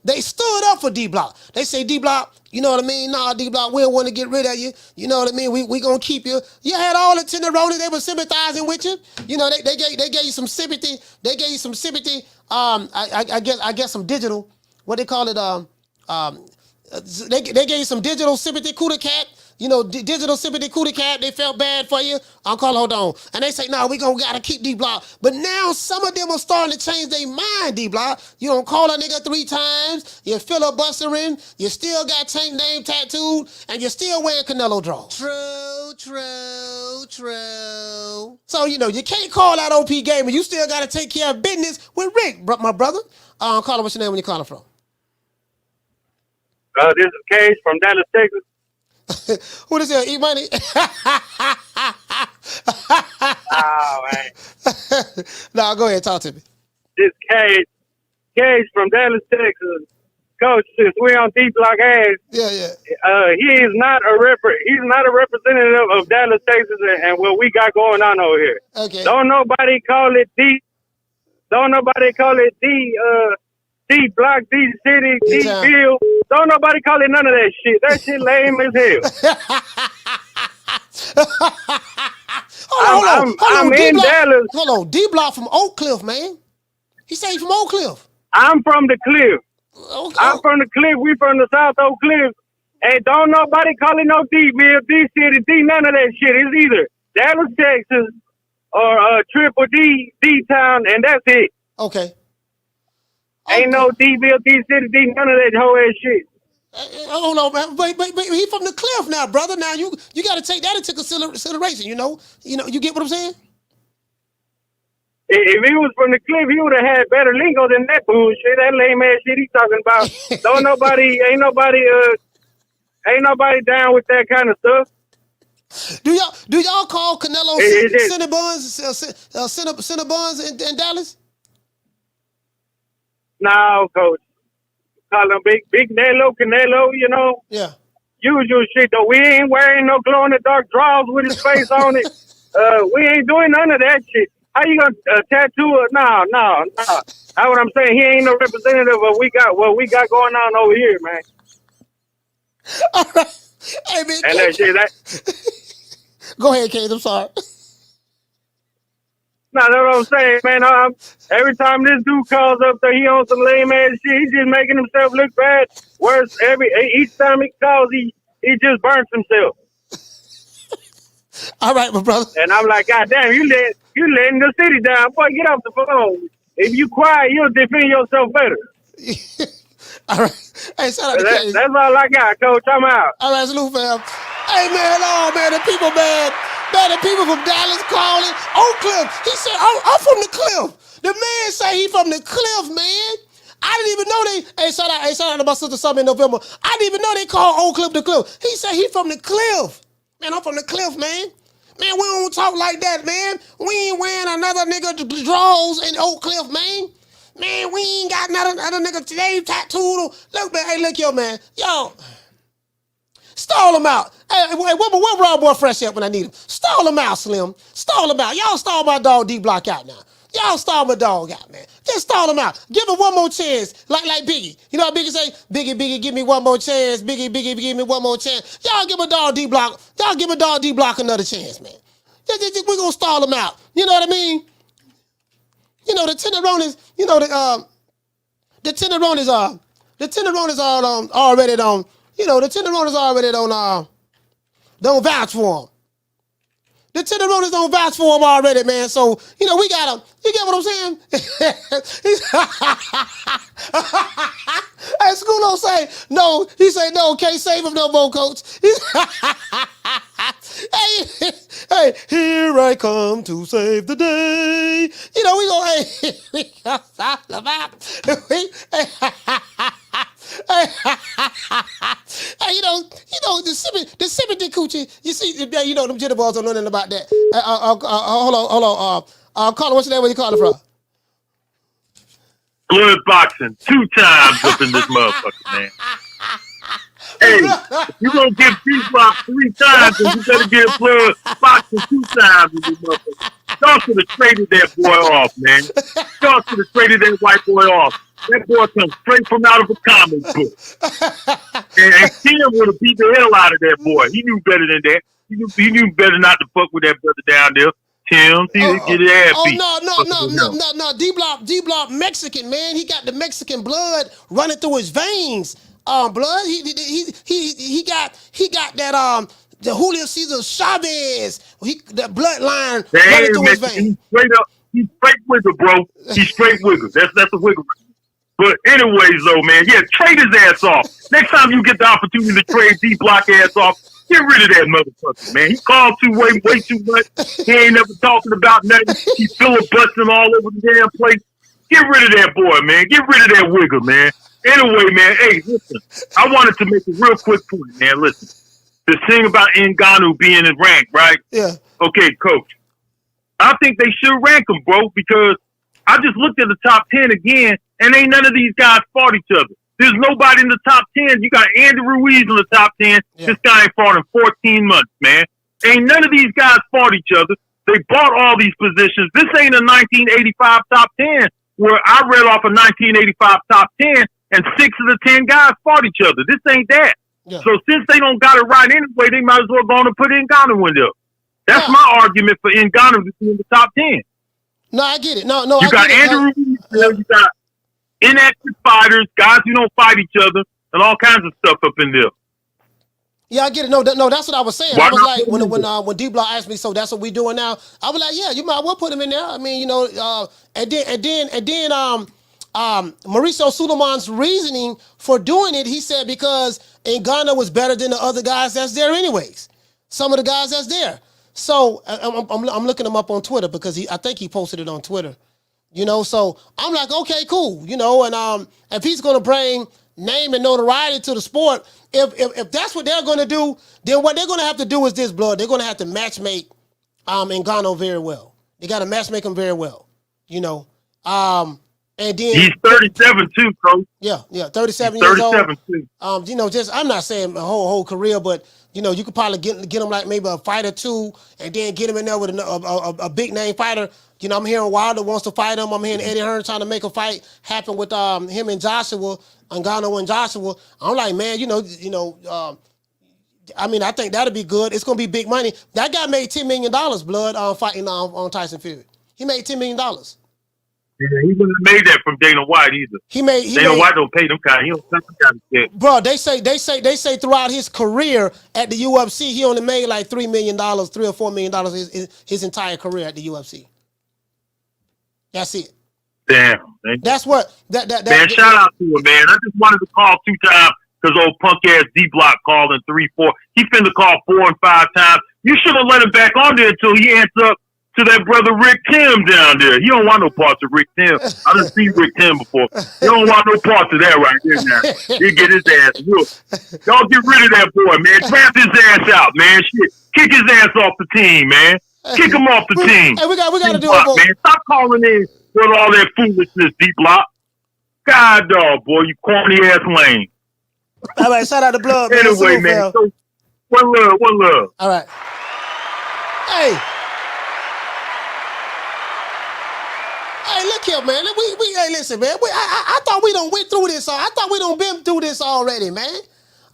Speaker 2: they stood up for D-Block. They say, D-Block, you know what I mean? Nah, D-Block, we don't want to get rid of you. You know what I mean? We gonna keep you. You had all the tenderonis, they were sympathizing with you. They gave you some sympathy. They gave you some sympathy. I guess some digital, what they call it, they gave you some digital sympathy, coup de cat. Digital sympathy, coup de cat, they felt bad for you. hold on. And they say, no, we gotta keep D-Block. But now some of them are starting to change their mind, D-Block. You don't call a nigga 3 times, you're filibustering, you still got Tank name tattooed, and you're still wearing Canelo draws. True. So, you can't call out OP Gamer. You still gotta take care of business with Rick, my brother. Call him, what's your name when you calling from?
Speaker 3: This is Cage from Dallas, Texas.
Speaker 2: Who this is? E-Money?
Speaker 3: Oh, man.
Speaker 2: No, go ahead. Talk to me.
Speaker 3: This Cage from Dallas, Texas. Coach, since we're on D-Block ass, he is not a representative of Dallas, Texas, and what we got going on over here.
Speaker 2: Okay.
Speaker 3: Don't nobody call it D-Block, D-City, D-Ville. Don't nobody call it none of that shit. That shit lame as hell. I'm in Dallas.
Speaker 2: Hold on. D-Block from Oak Cliff, man. He said he from Oak Cliff.
Speaker 3: I'm from the Cliff.
Speaker 2: Okay.
Speaker 3: I'm from the Cliff. We from the South Oak Cliff. And don't nobody call it no D-Ville, D-City, D, none of that shit. It's either Dallas, Texas, or Triple D, D-Town, and that's it.
Speaker 2: Okay.
Speaker 19: Ain't no DVLT City D, none of that whole ass shit.
Speaker 2: Hold on, man. But he from the cliff now, brother. Now you got to take that into consideration. You get what I'm saying?
Speaker 19: If he was from the cliff, he would have had better lingo than that bullshit. That lame ass shit he talking about. Ain't nobody down with that kind of stuff.
Speaker 2: Do y'all call Canelo Cinnabons in Dallas?
Speaker 19: No, coach. Call him Big Canelo, you know.
Speaker 2: Yeah.
Speaker 19: Usual shit though. We ain't wearing no glow in the dark drawers with his face on it. We ain't doing none of that shit. How you gonna tattoo it? No. That's what I'm saying. He ain't no representative of what we got going on over here, man.
Speaker 2: All right. Hey, man.
Speaker 19: And that shit,
Speaker 2: Go ahead, Kate. I'm sorry.
Speaker 19: No, that's what I'm saying, man. Every time this dude calls up there, he on some lame ass shit. He's just making himself look bad. Worse, each time he calls, he just burns himself.
Speaker 2: All right, my brother.
Speaker 19: And I'm like, God damn, you letting the city down. Boy, get off the phone. If you quiet, you'll defend yourself better.
Speaker 2: All right. Hey, shout out to Kate.
Speaker 19: That's all I got, Coach. I'm out.
Speaker 2: All right, salute, fam. Hey, man, the people, man, the people from Dallas calling. Oak Cliff. He said, I'm from the Cliff. The man say he from the Cliff, man. I didn't even know Hey, shout out to my sister Summer in November. I didn't even know they call Oak Cliff the Cliff. He said he from the Cliff. Man, I'm from the Cliff, man. Man, we don't talk like that, man. We ain't wearing another nigga drawers in Oak Cliff, man. Man, we ain't got another nigga today tattooed. Look, man, hey, look, yo, man. Yo, stall him out. Hey, where Raw Boy Fresh at when I need him? Stall him out, Slim. Stall him out. Y'all stall my dog D-Block out now. Y'all stall my dog out, man. Just stall him out. Give him one more chance, like Biggie. You know what Biggie say? Biggie, give me one more chance. Biggie, give me one more chance. Y'all give my dog D-Block. Y'all give my dog D-Block another chance, man. We're gonna stall him out. You know what I mean? You know, the tenderonis, the tenderonis are already on, the tenderonis already don't vouch for them. The tenderonis don't vouch for him already, man. So, we got him. You get what I'm saying? Hey, Schoolo say, no. He say, no, can't save him no more, coach. Hey, here I come to save the day. We gonna stop the map. Hey, the sympathy coochie. You see, them jitterballs don't know nothing about that. Hold on. Caller, what's your name? Where you calling from?
Speaker 17: Blood boxing 2 times up in this motherfucker, man. Hey, if you gonna give D-Block 3 times, then you better give blood boxing 2 times in this motherfucker. Y'all should have traded that boy off, man. Y'all should have traded that white boy off. That boy comes straight from out of a comic book. And Tim would have beat the hell out of that boy. He knew better than that. He knew better not to fuck with that brother down there. Tim, he would get his ass beat.
Speaker 2: No. D-Block Mexican, man. He got the Mexican blood running through his veins. Blood. He got that the Julio Cesar Chavez. The bloodline running through his veins.
Speaker 17: He's straight wigger, bro. He's straight wigger. That's a wigger. But anyways, though, man, yeah, trade his ass off. Next time you get the opportunity to trade D-Block ass off, get rid of that motherfucker, man. He called way too much. He ain't never talking about nothing. He's filibustering all over the damn place. Get rid of that boy, man. Get rid of that wigger, man. Anyway, man, hey, listen. I wanted to make a real quick point, man. Listen. The thing about Ngannou being in rank, right?
Speaker 2: Yeah.
Speaker 17: Okay, coach. I think they should rank him, bro, because I just looked at the top 10 again, and ain't none of these guys fought each other. There's nobody in the top 10. You got Andy Ruiz in the top 10. Yeah. This guy ain't fought in 14 months, man. Ain't none of these guys fought each other. They bought all these positions. This ain't a 1985 top 10 where I read off a 1985 top 10 and 6 of the 10 guys fought each other. This ain't that. Yeah. So since they don't got it right anyway, they might as well go on and put Ngannou in there. That's my argument for Ngannou to be in the top 10.
Speaker 2: No, I get it. No,
Speaker 17: you got Andrew Ruiz, you got inactive fighters, guys who don't fight each other, and all kinds of stuff up in there.
Speaker 2: Yeah, I get it. No, that's what I was saying.
Speaker 17: Why
Speaker 2: I was
Speaker 17: not
Speaker 2: like, when D-Block asked me, so that's what we doing now. I was like, yeah, you might well put him in there. I mean, and then Mauricio Sulaiman's reasoning for doing it, he said because Ngannou was better than the other guys that's there anyways. Some of the guys that's there. So I'm looking him up on Twitter because I think he posted it on Twitter. So I'm like, okay, cool. And if he's gonna bring name and notoriety to the sport, if that's what they're gonna do, then what they're gonna have to do is this, blood. They're gonna have to matchmake Ngannou very well. They gotta matchmake him very well. And then
Speaker 17: he's 37 too, coach.
Speaker 2: Yeah, 37
Speaker 17: he's
Speaker 2: years old.
Speaker 17: 37 too.
Speaker 2: Just I'm not saying a whole career, but you could probably get him like maybe a fight or two, and then get him in there with a big name fighter. I'm hearing Wilder wants to fight him. I'm hearing Eddie Hearn trying to make a fight happen with him and Joshua, Ngannou and Joshua. I'm like, man, I mean, I think that'll be good. It's gonna be big money. That guy made $10 million, blood, fighting on Tyson Fury. He made $10 million.
Speaker 17: Yeah, he wouldn't have made that from Dana White either. Dana White don't pay them kind. He don't pay them kind of shit.
Speaker 2: Bro, they say throughout his career at the UFC, he only made like $3 million, $3 or $4 million his entire career at the UFC. That's it.
Speaker 17: Damn, man.
Speaker 2: That's what that
Speaker 17: man. Shout out to him, man. I just wanted to call 2 times because old punk ass D-Block called in 3, 4. He finna call 4 and 5 times. You should have let him back on there until he answered up to that brother Rick Tim down there. He don't want no parts of Rick Tim. I done seen Rick Tim before. He don't want no parts of that right there now. He'll get his ass whooped. Y'all get rid of that boy, man. Draft his ass out, man. Shit. Kick his ass off the team, man. Kick him off the team.
Speaker 2: Hey, we got to do
Speaker 17: it, man. Stop calling in with all that foolishness, D-Block. God, dog, boy, you corny ass lame.
Speaker 2: All right, shout out to Blood.
Speaker 17: Anyway, man. So, one love.
Speaker 2: All right. Hey, look here, man. Hey, listen, man. I thought we done went through this. I thought we done been through this already, man.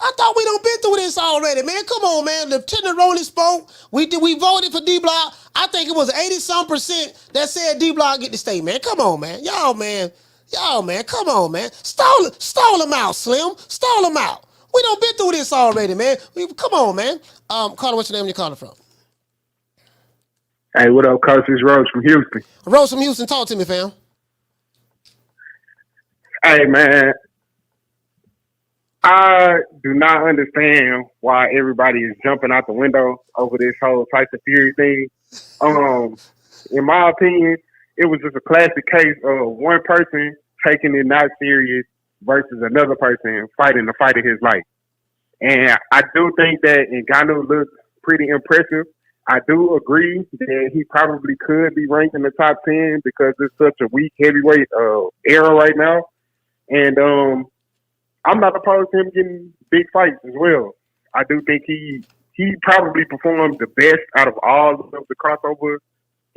Speaker 2: I thought we done been through this already, man. Come on, man. The Tenderoni spoke. We voted for D-Block. I think it was 80-some% that said D-Block get to stay, man. Come on, man. Y'all, man. Come on, man. Stall him out, Slim. Stall him out. We done been through this already, man. Come on, man. Carter, what's your name? You calling from?
Speaker 4: Hey, what up, Coach? It's Rose from Houston.
Speaker 2: Rose from Houston, talk to me, fam.
Speaker 4: Hey, man. I do not understand why everybody is jumping out the window over this whole Tyson Fury thing. In my opinion, it was just a classic case of one person taking it not serious versus another person fighting the fight of his life. And I do think that Ngannou looked pretty impressive. I do agree that he probably could be ranked in the top 10 because it's such a weak heavyweight era right now. And I'm not opposed to him getting big fights as well. I do think he probably performed the best out of all of the crossover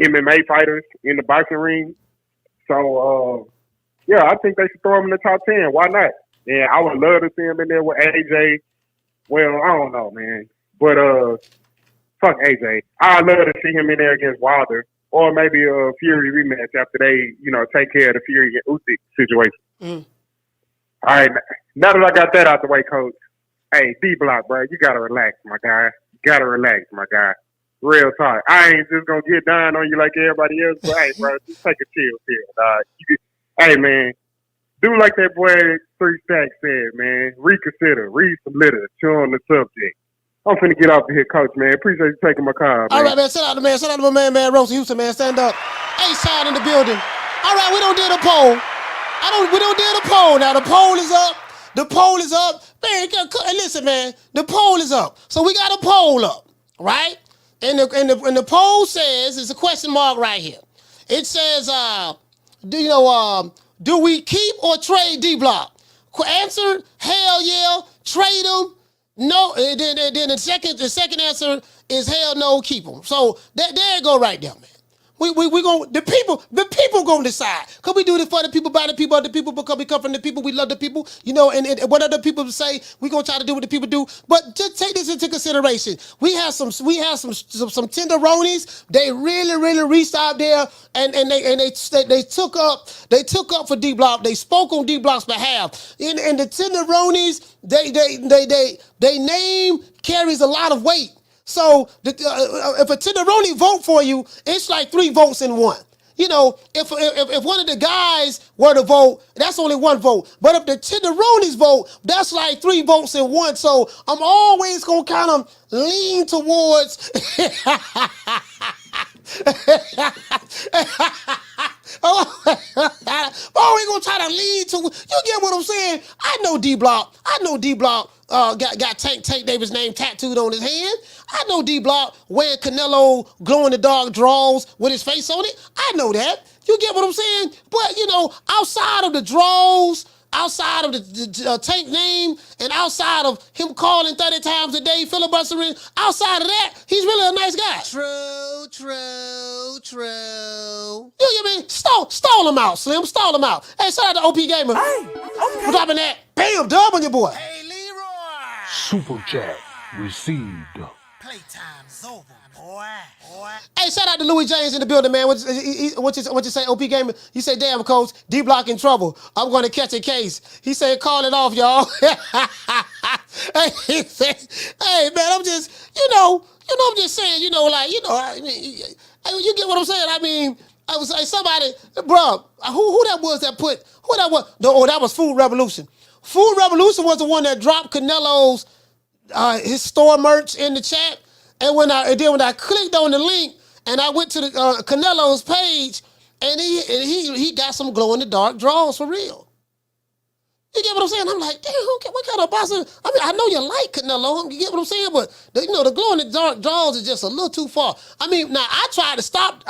Speaker 4: MMA fighters in the boxing ring. So, yeah, I think they should throw him in the top 10. Why not? And I would love to see him in there with AJ. Well, I don't know, man. But fuck AJ. I'd love to see him in there against Wilder. Or maybe a Fury rematch after they, take care of the Fury and Usyk situation. All right, now that I got that out the way, Coach, hey, D-Block, bro, you got to relax, my guy. Real talk. I ain't just going to get down on you like everybody else, but hey, bro, just take a chill pill, dog. Hey, man, do like that boy 3 Stacks said, man. Reconsider, read some litter, chew on the subject. I'm finna get off of here, Coach, man. Appreciate you taking my call, man.
Speaker 2: All right, man. Shout out to my man, Rose Houston, man. Stand up. A-side in the building. All right, we don't do the poll. We don't do the poll. Now, the poll is up. Man, listen, man. The poll is up. So we got a poll up, right? And the poll says, it's a question mark right here. It says, do we keep or trade D-Block? Answer, hell yeah. Trade him. No, and then the second answer is hell no, keep him. So there you go right there, man. We going the people gonna decide. Cause we do this for the people, by the people, other people, because we come from the people, we love the people, you know, and what other people say, we gonna try to do what the people do. But just take this into consideration. We have some tenderonis. They really reached out there and they took up for D Block. They spoke on D Block's behalf. And the tenderonis, they name carries a lot of weight. So if a tenderoni vote for you, it's like 3 votes in one. You know, if one of the guys were to vote, that's only 1 vote. But if the tenderonis vote, that's like 3 votes in one. So I'm always gonna kind of lean towards. Always gonna try to lean to. You get what I'm saying? I know D Block. Got Tank Davis' name tattooed on his hand. I know D Block wearing Canelo glow in the dark draws with his face on it. I know that. You get what I'm saying? But you know, outside of the draws, outside of the Tank name, and outside of him calling 30 times a day, filibustering, outside of that, he's really a nice guy. True. You get me? Stall him out, Slim. Stall him out. Hey, shout out to OP Gamer. Hey, okay. For dropping that. Bam, dub on your boy. Hey,
Speaker 12: Super chat received.
Speaker 2: Playtime's over, boy. Hey, shout out to Louis James in the building, man. What you say, OP Gamer? You say, damn, coach, D Block in trouble. I'm going to catch a case. He said, call it off, y'all. He said, hey, man, I'm just saying, I mean, you get what I'm saying? I mean, I was like, somebody, bro, who that was that put, who that was? Oh, that was Food Revolution. Food Revolution was the one that dropped Canelo's his store merch in the chat. And when I clicked on the link and I went to the Canelo's page, and he got some glow in the dark draws for real. You get what I'm saying? I'm like, damn, what kind of boss? I mean, I know you like Canelo. You get what I'm saying? But the glow in the dark draws is just a little too far. I mean, now I tried to stop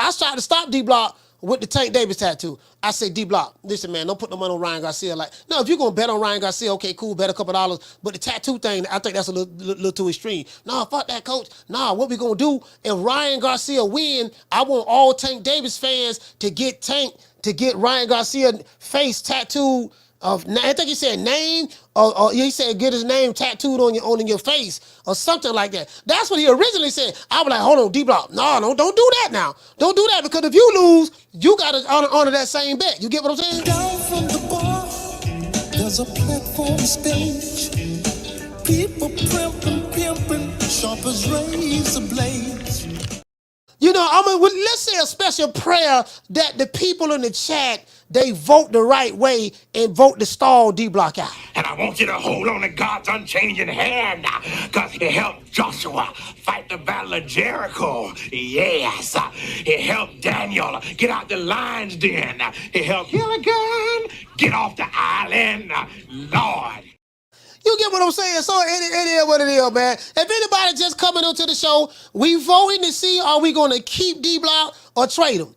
Speaker 2: D Block with the Tank Davis tattoo. I say, D Block, listen, man, don't put no money on Ryan Garcia. Like, no, if you're gonna bet on Ryan Garcia, okay, cool, bet a couple dollars. But the tattoo thing, I think that's a little too extreme. Nah, fuck that, coach. Nah, what we gonna do if Ryan Garcia win? I want all Tank Davis fans to get Ryan Garcia face tattooed. I think he said name, or he said get his name tattooed on your face, or something like that. That's what he originally said. I was like, hold on, D Block, no, don't do that now. Don't do that, because if you lose, you gotta honor that same bet. You get what I'm saying?
Speaker 10: Down from the bar, there's a platform stage. People pimping, sharp as razor blades.
Speaker 2: You know, let's say a special prayer that the people in the chat, they vote the right way and vote to stall D Block out.
Speaker 5: And I want you to hold on to God's unchanging hand, because he helped Joshua fight the battle of Jericho. Yes. He helped Daniel get out the lion's den. He helped Gilligan get off the island. Lord.
Speaker 2: You get what I'm saying? So it is what it is, man. If anybody just coming onto the show, we voting to see, are we going to keep D Block or trade him?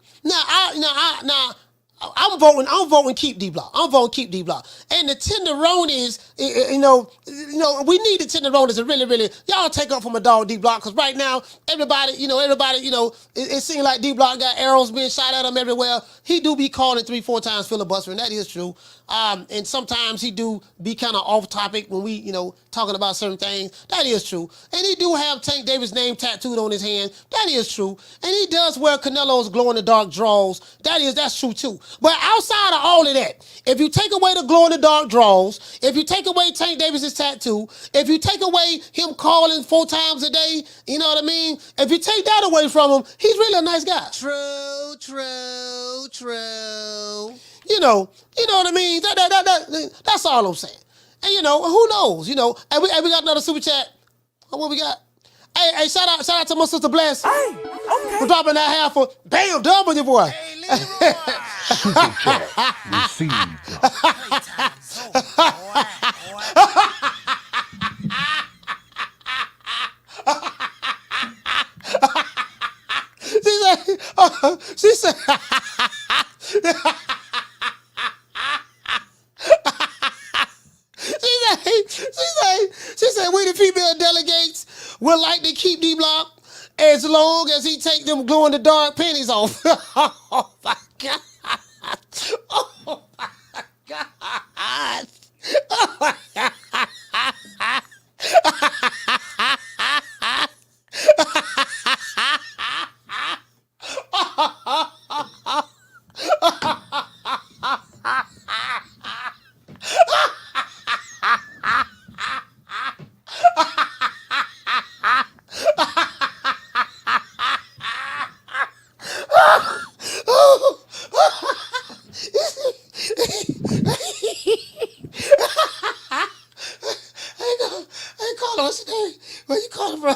Speaker 2: I'm voting keep D Block. I'm voting keep D Block. And the tenderonis, we need the tenderonis to really, y'all take up from a dog D Block, because right now, everybody, it seems like D Block got arrows being shot at him everywhere. He do be calling 3-4 times filibustering. That is true. And sometimes he do be kind of off topic when we, talking about certain things. That is true. And he do have Tank Davis' name tattooed on his hand. That is true. And he does wear Canelo's glow in the dark draws. That's true too. But outside of all of that, if you take away the glow in the dark draws, if you take away Tank Davis' tattoo, if you take away him calling 4 times a day, you know what I mean? If you take that away from him, he's really a nice guy. True. You know what I mean? That's all I'm saying. And who knows? And we got another super chat. What we got? Hey, shout out to my sister Bless. Hey, okay. For dropping that half for bam, dub on your boy. Hey,
Speaker 12: super chat received.
Speaker 2: She said she said we the female delegates would like to keep D Block as long as he take them glow-in-the-dark pennies off. Oh, my God. Oh, my God. Oh, my God. Where you calling from?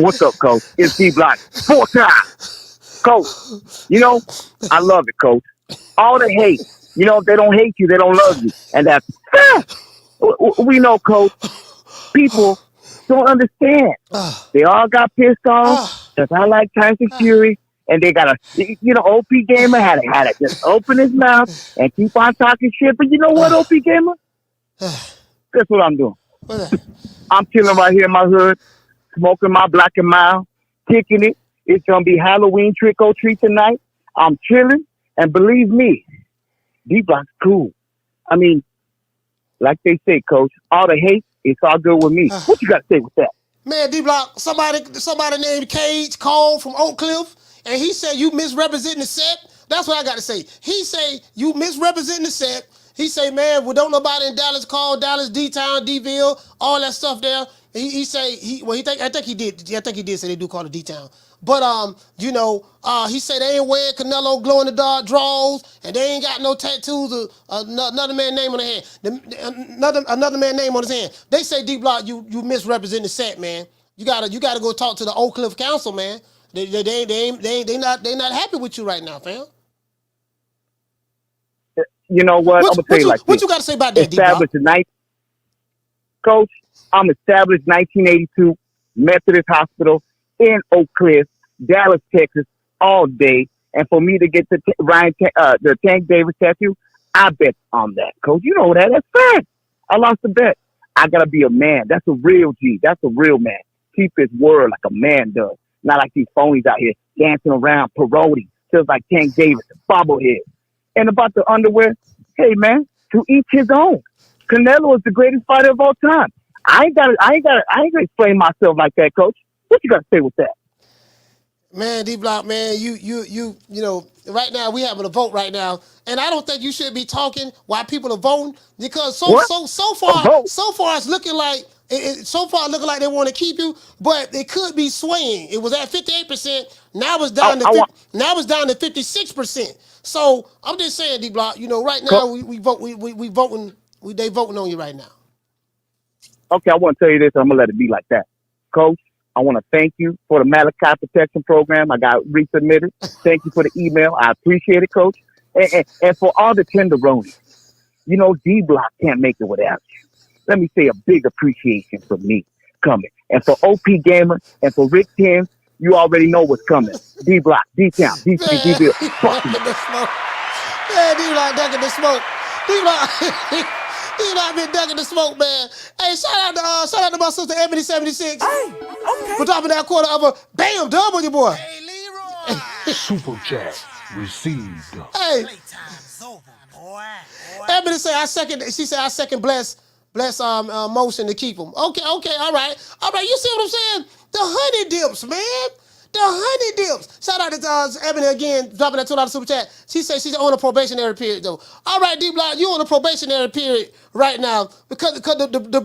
Speaker 3: What's up, Coach? It's D-Block. 4 times. Coach, you know, I love it, Coach. All the hate. You know, if they don't hate you, they don't love you. And that's we know, Coach. People don't understand. They all got pissed off because I like Tyson Fury. And they got OP Gamer had to just open his mouth and keep on talking shit. But you know what, OP Gamer? Guess what I'm doing? I'm chilling right here in my hood, smoking my Black and Mild, kicking it. It's going to be Halloween trick or treat tonight. I'm chilling. And believe me, D-Block's cool. I mean, like they say, Coach, all the hate, it's all good with me. What you got to say with that?
Speaker 2: Man, D-Block, somebody named Cage called from Oak Cliff. And he said, you misrepresenting the set. That's what I got to say. He say, you misrepresenting the set. He say, man, well, don't nobody in Dallas call Dallas, D-Town, D-Ville, all that stuff there. I think he did say they do call it D-Town. But, he said they ain't wearing Canelo glow-in-the-dark draws, and they ain't got no tattoos of another man's name on their hand. Another man's name on his hand. They say, D-Block, you misrepresenting the set, man. You gotta go talk to the Oak Cliff Council, man. They not happy with you right now, fam.
Speaker 3: You know what? I'm gonna tell you like
Speaker 2: what you got to say about that,
Speaker 3: established Coach, I'm established 1982 Methodist Hospital in Oak Cliff, Dallas, Texas, all day. And for me to get the Tank Davis tattoo, I bet on that, Coach. You know that. That's fact. I lost the bet. I gotta be a man. That's a real G. That's a real man. Keep his word like a man does. Not like these phonies out here dancing around, parody, just like Tank Davis, bobblehead. And about the underwear, hey man, to each his own. Canelo is the greatest fighter of all time. I ain't gotta explain myself like that, Coach. What you gotta say with that?
Speaker 2: Man, D-Block, man, you know, right now we having a vote right now, and I don't think you should be talking while people are voting because so far it's looking like they want to keep you, but it could be swaying. It was at 58%. Now it's down to 56%. So I'm just saying, D-Block, you know, right now we voting on you right now.
Speaker 3: Okay, I want to tell you this. I'm gonna let it be like that, Coach. I want to thank you for the Malachi Protection Program. I got resubmitted. Thank you for the email. I appreciate it, Coach. And for all the tenderonis, you know, D-Block can't make it without you. Let me say a big appreciation for me coming. And for OP Gamer and for Rick Tim, you already know what's coming. D-Block, D-Town, D-City, D-Bill. Fuck you.
Speaker 2: Yeah, D-Block ducking the smoke. D-Block. D-Block been ducking the smoke, man. Hey, shout out to my sister Ebony 76. Hey, okay. For dropping that quarter of a bam dub on your boy. Hey, Leroy.
Speaker 12: Super chat received.
Speaker 2: Hey. Playtime's over, boy. Ebony say I second bless motion to keep them. Okay, all right. You see what I'm saying? The honey dips, man. The honey dips. Shout out to Ebony again, dropping that $2 super chat. She says she's on a probationary period, though. All right, D-Block, you on a probationary period right now because the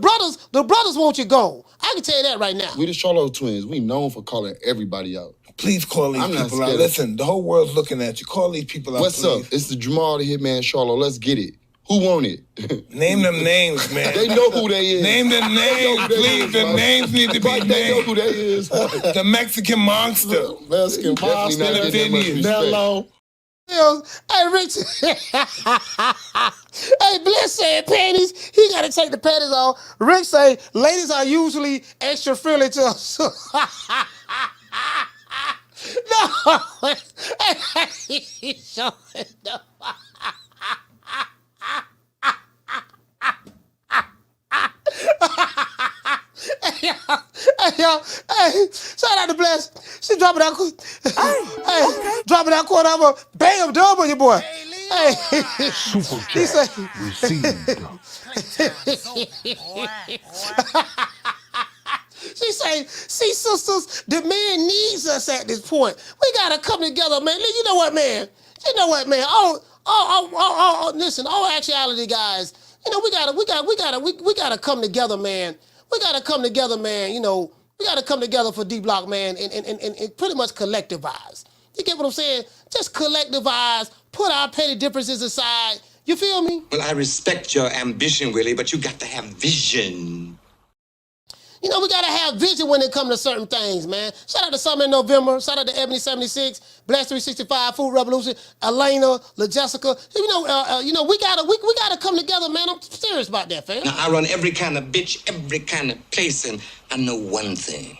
Speaker 2: brothers want you gone. I can tell you that right now.
Speaker 7: We the Charlo twins. We known for calling everybody out.
Speaker 13: Please call these people out. Listen, the whole world's looking at you. Call these people out,
Speaker 7: What's
Speaker 13: please.
Speaker 7: up? It's the Jamal the Hitman Charlo. Let's get it. Who want it?
Speaker 13: Name them names, man.
Speaker 7: They know who they is.
Speaker 13: Name them names, please. The names need to be named.
Speaker 7: They know who they is.
Speaker 13: The Mexican monster.
Speaker 7: Mexican monster.
Speaker 2: Hello. Hey, Rich. Hey, Bliss said panties. He got to take the panties off. Rick say ladies are usually extra friendly to us. No. No. Hey, Hey, shout out to Bless. She dropping that. Hey, dropping that quarter of a bam dub on your boy. Hey, he said. She say, see, sisters, the man needs us at this point. We gotta come together, man. You know what, man? Listen, all actuality, guys. You know, we gotta come together, man. We gotta come together, man. You know, we gotta come together for D-Block, man, and pretty much collectivize. You get what I'm saying? Just collectivize, put our petty differences aside. You feel me?
Speaker 16: Well, I respect your ambition, Willie, but you got to have vision.
Speaker 2: You know, we got to have vision when it comes to certain things, man. Shout out to Summer in November. Shout out to Ebony76, Blast 365, Food Revolution, Elena, LaJessica. You know, we gotta come together, man. I'm serious about that, fam.
Speaker 16: Now, I run every kind of bitch, every kind of place, and I know one thing.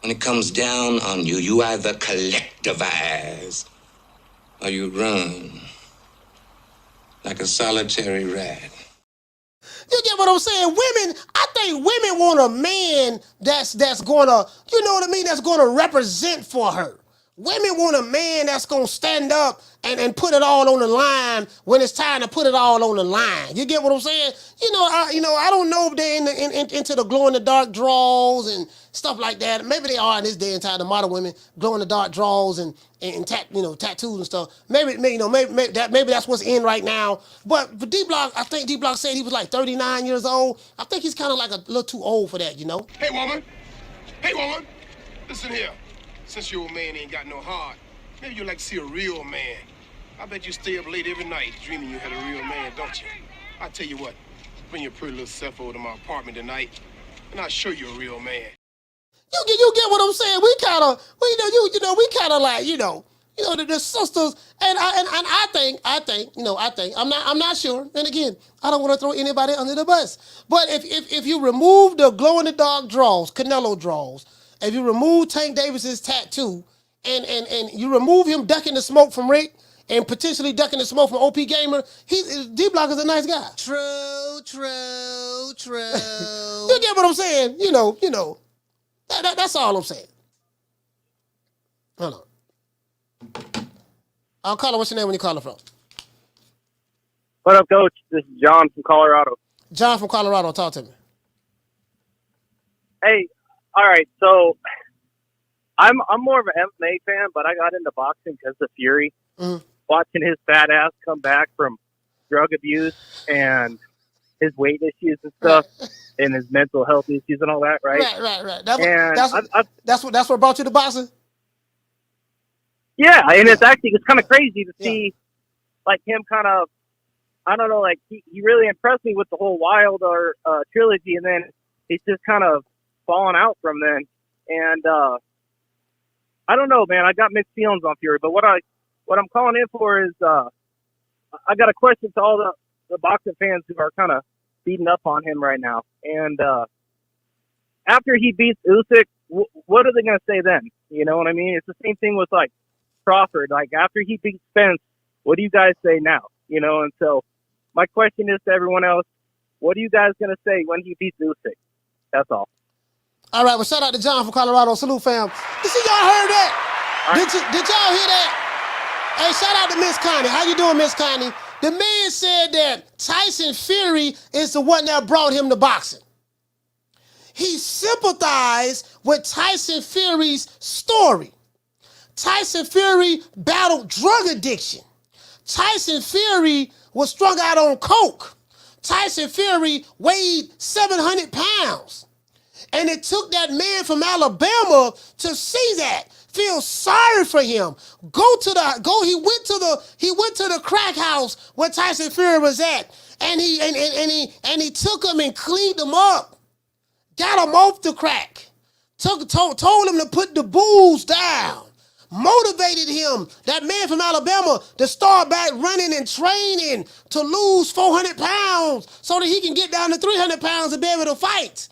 Speaker 16: When it comes down on you, you either collectivize or you run like a solitary rat.
Speaker 2: You get what I'm saying? I think women want a man that's gonna, you know what I mean, that's gonna represent for her. Women want a man that's gonna stand up and put it all on the line when it's time to put it all on the line. You get what I'm saying? I don't know if they're into the glow in the dark draws and stuff like that. Maybe they are in this day and time. The modern women glow in the dark draws and tattoos and stuff. Maybe that's what's in right now. But for D-Block, I think D-Block said he was like 39 years old. I think he's kind of like a little too old for that, you know?
Speaker 18: Hey, woman, listen here. Since your old man ain't got no heart, maybe you'd like to see a real man. I bet you stay up late every night dreaming you had a real man, don't you? I tell you what, bring your pretty little self over to my apartment tonight, and I'll show you a real man.
Speaker 2: You get what I'm saying? We kind of like, the sisters, and I think, I'm not sure. And again, I don't want to throw anybody under the bus. But if you remove the glow in the dark draws, Canelo draws, if you remove Tank Davis's tattoo, and you remove him ducking the smoke from Rick, and potentially ducking the smoke from OP Gamer, D-Block is a nice guy. True. You get what I'm saying? That's all I'm saying. Hold on. Caller, what's your name when you calling from?
Speaker 20: What up, Coach? This is John from Colorado.
Speaker 2: John from Colorado, talk to me.
Speaker 20: Hey, all right, so I'm more of an MMA fan, but I got into boxing because of Fury.
Speaker 2: Mm-hmm.
Speaker 20: Watching his fat ass come back from drug abuse and his weight issues and stuff, and his mental health issues and all that, right?
Speaker 2: Right. That's what brought you to boxing?
Speaker 20: Yeah, and it's kind of crazy to see, like, him kind of, I don't know, like, he really impressed me with the whole Wilder trilogy, and then it's just kind of fallen out from then. And I don't know, man. I got mixed feelings on Fury, but what I'm calling in for is I got a question to all the boxing fans who are kind of beating up on him right now. And after he beats Usyk, what are they going to say then? You know what I mean? It's the same thing with, like, Crawford. Like, after he beats Spence, what do you guys say now? You know, and so my question is to everyone else, what are you guys going to say when he beats Usyk? That's all.
Speaker 2: All right, well, shout out to John from Colorado. Salute, fam. You see, y'all heard that? Did y'all hear that? Hey, shout out to Miss Connie. How you doing, Miss Connie? The man said that Tyson Fury is the one that brought him to boxing. He sympathized with Tyson Fury's story. Tyson Fury battled drug addiction. Tyson Fury was strung out on coke. Tyson Fury weighed 700 pounds. And it took that man from Alabama to see that, feel sorry for him. He went to the crack house where Tyson Fury was at, and he took him and cleaned him up, got him off the crack, told him to put the booze down, motivated him, that man from Alabama, to start back running and training to lose 400 pounds so that he can get down to 300 pounds and be able to fight.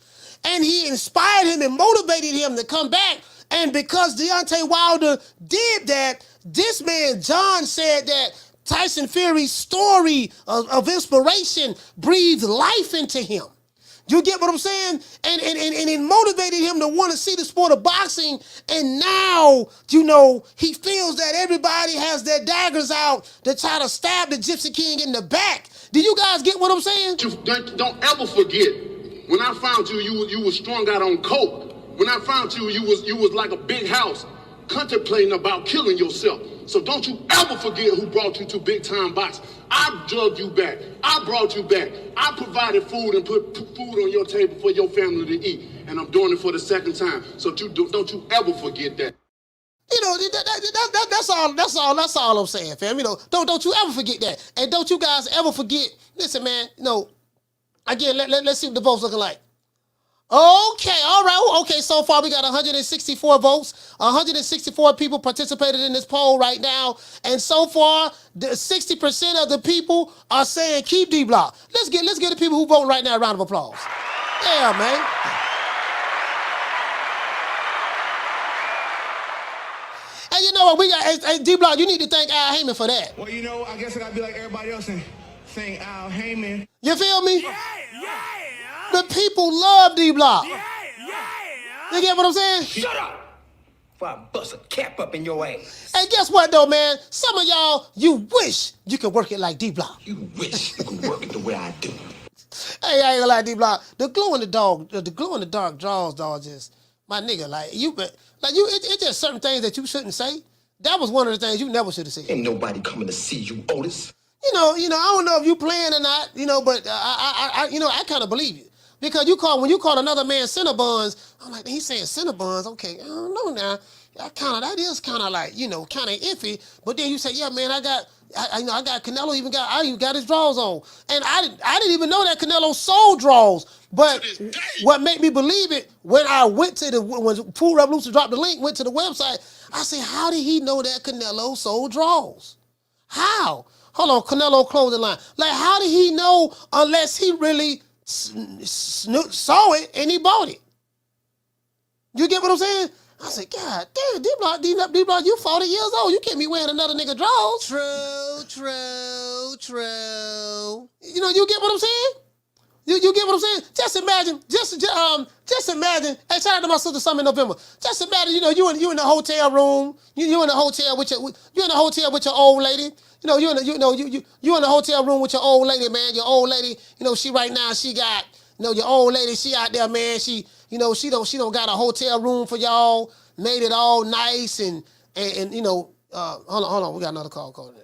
Speaker 2: And he inspired him and motivated him to come back. And because Deontay Wilder did that, this man, John, said that Tyson Fury's story of inspiration breathed life into him. You get what I'm saying? And it motivated him to want to see the sport of boxing. And now, he feels that everybody has their daggers out to try to stab the Gypsy King in the back. Do you guys get what I'm saying?
Speaker 11: Don't ever forget, when I found you, you was strung out on coke. When I found you, you was like a big house, contemplating about killing yourself. So don't you ever forget who brought you to big time boxing. I drugged you back. I brought you back. I provided food and put food on your table for your family to eat. And I'm doing it for the second time. So don't you ever forget that.
Speaker 2: That's all I'm saying, fam. Don't you ever forget that. And don't you guys ever forget, listen, man, again, let's see what the votes looking like. Okay, all right. Okay, so far we got 164 votes. 164 people participated in this poll right now. And so far, 60% of the people are saying keep D-Block. Let's get the people who vote right now a round of applause. Yeah, man. And you know what? We got hey, D-Block, you need to thank Al Heyman for that.
Speaker 8: Well, I guess I gotta be like everybody else and thank Al Heyman.
Speaker 2: You feel me?
Speaker 8: Yeah.
Speaker 2: The people love D-Block. Yeah. You get what I'm saying?
Speaker 8: Shut up! Before I bust a cap up in your ass.
Speaker 2: Hey, guess what though, man? Some of y'all, you wish you could work it like D-Block.
Speaker 8: You wish you could work it the way I do.
Speaker 2: Hey, I ain't gonna lie, D-Block. The glow in the dark draws, dog, just my nigga. It's just certain things that you shouldn't say. That was one of the things you never should have said.
Speaker 8: Ain't nobody coming to see you, Otis.
Speaker 2: I don't know if you playing or not, but I kind of believe you. Because when you call another man Cinnabons, I'm like, he's saying Cinnabons, okay, I don't know now. That is kind of like, kind of iffy. But then you say, yeah, man, I got Canelo even got his draws on. And I didn't even know that Canelo sold draws. But what made me believe it, when I went to when Food Revolution dropped the link, went to the website, I said, how did he know that Canelo sold draws? How? Hold on, Canelo clothing line. Like, how did he know unless he really saw it and he bought it? You get what I'm saying? I said, God damn, D-Block, you 40 years old. You can't be wearing another nigga drawers. True. You get what I'm saying? You get what I'm saying? Just imagine. Hey, shout out to my sister Summer in November. Just imagine, you in the hotel room. You in the hotel with your old lady. You in the hotel room with your old lady, man. Your old lady, she right now, she got, your old lady, she out there, man. She don't got a hotel room for y'all. Made it all nice and hold on, we got another call calling in.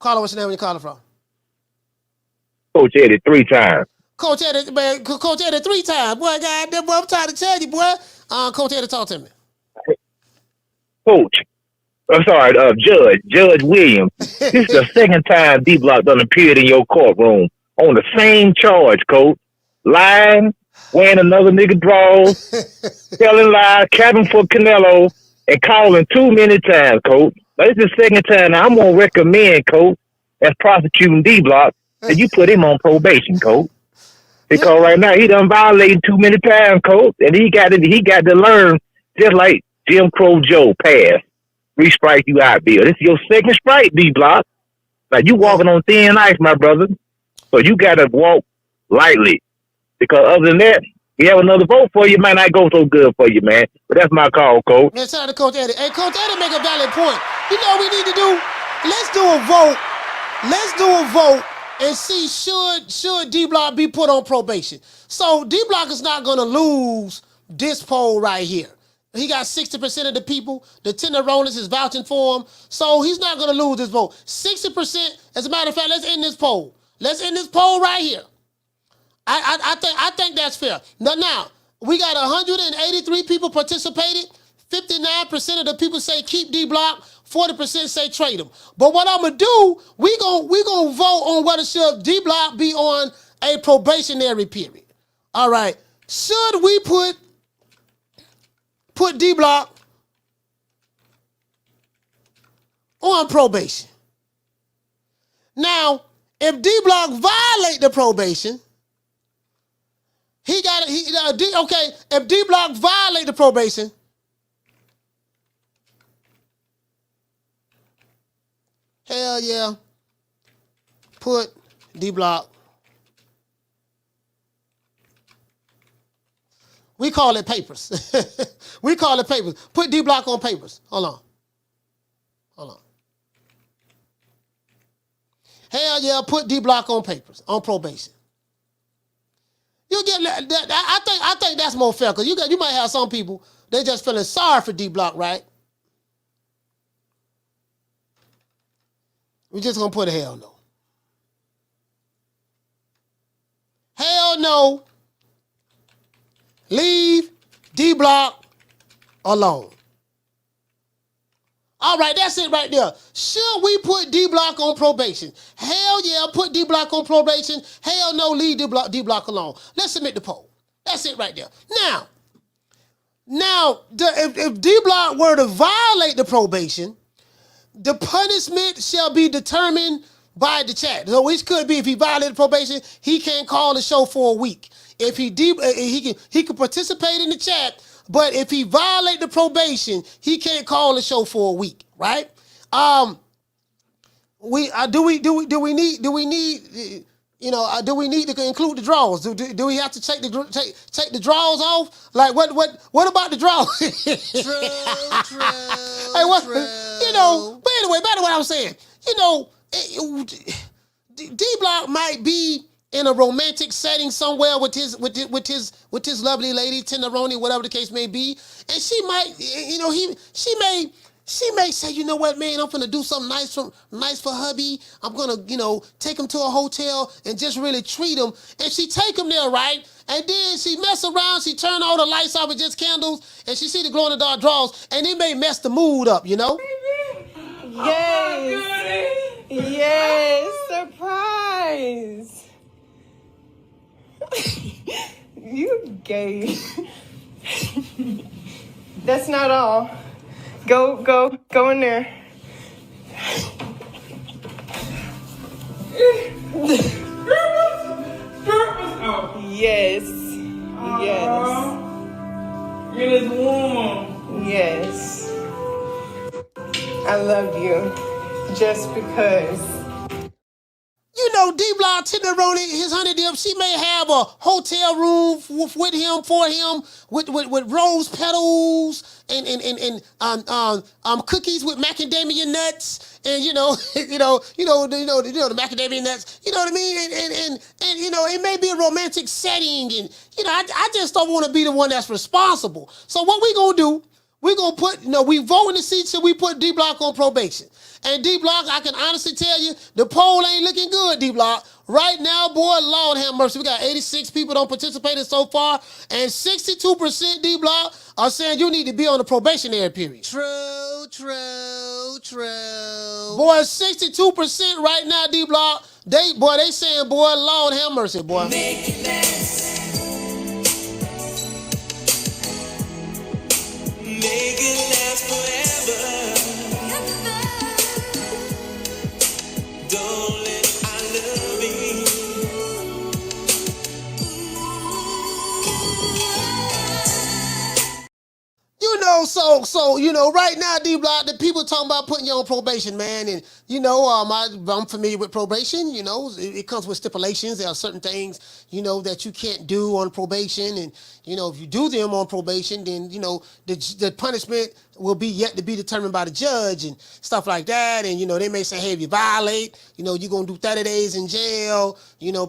Speaker 2: Caller, what's your name? Where you calling from?
Speaker 9: Coach Eddie 3 times.
Speaker 2: Coach Eddie 3 times. Boy, goddamn, boy, I'm trying to tell you, boy. Coach Eddie, talk to me.
Speaker 9: Coach, I'm sorry, Judge Williams. This is the second time D-Block done appeared in your courtroom on the same charge, Coach. Lying, wearing another nigga draws, telling lies, capping for Canelo, and calling too many times, Coach. This is the second time now I'm going to recommend, Coach, as prosecuting D-Block, that you put him on probation, Coach. Because right now he done violated too many times, Coach, and he got to learn just like Jim Crow Joe passed. 3 strike you out, Bill. This is your second strike, D-Block. Now you walking on thin ice, my brother. So you got to walk lightly. Because other than that, we have another vote for you. Might not go so good for you, man. But that's my call, Coach.
Speaker 2: Man, shout out to Coach Eddie. Hey, Coach Eddie make a valid point. You know what we need to do? Let's do a vote. Let's do a vote and see should D-Block be put on probation. So D-Block is not going to lose this poll right here. He got 60% of the people. The Tenderonis is vouching for him. So he's not going to lose this vote. 60%, as a matter of fact, let's end this poll. Let's end this poll right here. I think that's fair. Now, we got 183 people participated. 59% of the people say keep D-Block. 40% say trade him. But what I'm going to do, we gonna vote on whether should D-Block be on a probationary period. All right. Should we put D-Block on probation? Now, if D-Block violate the probation, if D-Block violate the probation, hell yeah, put D-Block. We call it papers. We call it papers. Put D-Block on papers. Hold on. Hell yeah, put D-Block on papers, on probation. You get that. I think that's more fair because you might have some people they just feeling sorry for D-Block, right? We just gonna put a hell no. Hell no. Leave D-Block alone. All right, that's it right there. Should we put D-Block on probation? Hell yeah, put D-Block on probation. Hell no, leave D-Block alone. Let's submit the poll. That's it right there. Now, if D-Block were to violate the probation, the punishment shall be determined by the chat. So which could be if he violated probation, he can't call the show for a week. If he can participate in the chat, but if he violate the probation, he can't call the show for a week, right? Do we need do we need to include the draws? Do we have to take the draws off? Like what about the draws? True. Hey, what? True. But anyway, back to what I was saying. D-Block might be in a romantic setting somewhere with his lovely lady, Tenderoni, whatever the case may be, and she might, she may say, you know what, man, I'm gonna do something nice for hubby. I'm gonna, take him to a hotel and just really treat him. And she take him there, right? And then she mess around, she turn all the lights off and just candles, and she see the glow in the dark draws, and it may mess the mood up,
Speaker 1: Yes. Yes, surprise. You gay. That's not all. Go in there. Yes. It is warm. Yes. I love you. Just because.
Speaker 2: D-Block, Tenderoni, his honey dip, she may have a hotel room with him, for him, with rose petals and cookies with macadamia nuts, and the macadamia nuts. You know what I mean? And it may be a romantic setting, and I just don't want to be the one that's responsible. So what we gonna do? We gonna put we vote in the seat till we put D-Block on probation. And D-Block, I can honestly tell you, the poll ain't looking good, D-Block. Right now, boy, Lord have mercy. We got 86 people don't participated so far, and 62% D-Block are saying you need to be on the probationary period. True. Boy, 62% right now, D-Block. They saying, boy, Lord have mercy, boy.
Speaker 10: Make it last. Make it last forever. Don't let our love be.
Speaker 2: So right now, D-Block, the people talking about putting you on probation, man, and I'm familiar with probation. It comes with stipulations. There are certain things that you can't do on probation, and if you do them on probation, then the punishment will be yet to be determined by the judge and stuff like that. And they may say, hey, if you violate, you're gonna do 30 days in jail,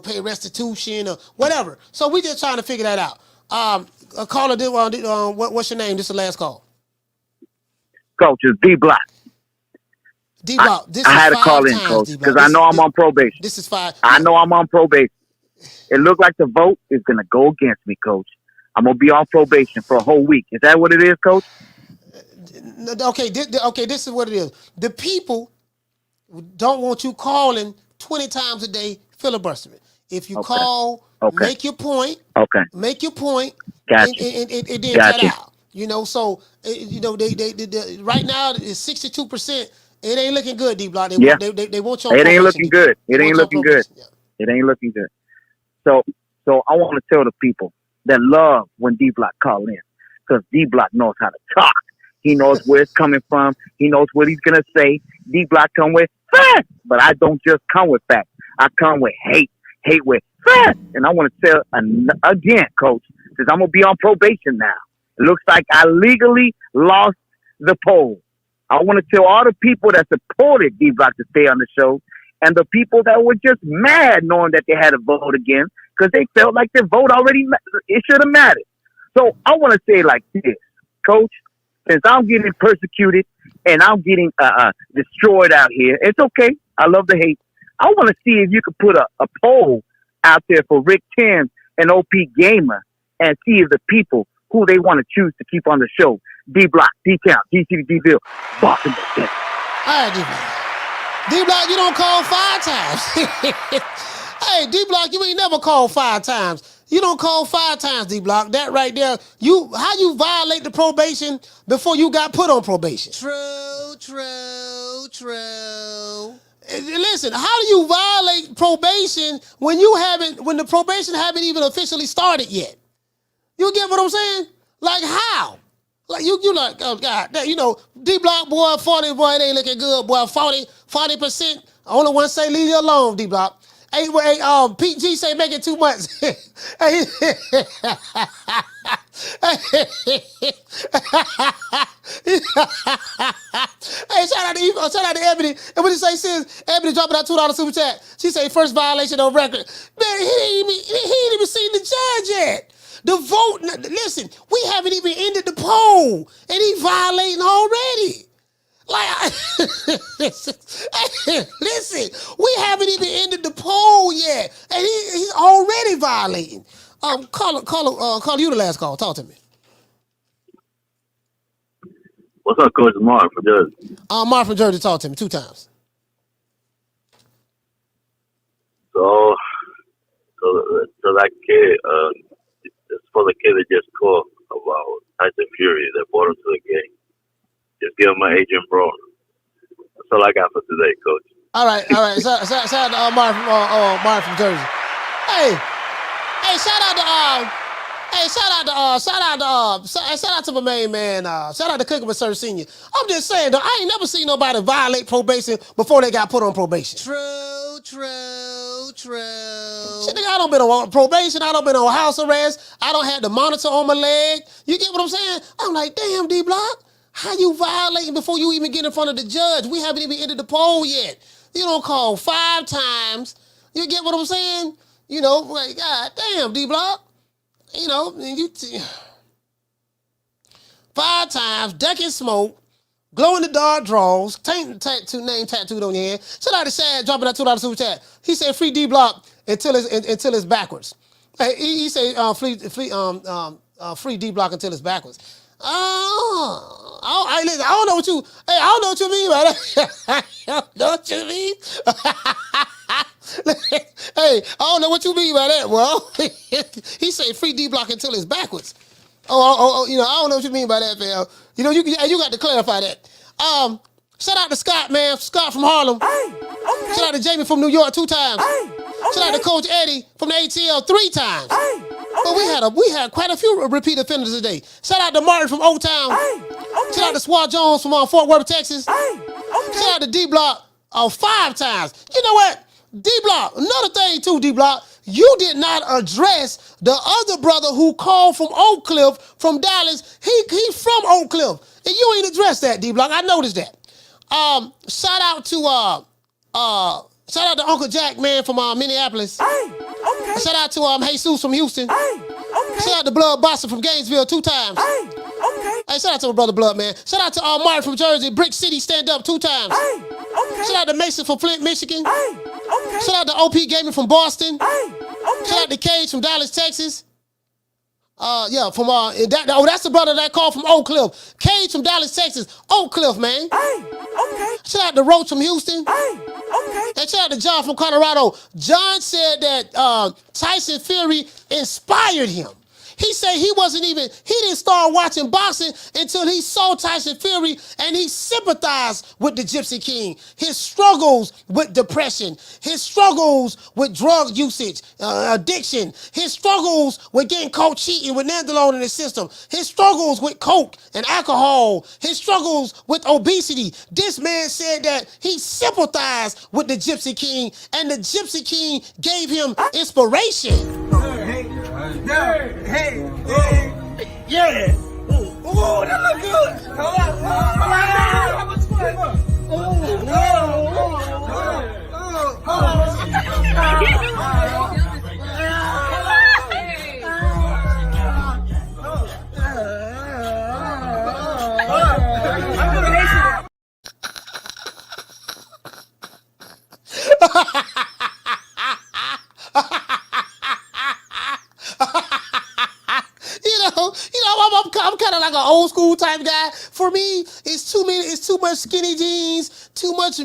Speaker 2: pay restitution or whatever. So we're just trying to figure that out. A caller, what's your name? This is the last call.
Speaker 3: Coach, it's D-Block.
Speaker 2: D-Block, this
Speaker 3: I
Speaker 2: is
Speaker 3: had to
Speaker 2: 5
Speaker 3: call in,
Speaker 2: times,
Speaker 3: Coach,
Speaker 2: D-Block.
Speaker 3: because I know I'm on probation.
Speaker 2: This is 5.
Speaker 3: I know I'm on probation. It looked like the vote is going to go against me, Coach. I'm going to be on probation for a whole week. Is that what it is, Coach?
Speaker 2: Okay, this is what it is. The people don't want you calling 20 times a day filibustering. If you call, make your point. Make your point.
Speaker 3: Gotcha.
Speaker 2: And then cut out. So they right now it's 62%. It ain't looking good, D-Block. They want you on
Speaker 3: It ain't
Speaker 2: probation.
Speaker 3: looking good. It ain't looking good. It ain't looking good. So I want to tell the people that love when D-Block call in, because D-Block knows how to talk. He knows where it's coming from. He knows what he's gonna say. D-Block come with facts, but I don't just come with facts. I come with hate with, and I want to tell again, Coach, since I'm gonna be on probation now. It looks like I legally lost the poll. I want to tell all the people that supported D-Block to stay on the show, and the people that were just mad knowing that they had to vote again because they felt like their vote already it should have mattered. So I want to say like this, Coach, since I'm getting persecuted and I'm getting destroyed out here, it's okay. I love the hate. I want to see if you could put a poll out there for Rick Tim and OP Gamer and see if the people who they want to choose to keep on the show, D-Block, D-Count, D-City, D-Ville, Boston.
Speaker 2: All right, D-Block. D-Block, you don't call 5 times. Hey, D-Block, you ain't never called 5 times. You don't call 5 times, D-Block. That right there, how you violate the probation before you got put on probation? True. Listen, how do you violate probation when the probation haven't even officially started yet? You get what I'm saying? Like how? Like you like, oh God, D-Block boy, 40 boy, it ain't looking good, boy. 40%. Only one say leave you alone, D-Block. Hey, Pete G say make it 2 months. Hey, shout out to Ebony. And what did say since Ebony dropping out $2 super chat? She say first violation on record. Man, he ain't even seen the judge yet. The vote, listen, we haven't even ended the poll, and he violating already. Like, listen, we haven't even ended the poll yet, and he's already violating. Call you the last call. Talk to me.
Speaker 14: What's up, Coach Mark from Jersey?
Speaker 2: Mark from Jersey, talk to me 2 times.
Speaker 14: So that kid, it's for the kid that just called about Tyson Fury that brought him to the game. Just give him my agent, bro. That's all I got for today, Coach.
Speaker 2: All right. Shout out to Mark from Jersey. Hey, shout out to my main man. Shout out to Cooking with Sir Senior. I'm just saying though, I ain't never seen nobody violate probation before they got put on probation. True. Shit, nigga, I don't been on probation. I don't been on house arrest. I don't have the monitor on my leg. You get what I'm saying? I'm like, damn, D-Block, how you violating before you even get in front of the judge? We haven't even entered the poll yet. You don't call 5 times. You get what I'm saying? Like, God damn, D-Block. 5 times, ducking smoke, glow in the dark draws, name tattooed on your head. Shout out to Shad dropping that $2 super chat. He said free D-Block until it's backwards. Hey, he said free D-Block until it's backwards. I don't know what you. Hey, I don't know what you mean by that. I don't know what you mean. Hey, I don't know what you mean by that. Well, he said free D-Block until it's backwards. I don't know what you mean by that, man. You got to clarify that. Shout out to Scott, man. Scott from Harlem. Okay. Shout out to Jamie from New York 2 times. Okay. Shout out to Coach Eddie from the ATL 3 times. Okay. But we had quite a few repeat offenders today. Shout out to Martin from Old Town. Okay. Shout out to Swat Jones from Fort Worth, Texas. Okay. Shout out to D-Block 5 times. You know what? D-Block, another thing too, D-Block, you did not address the other brother who called from Oak Cliff from Dallas. He from Oak Cliff. And you ain't addressed that, D-Block. I noticed that. Shout out to Uncle Jack, man, from Minneapolis. Okay. Shout out to Jesus from Houston. Okay. Shout out to Blood Boston from Gainesville 2 times. Okay. Hey, shout out to my brother Blood, man. Shout out to Martin from Jersey, Brick City, stand up 2 times. Okay. Shout out to Mason from Flint, Michigan. Okay. Shout out to OP Gaming from Boston. Okay. Shout out to Cage from Dallas, Texas. That's the brother that called from Oak Cliff. Cage from Dallas, Texas. Oak Cliff, man. Okay. Shout out to Roach from Houston. Okay. And shout out to John from Colorado. John said that Tyson Fury inspired him. He said he didn't start watching boxing until he saw Tyson Fury and he sympathized with the Gypsy King. His struggles with depression, his struggles with drug usage, addiction, his struggles with getting caught cheating with nandrolone in the system, his struggles with coke and alcohol, his struggles with obesity. This man said that he sympathized with the Gypsy King and the Gypsy King gave him inspiration.
Speaker 5: Yeah. Ooh, that look good. How much
Speaker 2: I'm kind of like an old school type guy. For me, it's too much skinny jeans, too much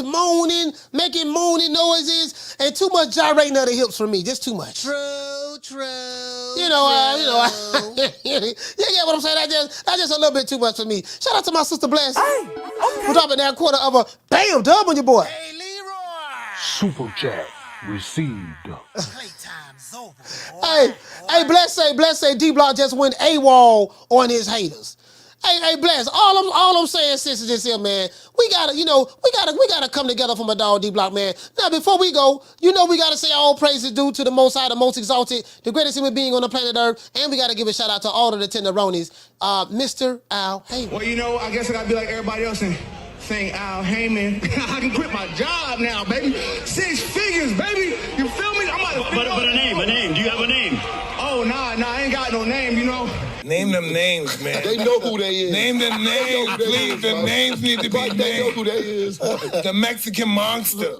Speaker 2: moaning, making moaning noises, and too much gyrating of the hips for me. Just too much. True. You get what I'm saying? That's just a little bit too much for me. Shout out to my sister Bless. Hey, okay. We're dropping that quarter of a bam dub on your boy. Hey, Leroy.
Speaker 12: Super chat received.
Speaker 2: Hey, Bless say D-Block just went AWOL on his haters. Hey, Bless, all I'm saying, sis, is this here, man. We gotta come together for my dog D-Block, man. Now, before we go, we gotta say all praises due to the Most High, the most exalted, the greatest human being on the planet Earth, and we gotta give a shout out to all of the tenderonis, Mr. Al Heyman.
Speaker 8: Well, I guess I gotta be like everybody else and sing Al Heyman. I can quit my job now, baby. 6 figures, baby. You feel me? I'm about to
Speaker 15: But a name. Do you have a name?
Speaker 8: Oh, nah, I ain't got no name,
Speaker 13: Name them names, man.
Speaker 7: They know who they is.
Speaker 13: Name them names, please. The names need to be named.
Speaker 7: They know who they is.
Speaker 13: The Mexican monster.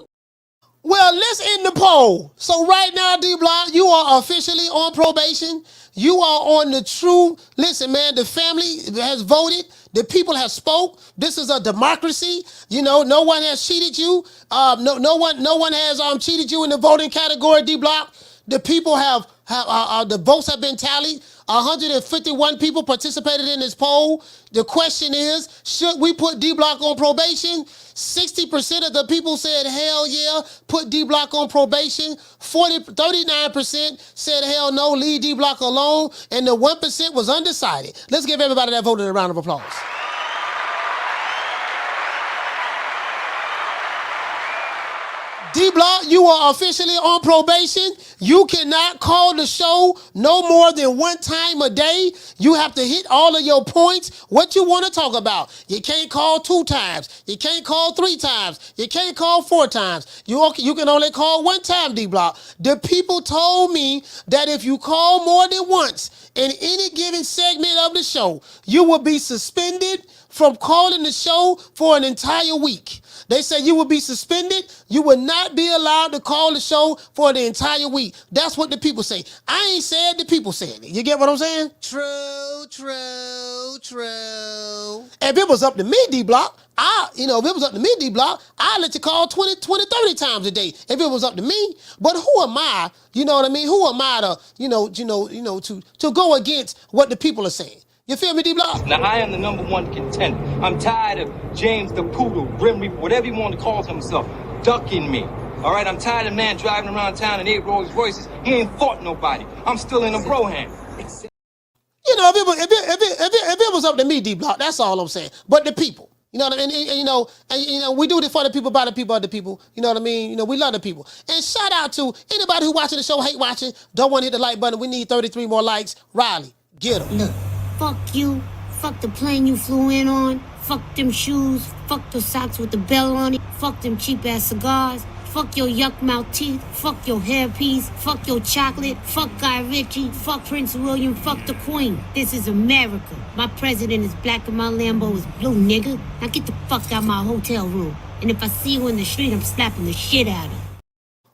Speaker 2: Well, let's end the poll. So right now, D-Block, you are officially on probation. You are on the true, listen, man, the family has voted. The people have spoke. This is a democracy. No one has cheated you. No one has cheated you in the voting category, D-Block. The people the votes have been tallied. 151 people participated in this poll. The question is, should we put D-Block on probation? 60% of the people said, hell yeah, put D-Block on probation. 39% said, hell no, leave D-Block alone. And the 1% was undecided. Let's give everybody that voted a round of applause. D-Block, you are officially on probation. You cannot call the show no more than 1 time a day. You have to hit all of your points, what you want to talk about. You can't call 2 times. You can't call 3 times. You can't call 4 times. You can only call 1 time, D-Block. The people told me that if you call more than once in any given segment of the show, you will be suspended from calling the show for an entire week. They say you will be suspended. You will not be allowed to call the show for the entire week. That's what the people say. I ain't said, the people said it. You get what I'm saying? True. If it was up to me, D-Block, if it was up to me, D-Block, I'd let you call 20, 30 times a day if it was up to me. But who am I, you know what I mean? Who am I to go against what the people are saying? You feel me, D-Block?
Speaker 21: Now, I am the #1 contender. I'm tired of James the Poodle, Grim Reaper, whatever you want to call himself, ducking me. All right, I'm tired of man driving around town in 8 Rolls Royces. He ain't fought nobody. I'm still in a bro hand.
Speaker 2: If it was up to me, D-Block, that's all I'm saying. But the people, you know what I mean? And we do this for the people, by the people, of the people. You know what I mean? We love the people. And shout out to anybody who watching the show, hate watching, don't want to hit the like button. We need 33 more likes. Riley, get him.
Speaker 22: Look. Fuck you, fuck the plane you flew in on, fuck them shoes, fuck the socks with the bell on it, fuck them cheap ass cigars, fuck your yuck mouth teeth, fuck your hairpiece, fuck your chocolate, fuck Guy Ritchie, fuck Prince William, fuck the Queen. This is America. My president is black and my Lambo is blue, nigga. Now get the fuck out my hotel room. And if I see you in the street, I'm slapping the shit out of you.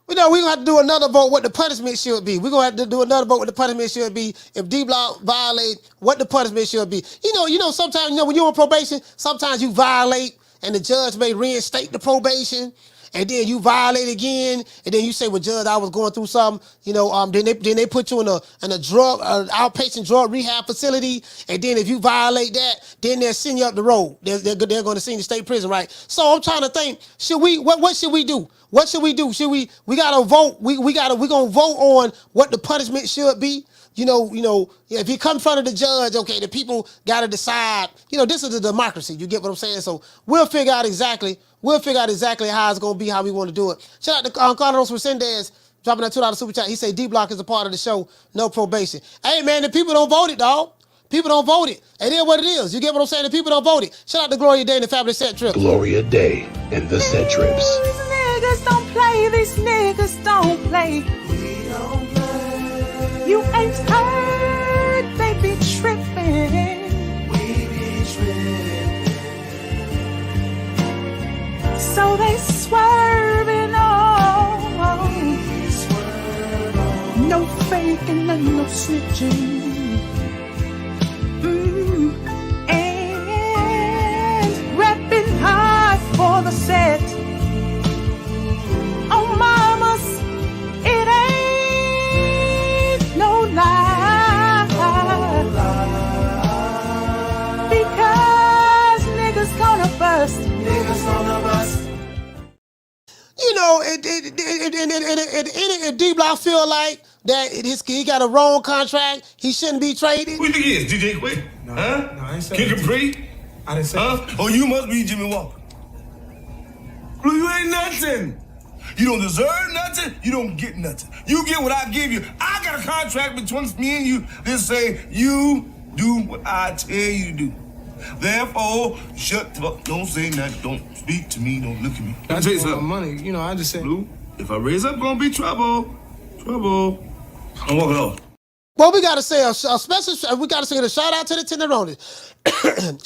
Speaker 2: We're going to have to do another vote what the punishment should be. We're going to have to do another vote what the punishment should be if D-Block violate what the punishment should be. Sometimes, when you're on probation, sometimes you violate and the judge may reinstate the probation. and then you violate again, and then you say, well, Judge, I was going through something, then they put you in a outpatient drug rehab facility, and then if you violate that, then they'll send you up the road. They're going to send you to state prison, right? So I'm trying to think, what should we do? What should we do? We gotta vote. We're gonna vote on what the punishment should be. If you come in front of the judge, okay, the people gotta decide. This is a democracy. You get what I'm saying? So we'll figure out exactly how it's gonna be, how we want to do it. Shout out to Carlos Resendez dropping that $2 super chat. He said D-Block is a part of the show, no probation. Hey man, the people don't vote it, dog. People don't vote it. It is what it is. You get what I'm saying? The people don't vote it. Shout out to Gloria Day and the Fabulous Set Trips.
Speaker 6: Gloria Day and the Set Trips.
Speaker 10: These niggas don't play. These niggas don't play. We don't play. You ain't heard. They be tripping. We be tripping. So they swerving on. No faking and no snitching. And repping high for the set. Oh, mamas, it ain't no lie. Because niggas gonna bust. Niggas gonna bust.
Speaker 2: D-Block feel like that he got a wrong contract, he shouldn't be traded.
Speaker 8: Who you think he is? DJ Quick? No, I ain't saying that. Kid Capri? I didn't say that. Oh, you must be Jimmy Walker. Blue, you ain't nothing. You don't deserve nothing. You don't get nothing. You get what I give you. I got a contract between me and you that say you do what I tell you to do. Therefore, shut the fuck. Don't say nothing. Don't speak to me. Don't look at me.
Speaker 18: I just want money. I just said.
Speaker 8: Blue, if I raise up, gonna be trouble. Trouble. I'm walking off.
Speaker 2: Well, we gotta say a special. We gotta say a shout out to the Tenderonis.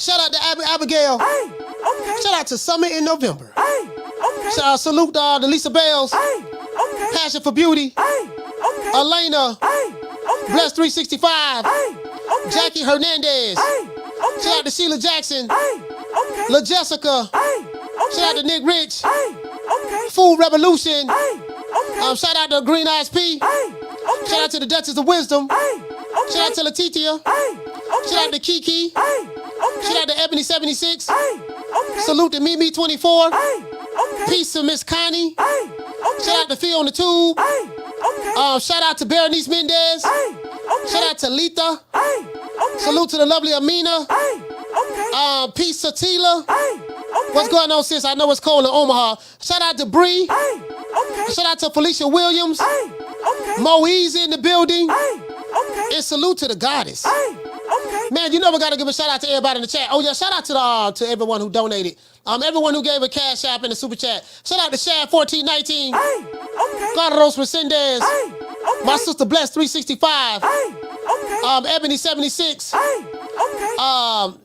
Speaker 2: Shout out to Abigail.
Speaker 10: Hey, okay.
Speaker 2: Shout out to Summit in November.
Speaker 10: Hey, okay.
Speaker 2: Shout out, salute to Lisa Bells.
Speaker 10: Hey, okay.
Speaker 2: Passion for Beauty.
Speaker 10: Hey, okay.
Speaker 2: Elena.
Speaker 10: Hey, okay.
Speaker 2: Bless 365.
Speaker 10: Hey, okay.
Speaker 2: Jackie Hernandez.
Speaker 10: Hey, okay.
Speaker 2: Shout out to Sheila Jackson.
Speaker 10: Hey, okay.
Speaker 2: La Jessica.
Speaker 10: Hey, okay.
Speaker 2: Shout out to Nick Rich.
Speaker 10: Hey, okay.
Speaker 2: Food Revolution.
Speaker 10: Hey, okay.
Speaker 2: Shout out to Green Eyes P.
Speaker 10: Hey, okay.
Speaker 2: Shout out to the Duchess of Wisdom.
Speaker 10: Hey, okay.
Speaker 2: Shout out to Letitia.
Speaker 10: Hey, okay.
Speaker 2: Shout out to Kiki.
Speaker 10: Hey, okay.
Speaker 2: Shout out to Ebony 76.
Speaker 10: Hey, okay.
Speaker 2: Salute to Mimi 24.
Speaker 10: Hey, okay.
Speaker 2: Peace to Miss Connie.
Speaker 10: Hey, okay.
Speaker 2: Shout out to Phil on the Tube.
Speaker 10: Hey, okay.
Speaker 2: Shout out to Berenice Mendez.
Speaker 10: Hey, okay.
Speaker 2: Shout out to Letha.
Speaker 10: Hey, okay.
Speaker 2: Salute to the lovely Amina.
Speaker 10: Hey, okay.
Speaker 2: Peace to Tila.
Speaker 10: Hey, okay.
Speaker 2: What's going on, sis? I know it's cold in Omaha. Shout out to Bree.
Speaker 10: Hey, okay.
Speaker 2: Shout out to Felicia Williams.
Speaker 10: Hey, okay.
Speaker 2: Mo Easy in the building.
Speaker 10: Hey, okay.
Speaker 2: And salute to the goddess.
Speaker 10: Hey, okay.
Speaker 2: Man, you know we gotta give a shout out to everybody in the chat. Oh yeah, shout out to everyone who donated. Everyone who gave a cash app in the super chat. Shout out to Shad 1419.
Speaker 10: Hey, okay.
Speaker 2: Carlos Resendez.
Speaker 10: Hey, okay.
Speaker 2: My sister Bless 365.
Speaker 10: Hey, okay.
Speaker 2: Ebony 76.
Speaker 10: Hey, okay.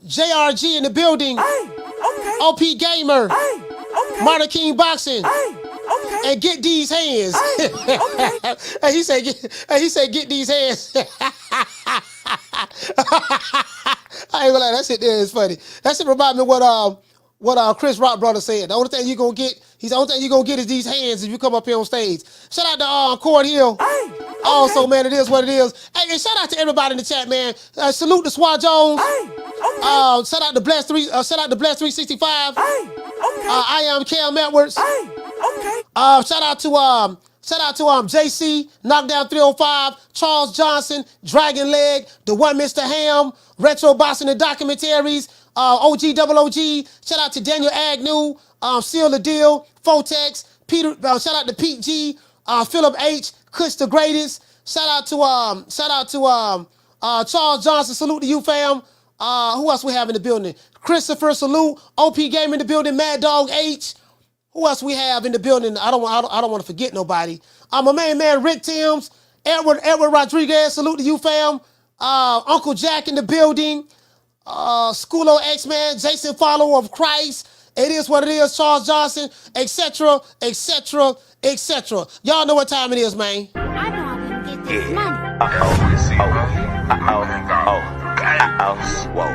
Speaker 2: JRG in the building.
Speaker 10: Hey, okay.
Speaker 2: OP Gamer.
Speaker 10: Hey, okay.
Speaker 2: Marta King Boxing.
Speaker 10: Hey, okay.
Speaker 2: And Get These Hands.
Speaker 10: Hey, okay.
Speaker 2: He said get these hands. I ain't gonna lie, that shit there is funny. That shit remind me of what Chris Rock brother said. The only thing you gonna get is these hands if you come up here on stage. Shout out to Cord Hill.
Speaker 10: Hey, okay.
Speaker 2: Also, man, it is what it is. Hey, and shout out to everybody in the chat, man. Salute to Swat Jones.
Speaker 10: Hey, okay.
Speaker 2: Shout out to Bless 365.
Speaker 10: Hey, okay.
Speaker 2: I am Cam Edwards.
Speaker 10: Hey, okay.
Speaker 2: Shout out to JC, Knockdown 305, Charles Johnson, Dragon Leg, The One Mr. Ham, Retro Boxing and Documentaries, OG Double OG. Shout out to Daniel Agnew, Seal the Deal, Fotex, Peter. Shout out to Pete G, Philip H, Kush the Greatest. Shout out to Charles Johnson. Salute to you, fam. Who else we have in the building? Christopher, salute. OP Game in the building. Mad Dog H. Who else we have in the building? I don't want to forget nobody. My main man Rick Timms, Edward Rodriguez. Salute to you, fam. Uncle Jack in the building. Schoolo X-Man, Jason Follower of Christ. It is what it is. Charles Johnson, etc., etc., etc. Y'all know what time it is, man.
Speaker 22: I know I'm gonna get this money.
Speaker 10: Whoa.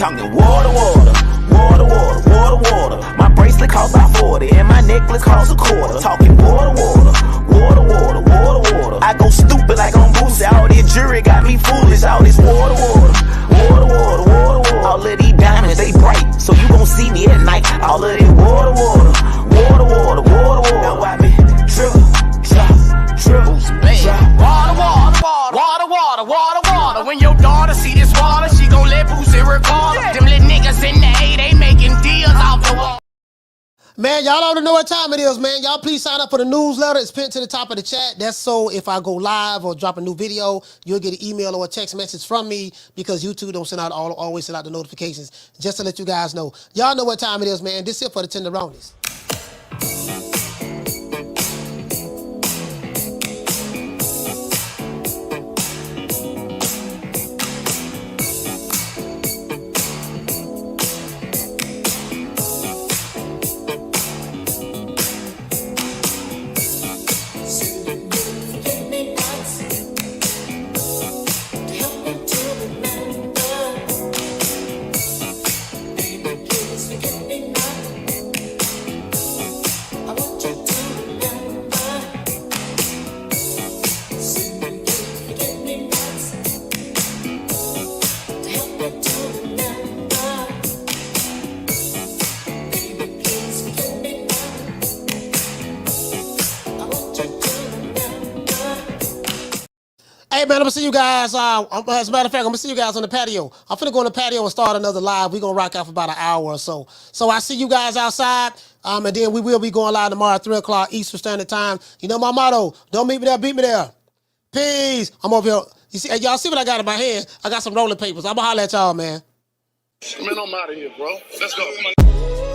Speaker 17: talking water, water, water, water, water, water. My bracelet cost about 40 and my necklace cost a quarter. Talking water, water, water, water, water, water. I go stupid like on Boosie. All this jury got me foolish. All this water, water, water, water, water, water. All of these diamonds, they bright, so you gon' see me at night. All of this water, water, water, water, water, water. Now why me drip, drop, drip, drop.
Speaker 5: Water, water, water, water, water, water, water. When your daughter see this water, she gon' let Boosie record. Them little niggas in the A, they making deals off the wall.
Speaker 2: Man, y'all already know what time it is, man. Y'all please sign up for the newsletter. It's pinned to the top of the chat. That's so if I go live or drop a new video, you'll get an email or a text message from me because YouTube don't send out always send out the notifications. Just to let you guys know. Y'all know what time it is, man. This is it for the Tenderonis. Hey, man, I'm going to see you guys. As a matter of fact, I'm going to see you guys on the patio. I'm finna go on the patio and start another live. We're going to rock out for about an hour or so. So I see you guys outside, and then we will be going live tomorrow at 3 o'clock Eastern Standard Time. You know my motto, don't meet me there, beat me there. Peace. I'm over here. You see, y'all see what I got in my hand? I got some rolling papers. I'm going to holler at y'all, man.
Speaker 11: Man, I'm out of here, bro. Let's go.